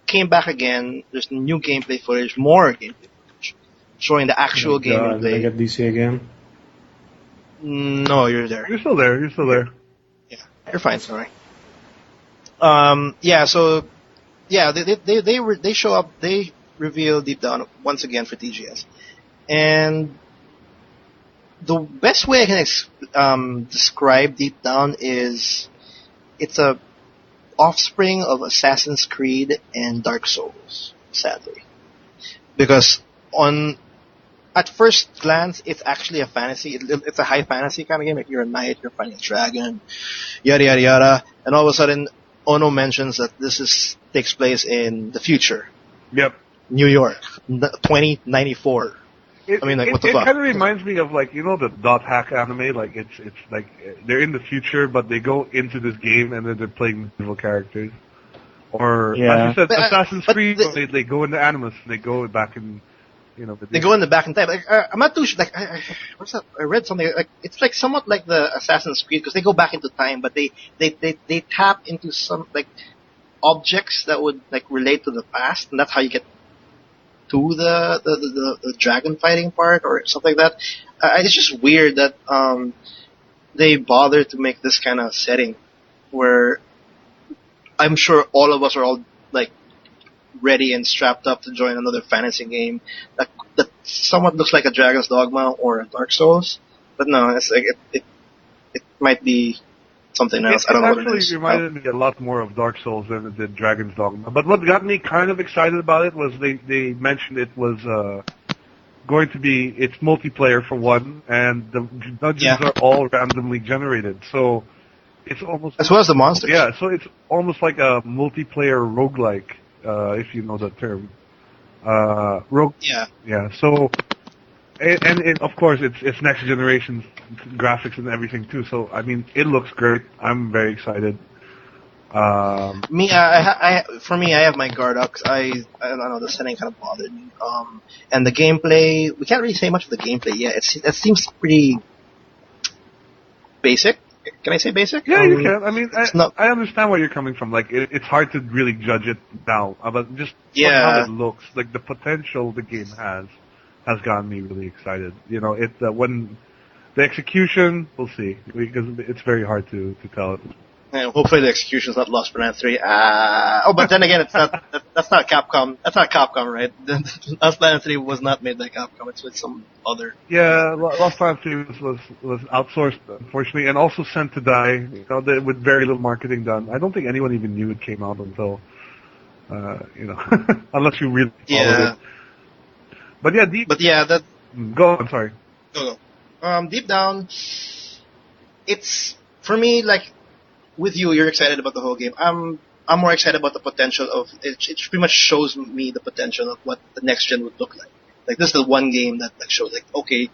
came back again. There's new gameplay footage, more gameplay footage, showing the actual Did I gameplay. get DC again? No, you're there. You're still there. You're still there. Yeah, you're fine. Sorry. Yeah. So, yeah, they show up. They reveal Deep Down once again for TGS, and the best way I can describe Deep Down is it's a offspring of Assassin's Creed and Dark Souls, sadly, because at first glance, it's actually a fantasy. It's a high fantasy kind of game. Like you're a knight, you're fighting a dragon, yada yada yada. And all of a sudden, Ono mentions that this takes place in the future, Yep. New York, 2094. I mean, like, what the fuck? It kind of reminds me of, like, you know, the dot hack anime. Like, it's like they're in the future, but they go into this game and then they're playing medieval characters. Or Yeah. as you said, But, Assassin's but Creed. the- They go into Animus and they go back in, you know. They go in the back in time. Like, I'm not too sure. Like, what's that? I read something. Like, it's like somewhat like the Assassin's Creed because they go back into time, but they tap into some like objects that would like relate to the past, and that's how you get to the dragon fighting part or something like that. It's just weird that they bother to make this kind of setting where I'm sure all of us are all like ready and strapped up to join another fantasy game that somewhat looks like a Dragon's Dogma or a Dark Souls. But no, it's like it might be something else. I don't know what it actually is. reminded me a lot more of Dark Souls than it did Dragon's Dogma. But what got me kind of excited about it was they mentioned it was going to be it's multiplayer for one, and the dungeons are all randomly generated. So it's almost as well as the monsters. yeah. So it's almost like a multiplayer roguelike, if you know that term. Yeah. Yeah. So. And of course, it's next generation graphics and everything too. So I mean, it looks great. I'm very excited. Me, for me, I have my guard up because I don't know, the setting kind of bothered me. And the gameplay, we can't really say much of the gameplay yet. It seems pretty basic. Can I say basic? Yeah, you can. I mean, not- I understand where you're coming from. Like, it's hard to really judge it now, but just from Yeah. how it looks, like the potential the game has gotten me really excited. You know, when the execution, we'll see, because it's very hard to tell. And hopefully the execution is not Lost Planet 3. But then again, that's not Capcom. That's not Capcom, right? Lost Planet 3 was not made by Capcom. It's with some other. Yeah, Lost Planet 3 was outsourced, unfortunately, and also sent to die, with very little marketing done. I don't think anyone even knew it came out until, unless you really followed it. But yeah, Go on, sorry. No. Deep down, it's, for me, like, with you're excited about the whole game. I'm more excited about the potential of it. It pretty much shows me the potential of what the next gen would look like. Like, this is the one game that shows, like, okay,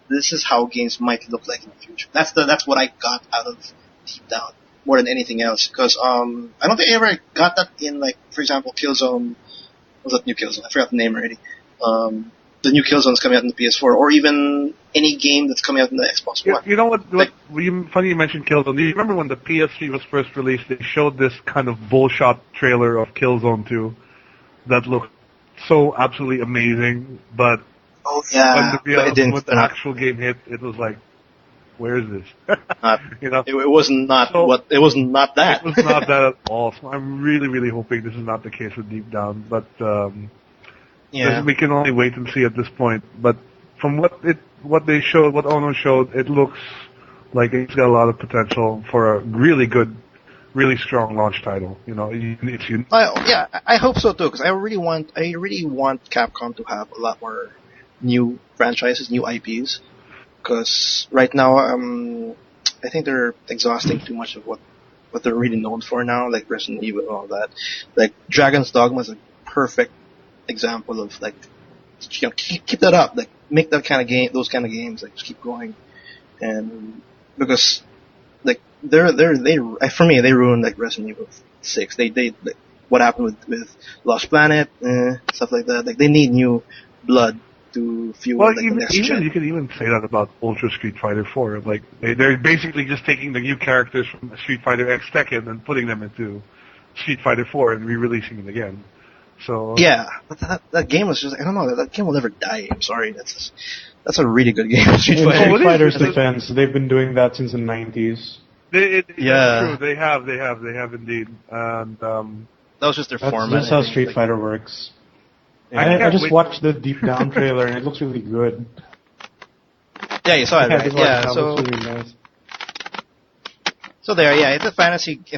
this is how games might look like in the future. That's what I got out of Deep Down more than anything else. Because I don't think I ever got that in, like, for example, Killzone. What was that new Killzone? I forgot the name already. The new Killzone's coming out on the PS4, or even any game that's coming out on the Xbox One. You know what? Funny you mentioned Killzone. Do you remember when the PS3 was first released? They showed this kind of bullshot trailer of Killzone 2 that looked so absolutely amazing, but oh yeah, when the actual game hit, it was like, where is this? It was not that. It was not that at all. So I'm really, really hoping this is not the case with Deep Down, but. We can only wait and see at this point. But from what they showed, what Ono showed, it looks like it's got a lot of potential for a really good, really strong launch title. I hope so too, because I really want Capcom to have a lot more new franchises, new IPs. Because right now, I think they're exhausting too much of what they're really known for now, like Resident Evil and all that. Like Dragon's Dogma is a perfect example of, like, keep that up, like, make that kind of game, those kind of games, like, just keep going. And because, like, for me, they ruined, like, Resident Evil 6. They like, what happened with Lost Planet, stuff like that. Like, they need new blood to fuel the next gen. You can even say that about Ultra Street Fighter 4. Like, they're basically just taking the new characters from Street Fighter X Tekken and putting them into Street Fighter 4 and re-releasing it again. So yeah, but that game was just, I don't know, that game will never die. I'm sorry, that's a really good game. Street Fighter. In Fighter's defense, they've been doing that since the 90s. That's true. They have indeed. And that was just their format. That's how Street Fighter works. I just watched the Deep Down trailer and it looks really good. Yeah, you saw it, right? Yeah, so it looks really nice. So there, yeah, it's a fantasy. I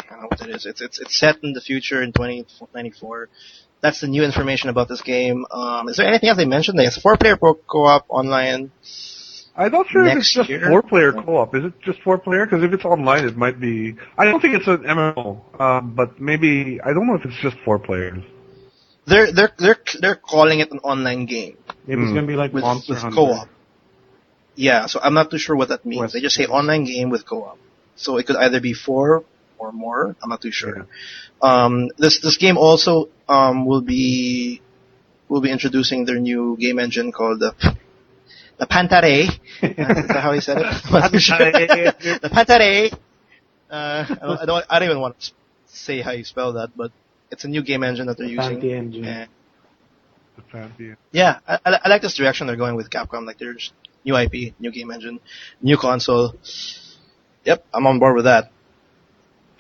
don't know what it is. It's set in the future in 2094. That's the new information about this game. Is there anything else they mentioned? It's a 4-player co-op online. I'm not sure if it's just 4-player co-op. Is it just 4-player? Because if it's online, it might be. I don't think it's an MMO. But maybe I don't know if it's just 4 players. They're calling it an online game. Maybe it's gonna be like Monster Hunter. Co-op. Yeah, so I'm not too sure what that means. They just say online game with co-op. So it could either be 4 or more. I'm not too sure. Yeah. This game also will be introducing their new game engine called the Pantare. Is that how he said it? The Pantare. I don't even want to say how you spell that, but it's a new game engine that they're using. Engine. Yeah, I like this direction they're going with Capcom. Like, there's new IP, new game engine, new console. Yep, I'm on board with that.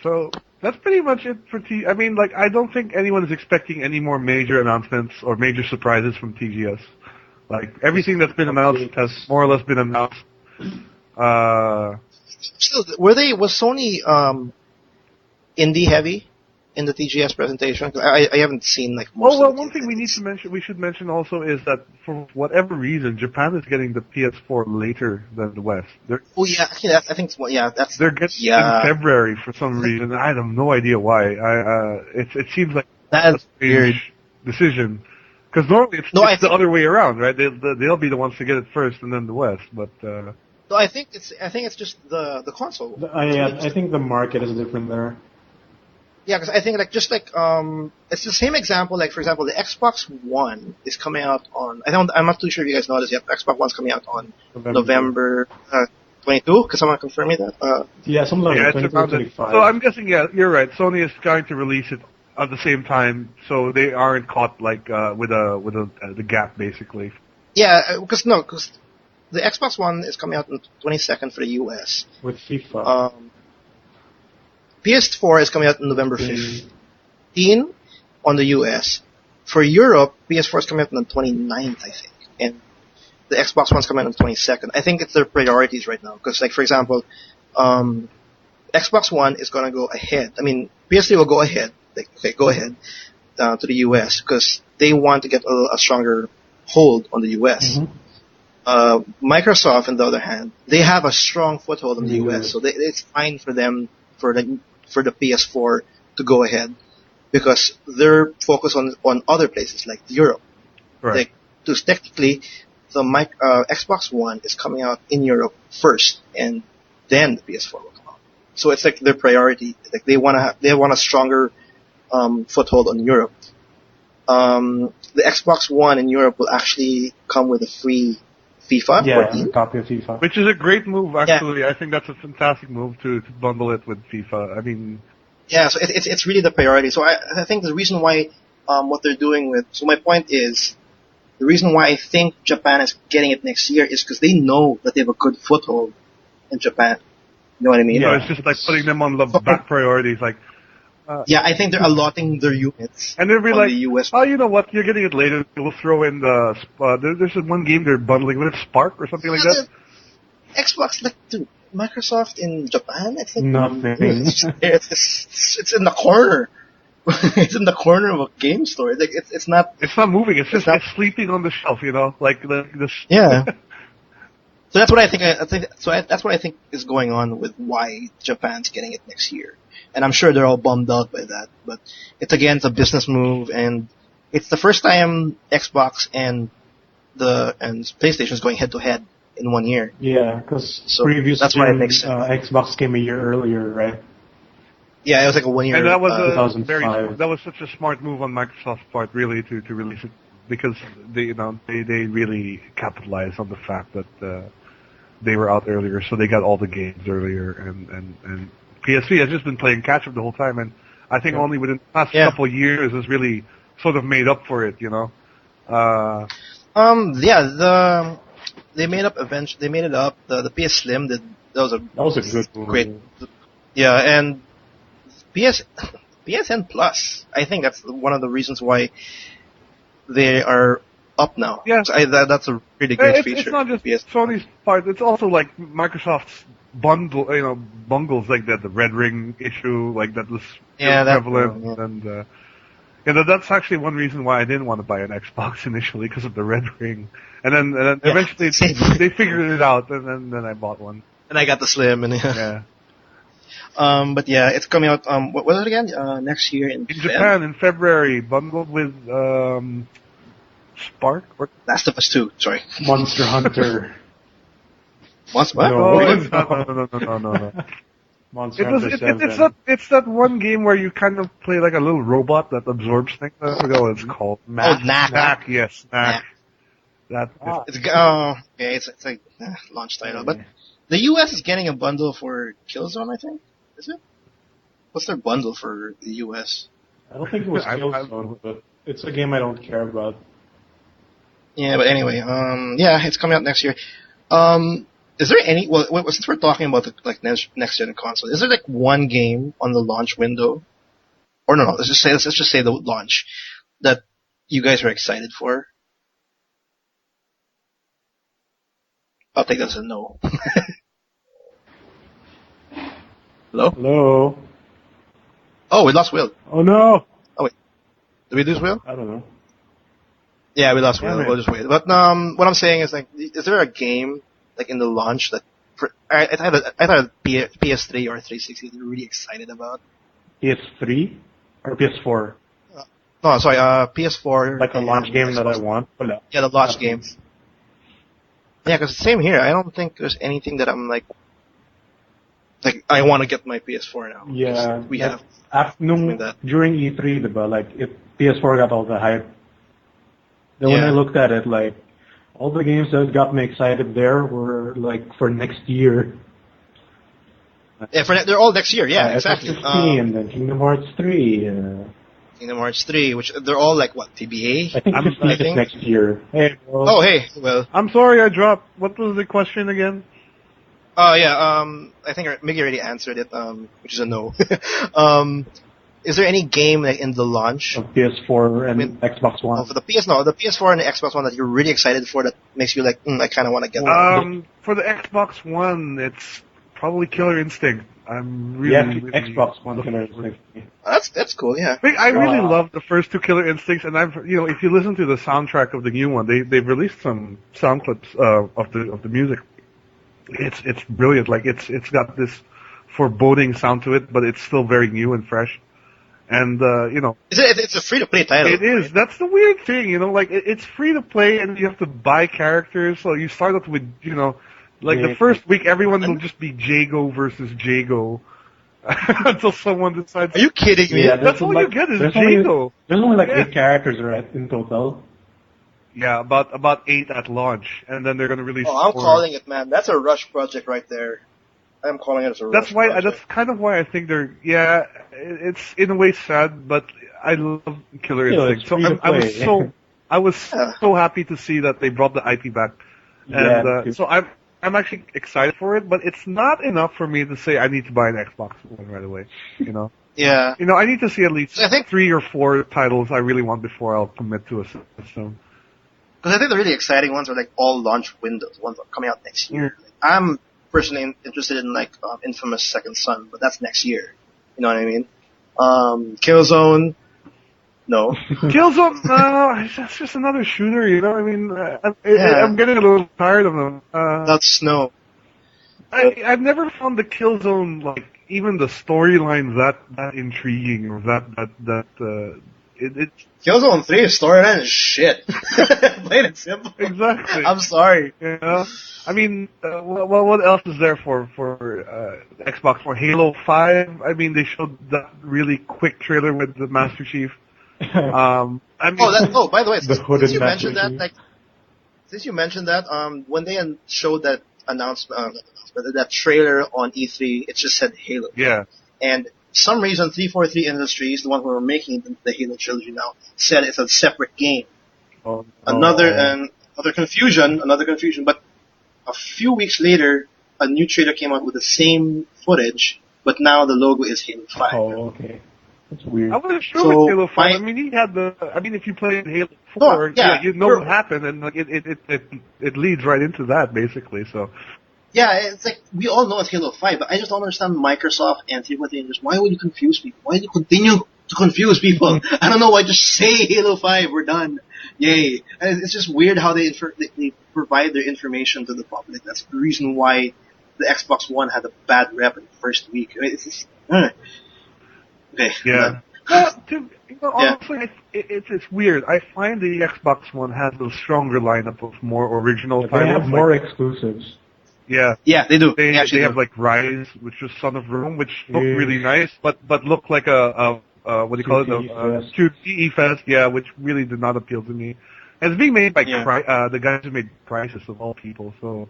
So that's pretty much it for I mean, like, I don't think anyone is expecting any more major announcements or major surprises from TGS. Like, everything that's been announced has more or less been announced. So, was Sony indie heavy in the TGS presentation? 'Cause I haven't seen, like, most of one thing we should mention also is that for whatever reason, Japan is getting the PS4 later than the West. They're getting in February for some reason. I have no idea why. It seems like that's a weird decision. Because normally it's the other way around, right? They'll be the ones to get it first and then the West, but. No, I think it's just the console. I think the market is different there. Yeah, because I think it's the same example. Like, for example, the Xbox One is coming out on. I'm not too sure if you guys know this yet. Xbox One's coming out on November 22. Can someone confirm me that? Yeah, something like 25. So I'm guessing, yeah, you're right. Sony is trying to release it at the same time, so they aren't caught with the gap basically. Yeah, because the Xbox One is coming out on the 22nd for the US with FIFA. PS4 is coming out on November 15 on the US. For Europe, PS4 is coming out on the 29th, I think. And the Xbox One's coming out on the 22nd. I think it's their priorities right now. Because, like, for example, Xbox One is going to go ahead. I mean, PS3 will go ahead. Like, okay, go ahead to the US because they want to get a stronger hold on the US. Microsoft, on the other hand, they have a strong foothold in the US, so it's fine for them for the PS4 to go ahead because they're focused on other places like Europe. Right. Like, because technically, the Xbox One is coming out in Europe first, and then the PS4 will come out. So it's like their priority. Like they want a stronger foothold on Europe. The Xbox One in Europe will actually come with a free FIFA. Yeah, 14. a copy of FIFA. Which is a great move, actually. Yeah. I think that's a fantastic move to bundle it with FIFA. I mean, yeah, so it's really the priority. So I think the reason why what they're doing with. So my point is, the reason why I think Japan is getting it next year is because they know that they have a good foothold in Japan. You know what I mean? it's just like putting them on the back priorities, like. Yeah, I think they're allotting their units. And they'll be on like, the US. oh, you know what? You're getting it later. We'll throw in the. There's one game they're bundling with Spark or something like that. Xbox, like, dude, Microsoft in Japan, I think. Nothing. It's in the corner. It's in the corner of a game store. Like, it's not. It's not moving. It's just it's sleeping on the shelf. You know, like this. Yeah. So that's what I think. That's what I think is going on with why Japan's getting it next year. And I'm sure they're all bummed out by that. But it's a business move, and it's the first time Xbox and PlayStation is going head to head in 1 year. Yeah, because So previous that's why it makes sense. Xbox came a year earlier, right? Yeah, it was like a 1 year. And that was that 2005. was such a smart move on Microsoft's part, really, to release it because they really capitalized on the fact that they were out earlier, so they got all the games earlier, and PSP has just been playing catch up the whole time, and I think only within the past couple of years has really sort of made up for it, you know. They made up eventually. They made it up. The PS Slim that was a good move. great. Yeah, and PSN Plus. I think that's one of the reasons why they are up now. Yeah, so that's a really great feature. It's not just Sony's part. It's also like Microsoft's bungles like that. The Red Ring issue, like that was prevalent, and that's actually one reason why I didn't want to buy an Xbox initially because of the Red Ring, and then eventually they figured it out, and then I bought one. And I got the Slim, and but yeah, it's coming out. What was it again? Next year in Japan in February, bundled with Spark or Last of Us 2. Sorry, Monster Hunter. What? No. Monster Hunter 7. It's that one game where you kind of play like a little robot that absorbs things. I forgot what it's called. Knack. Yes, Knack. It's like launch title, but the US is getting a bundle for Killzone. I think is it? What's their bundle for the US? I don't think it was Killzone, but it's a game I don't care about. Yeah, but anyway, it's coming out next year. Is there any? Well, since we're talking about the next gen console, is there like one game on the launch window, or no? Let's just say the launch that you guys are excited for. I'll take that as a no. Hello? Oh, we lost Will. Oh no! Oh wait, did we lose Will? I don't know. Yeah, we lost Will. Man. We'll just wait. But what I'm saying is like, is there a game like in the launch that I thought PS3 or 360 you're really excited about? PS3 or PS4? No, sorry, PS4. Like a launch game that I want? Yeah, the launch game. Yeah, because same here. I don't think there's anything that I'm like I want to get my PS4 now. Yeah, we have during E3, diba, like PS4 got all the hype. Then when I looked at it, like all the games that got me excited there were like for next year. Yeah, they're all next year. Yeah, exactly. FF15 and then Kingdom Hearts 3. Kingdom Hearts 3, which they're all like what, TBA? I think 15 is next year. Hey, well, hey, well. I'm sorry I dropped. What was the question again? Oh yeah. I think Mickey already answered it. Which is a no. um, is there any game like in the launch Of PS4 and Xbox One. for the the PS4 and the Xbox One that you're really excited for that makes you like, I kind of want to get that. For the Xbox One, it's probably Killer Instinct. I'm really, Yeah, really Xbox One Killer Instinct. That's cool. Yeah. I really love the first two Killer Instincts, and if you listen to the soundtrack of the new one, they've released some sound clips of the music. It's brilliant. Like it's got this foreboding sound to it, but it's still very new and fresh. And It's a free to play title. it is. That's the weird thing, like it's free to play, and you have to buy characters. So you start off with the first week, everyone will just be Jago versus Jago. Until someone decides. Are you kidding me? Yeah, That's all you get is there's Jago. There's only like 8 characters right in total. Yeah, about 8 at launch, and then they're gonna release. Oh, I'm 4. calling it, man. That's a rush project right there. I'm calling it as a rush. That's why. project. That's kind of why I think they're. Yeah, it's in a way sad, but I love Killer Instinct. So I was so happy to see that they brought the IP back, and so I'm actually excited for it. But it's not enough for me to say I need to buy an Xbox One right away. Yeah. I need to see at least I think 3 or 4 titles I really want before I'll commit to a system. Because I think the really exciting ones are like all launch windows, ones that are coming out next year. Like, I'm personally interested in like Infamous Second Son, but that's next year. You know what I mean? Killzone, no. Killzone, no, it's just another shooter. I'm getting a little tired of them. That's no. I've never found the Killzone like even the storyline that intriguing or it Killzone 3's storyline is shit. Plain and simple. Exactly. I'm sorry. I mean, what else is there for Xbox One? Halo 5. I mean, they showed that really quick trailer with the Master Chief. I mean, by the way, since you mentioned that, when they showed that announcement, that trailer on E3, it just said Halo. Yeah. And some reason 343 Industries, the one who are making the Halo trilogy now, said it's a separate game. Another confusion. But a few weeks later, a new trailer came out with the same footage, but now the logo is Halo 5. Oh, okay. That's weird. I wasn't sure with Halo 5. I mean, if you play Halo 4, you know what happened, and like it leads right into that basically. So. Yeah, it's like, we all know it's Halo 5, but I just don't understand Microsoft and 343 Industries. Why would you confuse people? Why do you continue to confuse people? I don't know why, just say Halo 5, we're done. Yay. And it's just weird how they provide their information to the public. That's the reason why the Xbox One had a bad rep in the first week. I mean, it's just, Okay. Yeah. Honestly, it's weird. I find the Xbox One has a stronger lineup of more original titles. They have more exclusives. Yeah. Yeah, they do. They have like Rise, which is Son of Rome, which look really nice, but look like a what do you call it? A CE Fest, which really did not appeal to me. And it's being made by the guys who made Crysis of all people, so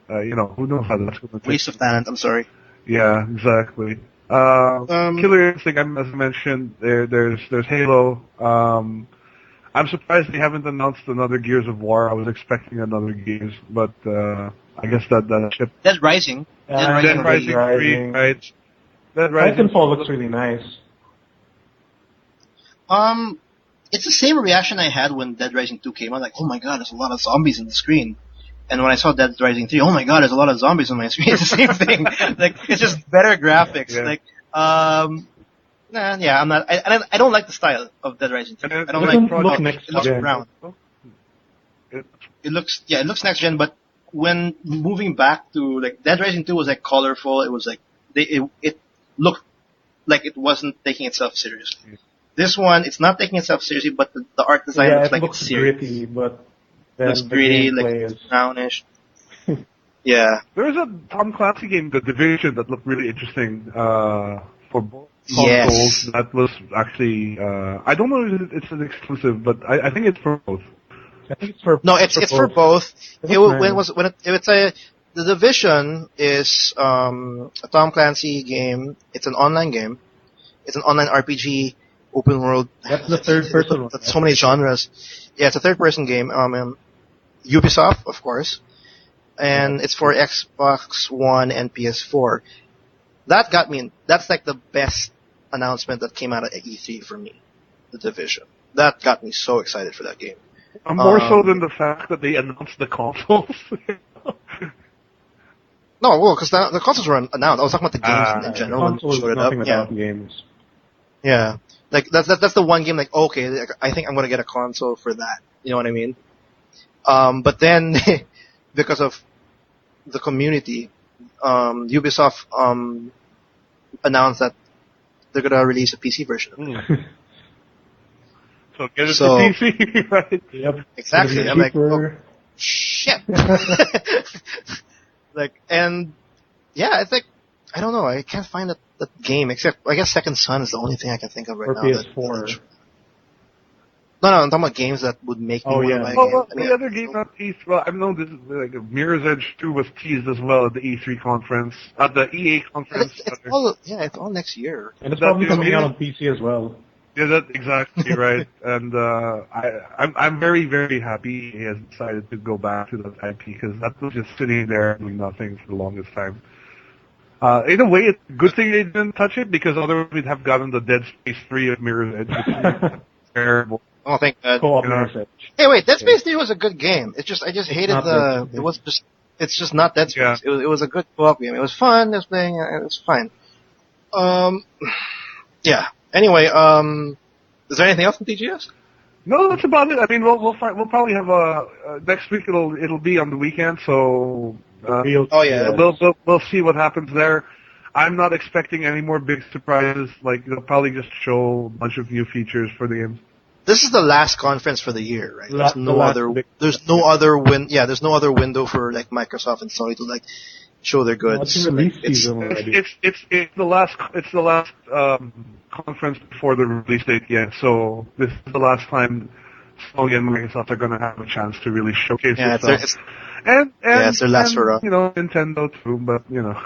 who knows how that's going to take. Waste of talent. I'm sorry. Yeah, exactly. Killer Instinct, as I mentioned, there's Halo. I'm surprised they haven't announced another Gears of War. I was expecting another Gears, but I guess that ship. Dead Rising. Dead Rising 3, right? Titanfall looks really nice. It's the same reaction I had when Dead Rising 2 came out. Like, oh my god, there's a lot of zombies in the screen. And when I saw Dead Rising 3, oh my god, there's a lot of zombies on my screen. It's the same thing. Like, it's just better graphics. Yeah. Like, I'm not. I don't like the style of Dead Rising 3. I don't like. It looks brown. It looks next gen, but when moving back to like Dead Rising 2 was like colorful. It was like it looked like it wasn't taking itself seriously. This one, it's not taking itself seriously, but the art design looks like it's serious. Gritty, but it's gritty, like it's brownish. Yeah. There was a Tom Clancy game, The Division, that looked really interesting for both consoles. That was actually I don't know if it's an exclusive, but I think it's for both. I think it's for it's for both. The Division is a Tom Clancy game. It's an online game. It's an online RPG, open world. That's the third person one. That's so many genres. Yeah, it's a third person game. Ubisoft, of course. and it's for Xbox One and PS4. That got me. That's like the best announcement that came out of E3 for me. The Division. That got me so excited for that game. More so than the fact that they announced the consoles. No, well, because the consoles were announced. I was talking about the games in general. The console is showed it nothing up. without games. Yeah. Like that's the one game. Like, okay, like, I think I'm gonna get a console for that. You know what I mean? But then because of the community, Ubisoft announced that they're gonna release a PC version of it. So get it to PC, right? Yep. Exactly. I'm like, cheaper. oh, shit. Like, and yeah, it's like, I don't know. I can't find that game except I guess Second Son is the only thing I can think of right Or now. PS4. No, I'm talking about games that would make me want to buy a game. Well, the other game at E3, well, I know this is like Mirror's Edge 2 was teased as well at the E3 conference, at the EA conference. It's all next year. And it's probably coming out on PC as well. Yeah, that's exactly right. And I'm very, very happy he has decided to go back to that IP because that was just sitting there doing nothing for the longest time. In a way, it's a good thing they didn't touch it because otherwise we'd have gotten the Dead Space 3 of Mirror's Edge, which is terrible. Oh, thank God. Co-op You know, message. Hey, wait, Dead Space 3 was a good game. I just hated Not Dead Space. It's just not Dead Space. Yeah. It was a good co-op game. It was fun. It was playing. It was fine. Yeah. Anyway, is there anything else in TGS? No, that's about it. I mean, we'll probably have next week. It'll be on the weekend, so Oh yeah. we'll see what happens there. I'm not expecting any more big surprises. Like they'll probably just show a bunch of new features for the games. This is the last conference for the year, right? There's no There's no other window for like Microsoft and Sony to like show their goods. It's release season already. It's the last conference before the release date yet. So this is the last time Sony and Microsoft are going to have a chance to really showcase Yeah, themselves. It's their last hurrah. You know, Nintendo too, but you know.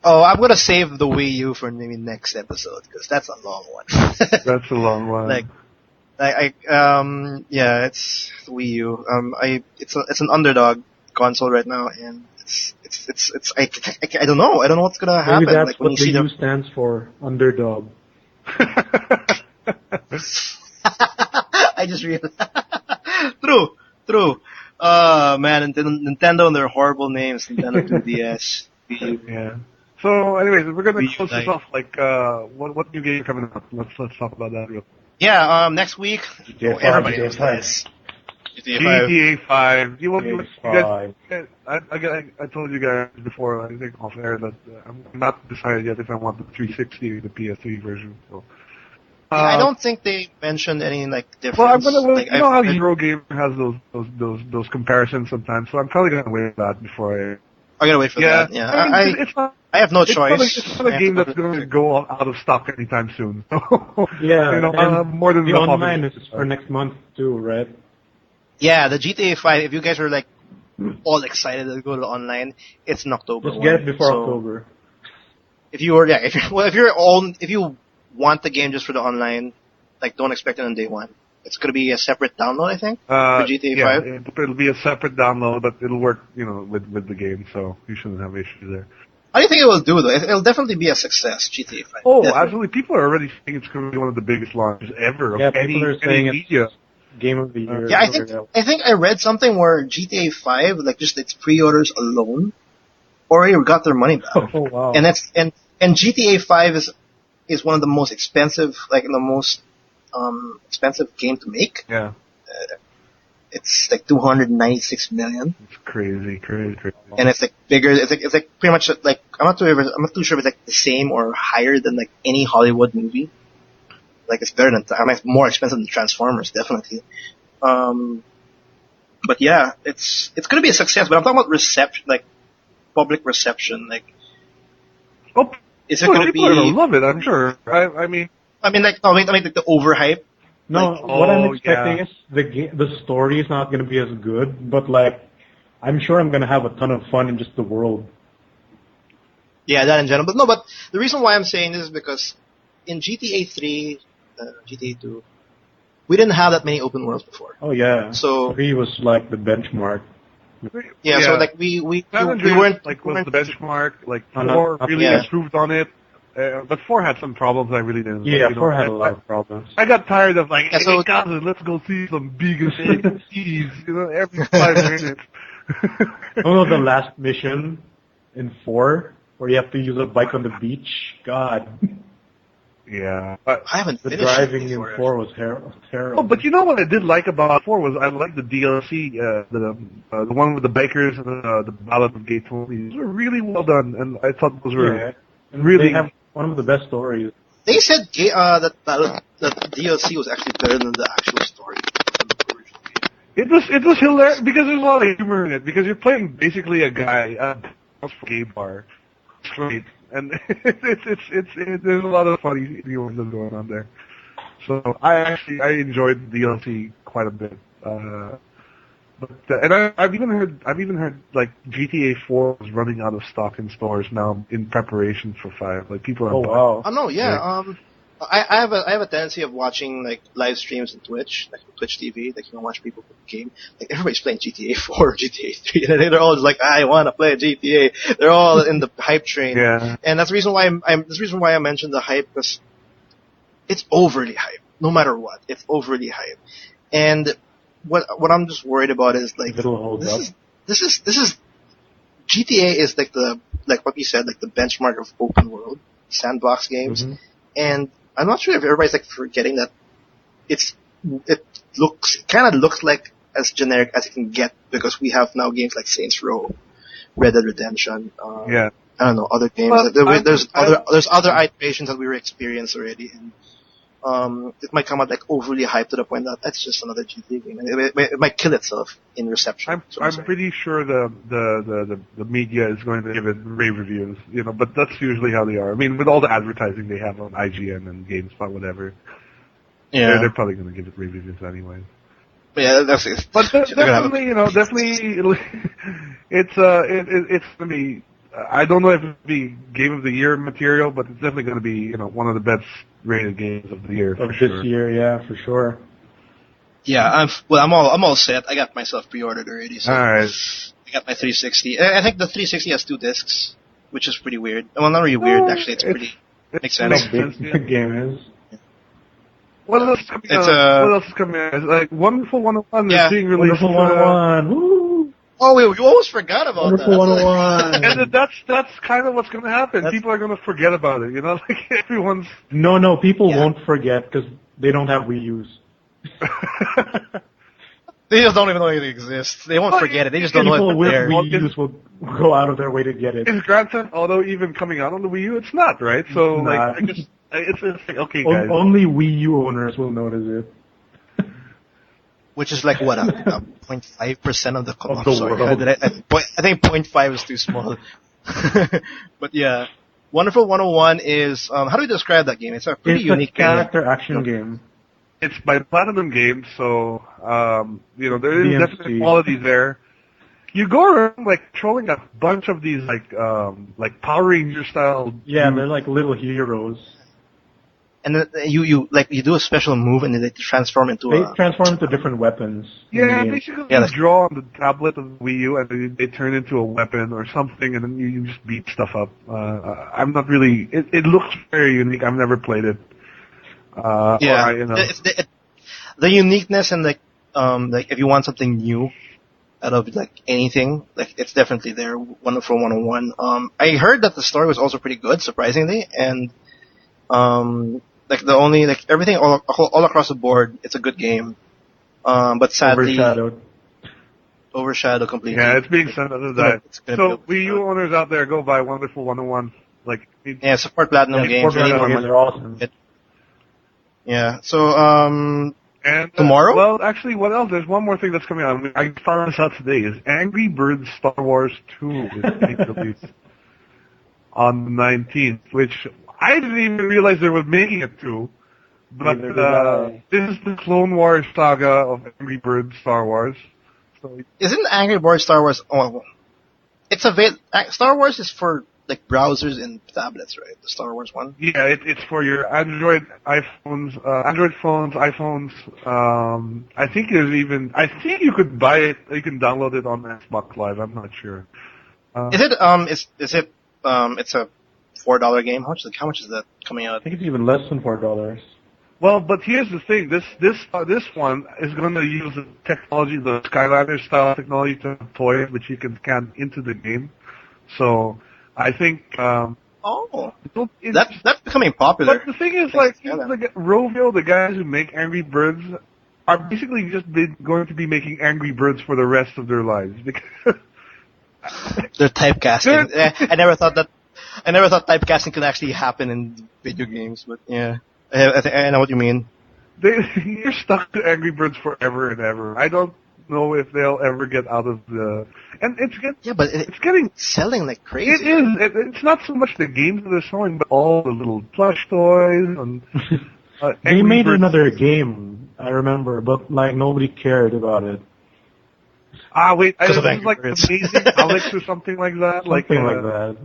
Oh, I'm gonna save the Wii U for maybe next episode because that's a long one. That's a long one. Yeah, it's the Wii U. It's an underdog console right now, and I don't know. I don't know what's gonna happen. Maybe that's like when what you the see U stands for, underdog. I just realized. True. Man, Nintendo and their horrible names. Nintendo 2DS. Wii U. Yeah. So, anyways, we're gonna Wii close this U. off. Like, what new game are coming up? Let's talk about that real quick. Yeah. Next week. GTA 5, Everybody GTA knows 5. this. GTA 5. GTA 5. You guys, GTA 5. I told you guys before, I think off air, that I'm not decided yet if I want the 360 or the PS3 version. So. I don't think they mentioned any like difference. Well, I'm gonna. Like, you know how Eurogamer has those comparisons sometimes, so I'm probably gonna wait for that before I gotta wait for that. Yeah. I mean, it's not. I have no It's choice. not a game that's going to go out of stock anytime soon. Yeah, you know, and more than the enough online of is for next month too, right? Yeah, the GTA 5. If you guys are like all excited to go to online, it's in October. Just get it before So, October. If you want the game just for the online, like don't expect it on day one. It's gonna be a separate download, I think, for GTA 5. It'll be a separate download, but it'll work, you know, with the game, so you shouldn't have issues there. How do you think it will do though? It'll definitely be a success, GTA 5. Oh, Definitely. absolutely! People are already saying it's going to be one of the biggest launches ever. Yeah, of any, people are saying any media. it's game of the year. Yeah, I think I read something where GTA 5, like just its pre-orders alone, already got their money back. Oh wow! And GTA 5 is one of the most expensive, like the most expensive game to make. Yeah, It's like 296 million, it's crazy. and it's like bigger. It's like pretty much like I'm not too sure if it's like the same or higher than like any Hollywood movie. Like it's better than more expensive than Transformers, definitely. But yeah, it's gonna be a success. But I'm talking about reception, like public reception. Like, is it gonna people are be? gonna love it, I'm sure. I mean, like the overhype. No, Like, what I'm expecting is the story is not going to be as good, but like I'm sure I'm going to have a ton of fun in just the world. Yeah, that in general. But no, but the reason why I'm saying this is because in GTA 3, GTA 2, we didn't have that many open worlds before. Oh yeah, So 3 was like the benchmark. Yeah, so like we weren't like was the benchmark. Like no, 4 really yeah. improved on it, but 4 had some problems I really didn't. Yeah, like, 4 had a lot of problems. I got tired of like, Yeah, so- hey guys, let's go see some big cities, every 5 minutes. Oh no, the last mission in 4 where you have to use a bike on the beach. God, Yeah. I haven't the finished driving it in before. 4 was terrible. Oh, but you know what I did like about 4 was I liked the DLC, the one with the bikers and the Ballad of Gay Tony. Those were really well done, and I thought those were Yeah, and really. they have one of the best stories. They said that the DLC was actually better than the actual story. It was hilarious because there's a lot of humor in it because you're playing basically a guy at a gay bar, straight, and there's a lot of funny humor going on there. So I enjoyed the DLC quite a bit. And I've even heard like GTA 4 is running out of stock in stores now in preparation for 5. Like people are. Oh wow! Oh no, yeah. I have a tendency of watching like live streams on Twitch, like Twitch TV. Like watch people play the game. Like everybody's playing GTA 4, or GTA 3, and they're all just like, I want to play GTA. They're all in the hype train. Yeah. And that's the reason why that's the reason why I mentioned the hype, because it's overly hype. No matter what, it's overly hype. And what I'm just worried about is like It'll hold up. this is GTA is like what you said, like the benchmark of open world sandbox games. Mm-hmm. And I'm not sure if everybody's like forgetting that it kind of looks like as generic as it can get, because we have now games like Saints Row, Red Dead Redemption, Yeah. I don't know, other games. Well, there's other iterations that we were experienced already, and it might come out like overly hyped to the point that that's just another GTA game, and it might kill itself in reception. I'm pretty sure the media is going to give it rave reviews, but that's usually how they are. I mean, with all the advertising they have on IGN and GameSpot, whatever, they're probably going to give it rave reviews anyway. Yeah, that's it. But definitely, it's going to be. I don't know if it'll be Game of the Year material, but it's definitely going to be, one of the best rated games of the year. Of this year, yeah, for sure. Yeah, I'm all set. I got myself pre-ordered already. So all right. I got my 360. I think the 360 has 2 discs, which is pretty weird. Well, not really weird, actually. It's pretty makes sense. The game is. What else is coming out? What else is coming out? It's like Wonderful 101 is being released. Wonderful 101. Woo! Oh, we almost forgot about Wonderful that. 101. And that's kind of what's going to happen. People are going to forget about it. Like everyone's. No, people won't forget because they don't have Wii U's. They just don't even know it exists. They won't forget it. They just don't know People it's with there. Wii U's will go out of their way to get it. Is Grand Theft Auto even coming out on the Wii U? It's not, right? So It's like, not. I just it's like, okay, guys. Only Wii U owners will notice it. Which is like what, 0.5% of the Of the sorry, world. I think 0.5 is too small. But yeah, Wonderful 101 is how do we describe that game? It's a pretty It's unique a character action game. It's by Platinum Games, so there is DMC. definitely quality there. You go around like trolling a bunch of these like Power Ranger style. Yeah, they're like little heroes. And then you do a special move and then they transform into They transform into different weapons. in the Yeah, game. basically Yeah, you that's- draw on the tablet of the Wii U and then they turn into a weapon or something, and then you just beat stuff up. I'm not really. It looks very unique. I've never played it. yeah, or it's the uniqueness and like if you want something new out of like anything, like it's definitely there. Wonderful 101. I heard that the story was also pretty good, surprisingly, and like everything all across the board, it's a good game. But sadly overshadowed completely. Yeah, it's being sent under that. It's gonna So be- Wii U owners out there, go buy Wonderful 101. Like, Yeah, support Platinum Games. Platinum Really, Games are awesome. Yeah. So and tomorrow? Well, actually, what else? There's one more thing that's coming out. I found this out today. Is Angry Birds Star Wars 2 is being released on the 19th, which I didn't even realize they were making it 2. But Neither did I. this is the Clone Wars saga of Angry Birds Star Wars. So isn't Angry Birds Star Wars? Oh, it's Star Wars is for like browsers and tablets, right? The Star Wars one. Yeah, it's for your Android phones, iPhones. I think you could buy it. You can download it on Xbox Live. I'm not sure. It's a $4 game. How much is that coming out? I think it's even less than $4. Well, but here's the thing. This one is going to use the technology, the Skyliner style technology to toys, which you can scan into the game. So I think. That's becoming popular. But the thing is, like, Rovio, the guys who make Angry Birds, are basically going to be making Angry Birds for the rest of their lives because they're typecasting. I never thought typecasting could actually happen in video games, but yeah. I know what you mean. You're stuck to Angry Birds forever and ever. I don't know if they'll ever get out of the... And it's getting selling like crazy. It is. It's not so much the games that they're selling, but all the little plush toys and... they made another game, I remember, but like nobody cared about it. Wait, it was like Amazing Alex or something like that. Something like that.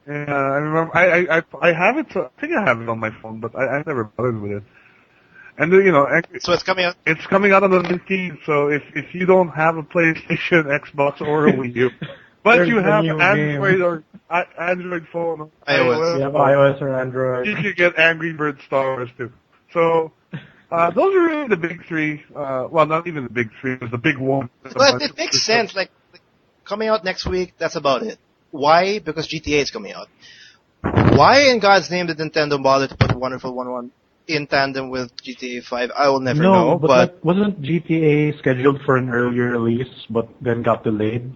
Yeah, I remember. I have it. I think I have it on my phone, but I never bothered with it. And so it's coming out. It's coming out on the 19th. So if you don't have a PlayStation, Xbox, or a Wii U, but you have Android or Android phone, iOS, you have iOS or Android, you can get Angry Birds Star Wars too. So those are really the big three. Well, not even the big three. It was the big one. But it makes sense. Like coming out next week. That's about it. Why? Because GTA is coming out. Why in God's name did Nintendo bother to put Wonderful 101 in tandem with GTA 5? I will never know. But wasn't GTA scheduled for an earlier release, but then got delayed?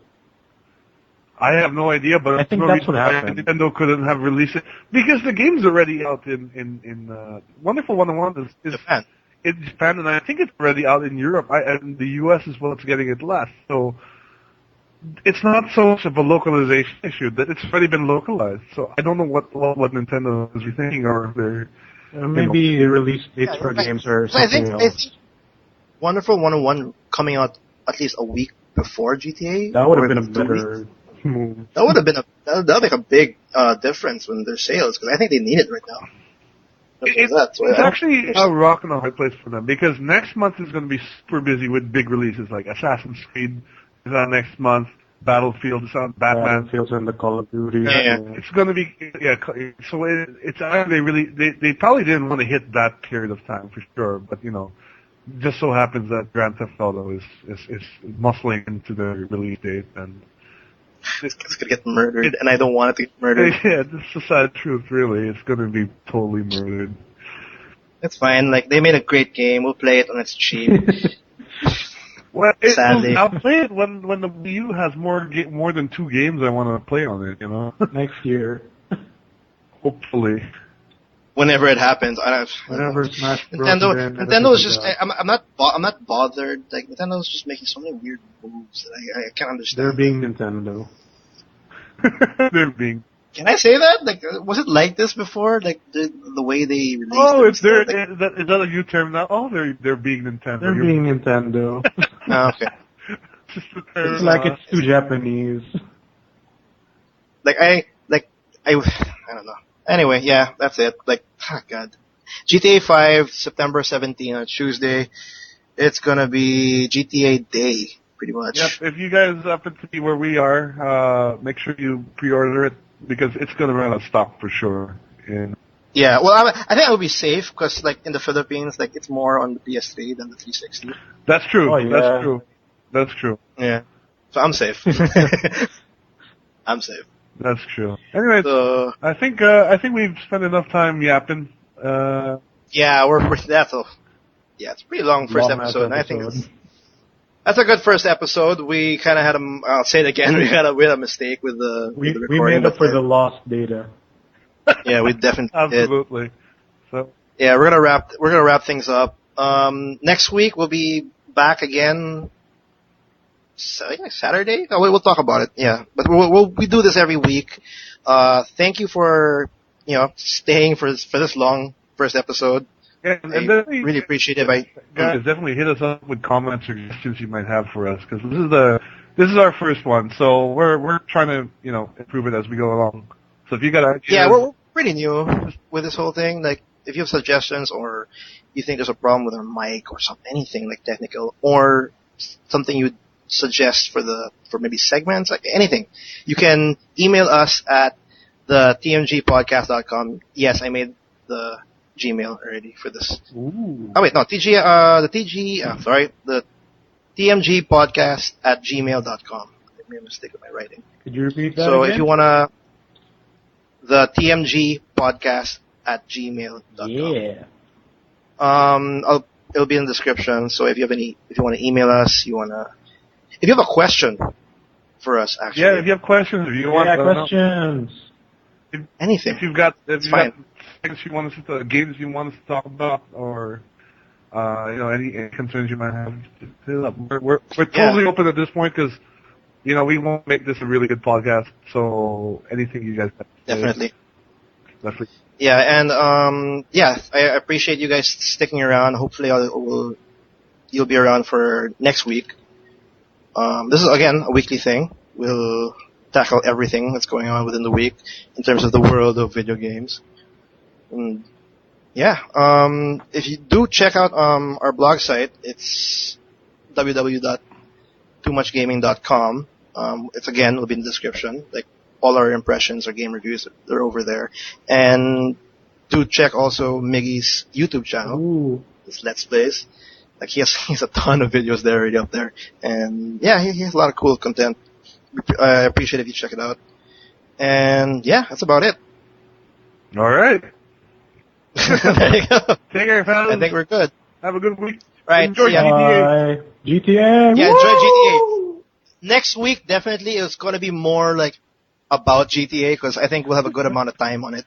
I have no idea, but I think that's what happened. Nintendo couldn't have released it because the game's already out in Wonderful 101 is Japan. In Japan, and I think it's already out in Europe. And the US is what's getting it last. So. It's not so much of a localization issue that it's already been localized. So I don't know what Nintendo is rethinking or their maybe release dates for games or something else. I think Wonderful 101 coming out at least a week before GTA. That would have been a better move. That would make a big difference in their sales because I think they need it right now. It's actually a rock and a hard place for them because next month is going to be super busy with big releases like Assassin's Creed is on next month. Battlefield is on. Batman. Battlefield's on the Call of Duty. Yeah. It's going to be So it's they probably didn't want to hit that period of time for sure, but just so happens that Grand Theft Auto is muscling into the release date and it's going to get murdered, and I don't want it to get murdered. Yeah, this is the sad truth. Really, it's going to be totally murdered. It's fine. Like they made a great game. We'll play it when it's cheap. Well, Sadly. I'll play it when the Wii U has more than 2 games I want to play on it. Next year. Hopefully. Whenever it happens, Whenever Smash Bros. Nintendo is just. I'm not bothered. Like Nintendo is just making so many weird moves that I can't understand. They're being Nintendo. They're being. Can I say that? Like, was it like this before? Like the way they released. Oh, is that a new term now? Oh, they're being Nintendo. They're being Nintendo. Oh, okay. It's like it's too Japanese. I don't know. Anyway, yeah, that's it. Like, oh God. GTA 5, September 17th, Tuesday. It's gonna be GTA Day, pretty much. Yep, if you guys happen to be where we are, make sure you pre-order it, because it's gonna run out of stock for sure. Yeah, well, I think I would be safe, because, like, in the Philippines, like, it's more on the PS3 than the 360. That's true, oh, yeah. That's true. Yeah. So I'm safe. I'm safe. That's true. Anyway, so, I think we've spent enough time yapping. Yeah, it's a pretty long first episode, and I think that's a good first episode. We kind of had I'll say it again, we had a mistake with the we made up for the lost data. Yeah, we definitely Absolutely. did. So yeah, we're gonna wrap things up. Next week we'll be back again. Saturday? Oh, we'll talk about it. Yeah, but we do this every week. Thank you for staying for this long first episode. Yeah, and really appreciate it. Guys, definitely hit us up with comments or suggestions you might have for us, because this is our first one, so we're trying to improve it as we go along. So if you got ideas, Yeah, we're pretty new with this whole thing. Like, if you have suggestions or you think there's a problem with our mic or something, anything like technical, or something you'd suggest for maybe segments, like anything, you can email us at the tmgpodcast.com. Yes, I made the Gmail already for this. Ooh. Oh wait, no, the tmgpodcast at gmail.com. I made a mistake with my writing. Could you repeat that So again? if you wanna, the TMG Podcast at gmail.com. Yeah. It'll be in the description. So if you want to email us, if you have a question for us, actually. yeah, if you have questions, if you want questions. Anything. if you've got fine. things you want us to games you want us to talk about, or any concerns you might have, just hit it up. We're totally open at this point because we won't make this a really good podcast. So anything you guys have to say, Definitely. definitely. Yeah, and I appreciate you guys sticking around. Hopefully, you'll be around for next week. This is again a weekly thing. We'll tackle everything that's going on within the week in terms of the world of video games. And if you do check out our blog site, it's www.toomuchgaming.com. It's again will be in the description. Like all our impressions, our game reviews, they're over there. And do check also Miggy's YouTube channel. Ooh. His Let's Plays. Like he has a ton of videos there already up there. And yeah, he has a lot of cool content. I appreciate if you check it out. And yeah, that's about it. All right. There you go. Take care, fellas. I think we're good. Have a good week. Right. Enjoy yeah. GTA. Bye. GTA. Yeah, Woo! enjoy GTA. Next week, definitely, it's going to be more like about GTA because I think we'll have a good amount of time on it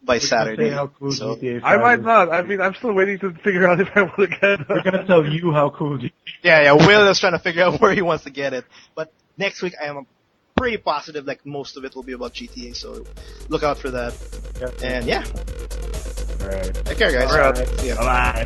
by Saturday. Say how cool So, GTA 5 I might is. not. I mean, I'm still waiting to figure out if I want to get. We're gonna tell you how cool GTA. yeah, Will is trying to figure out where he wants to get it. But next week, I am pretty positive like most of it will be about GTA. So look out for that. And yeah, Alright. take care, guys. All right. See ya. Bye.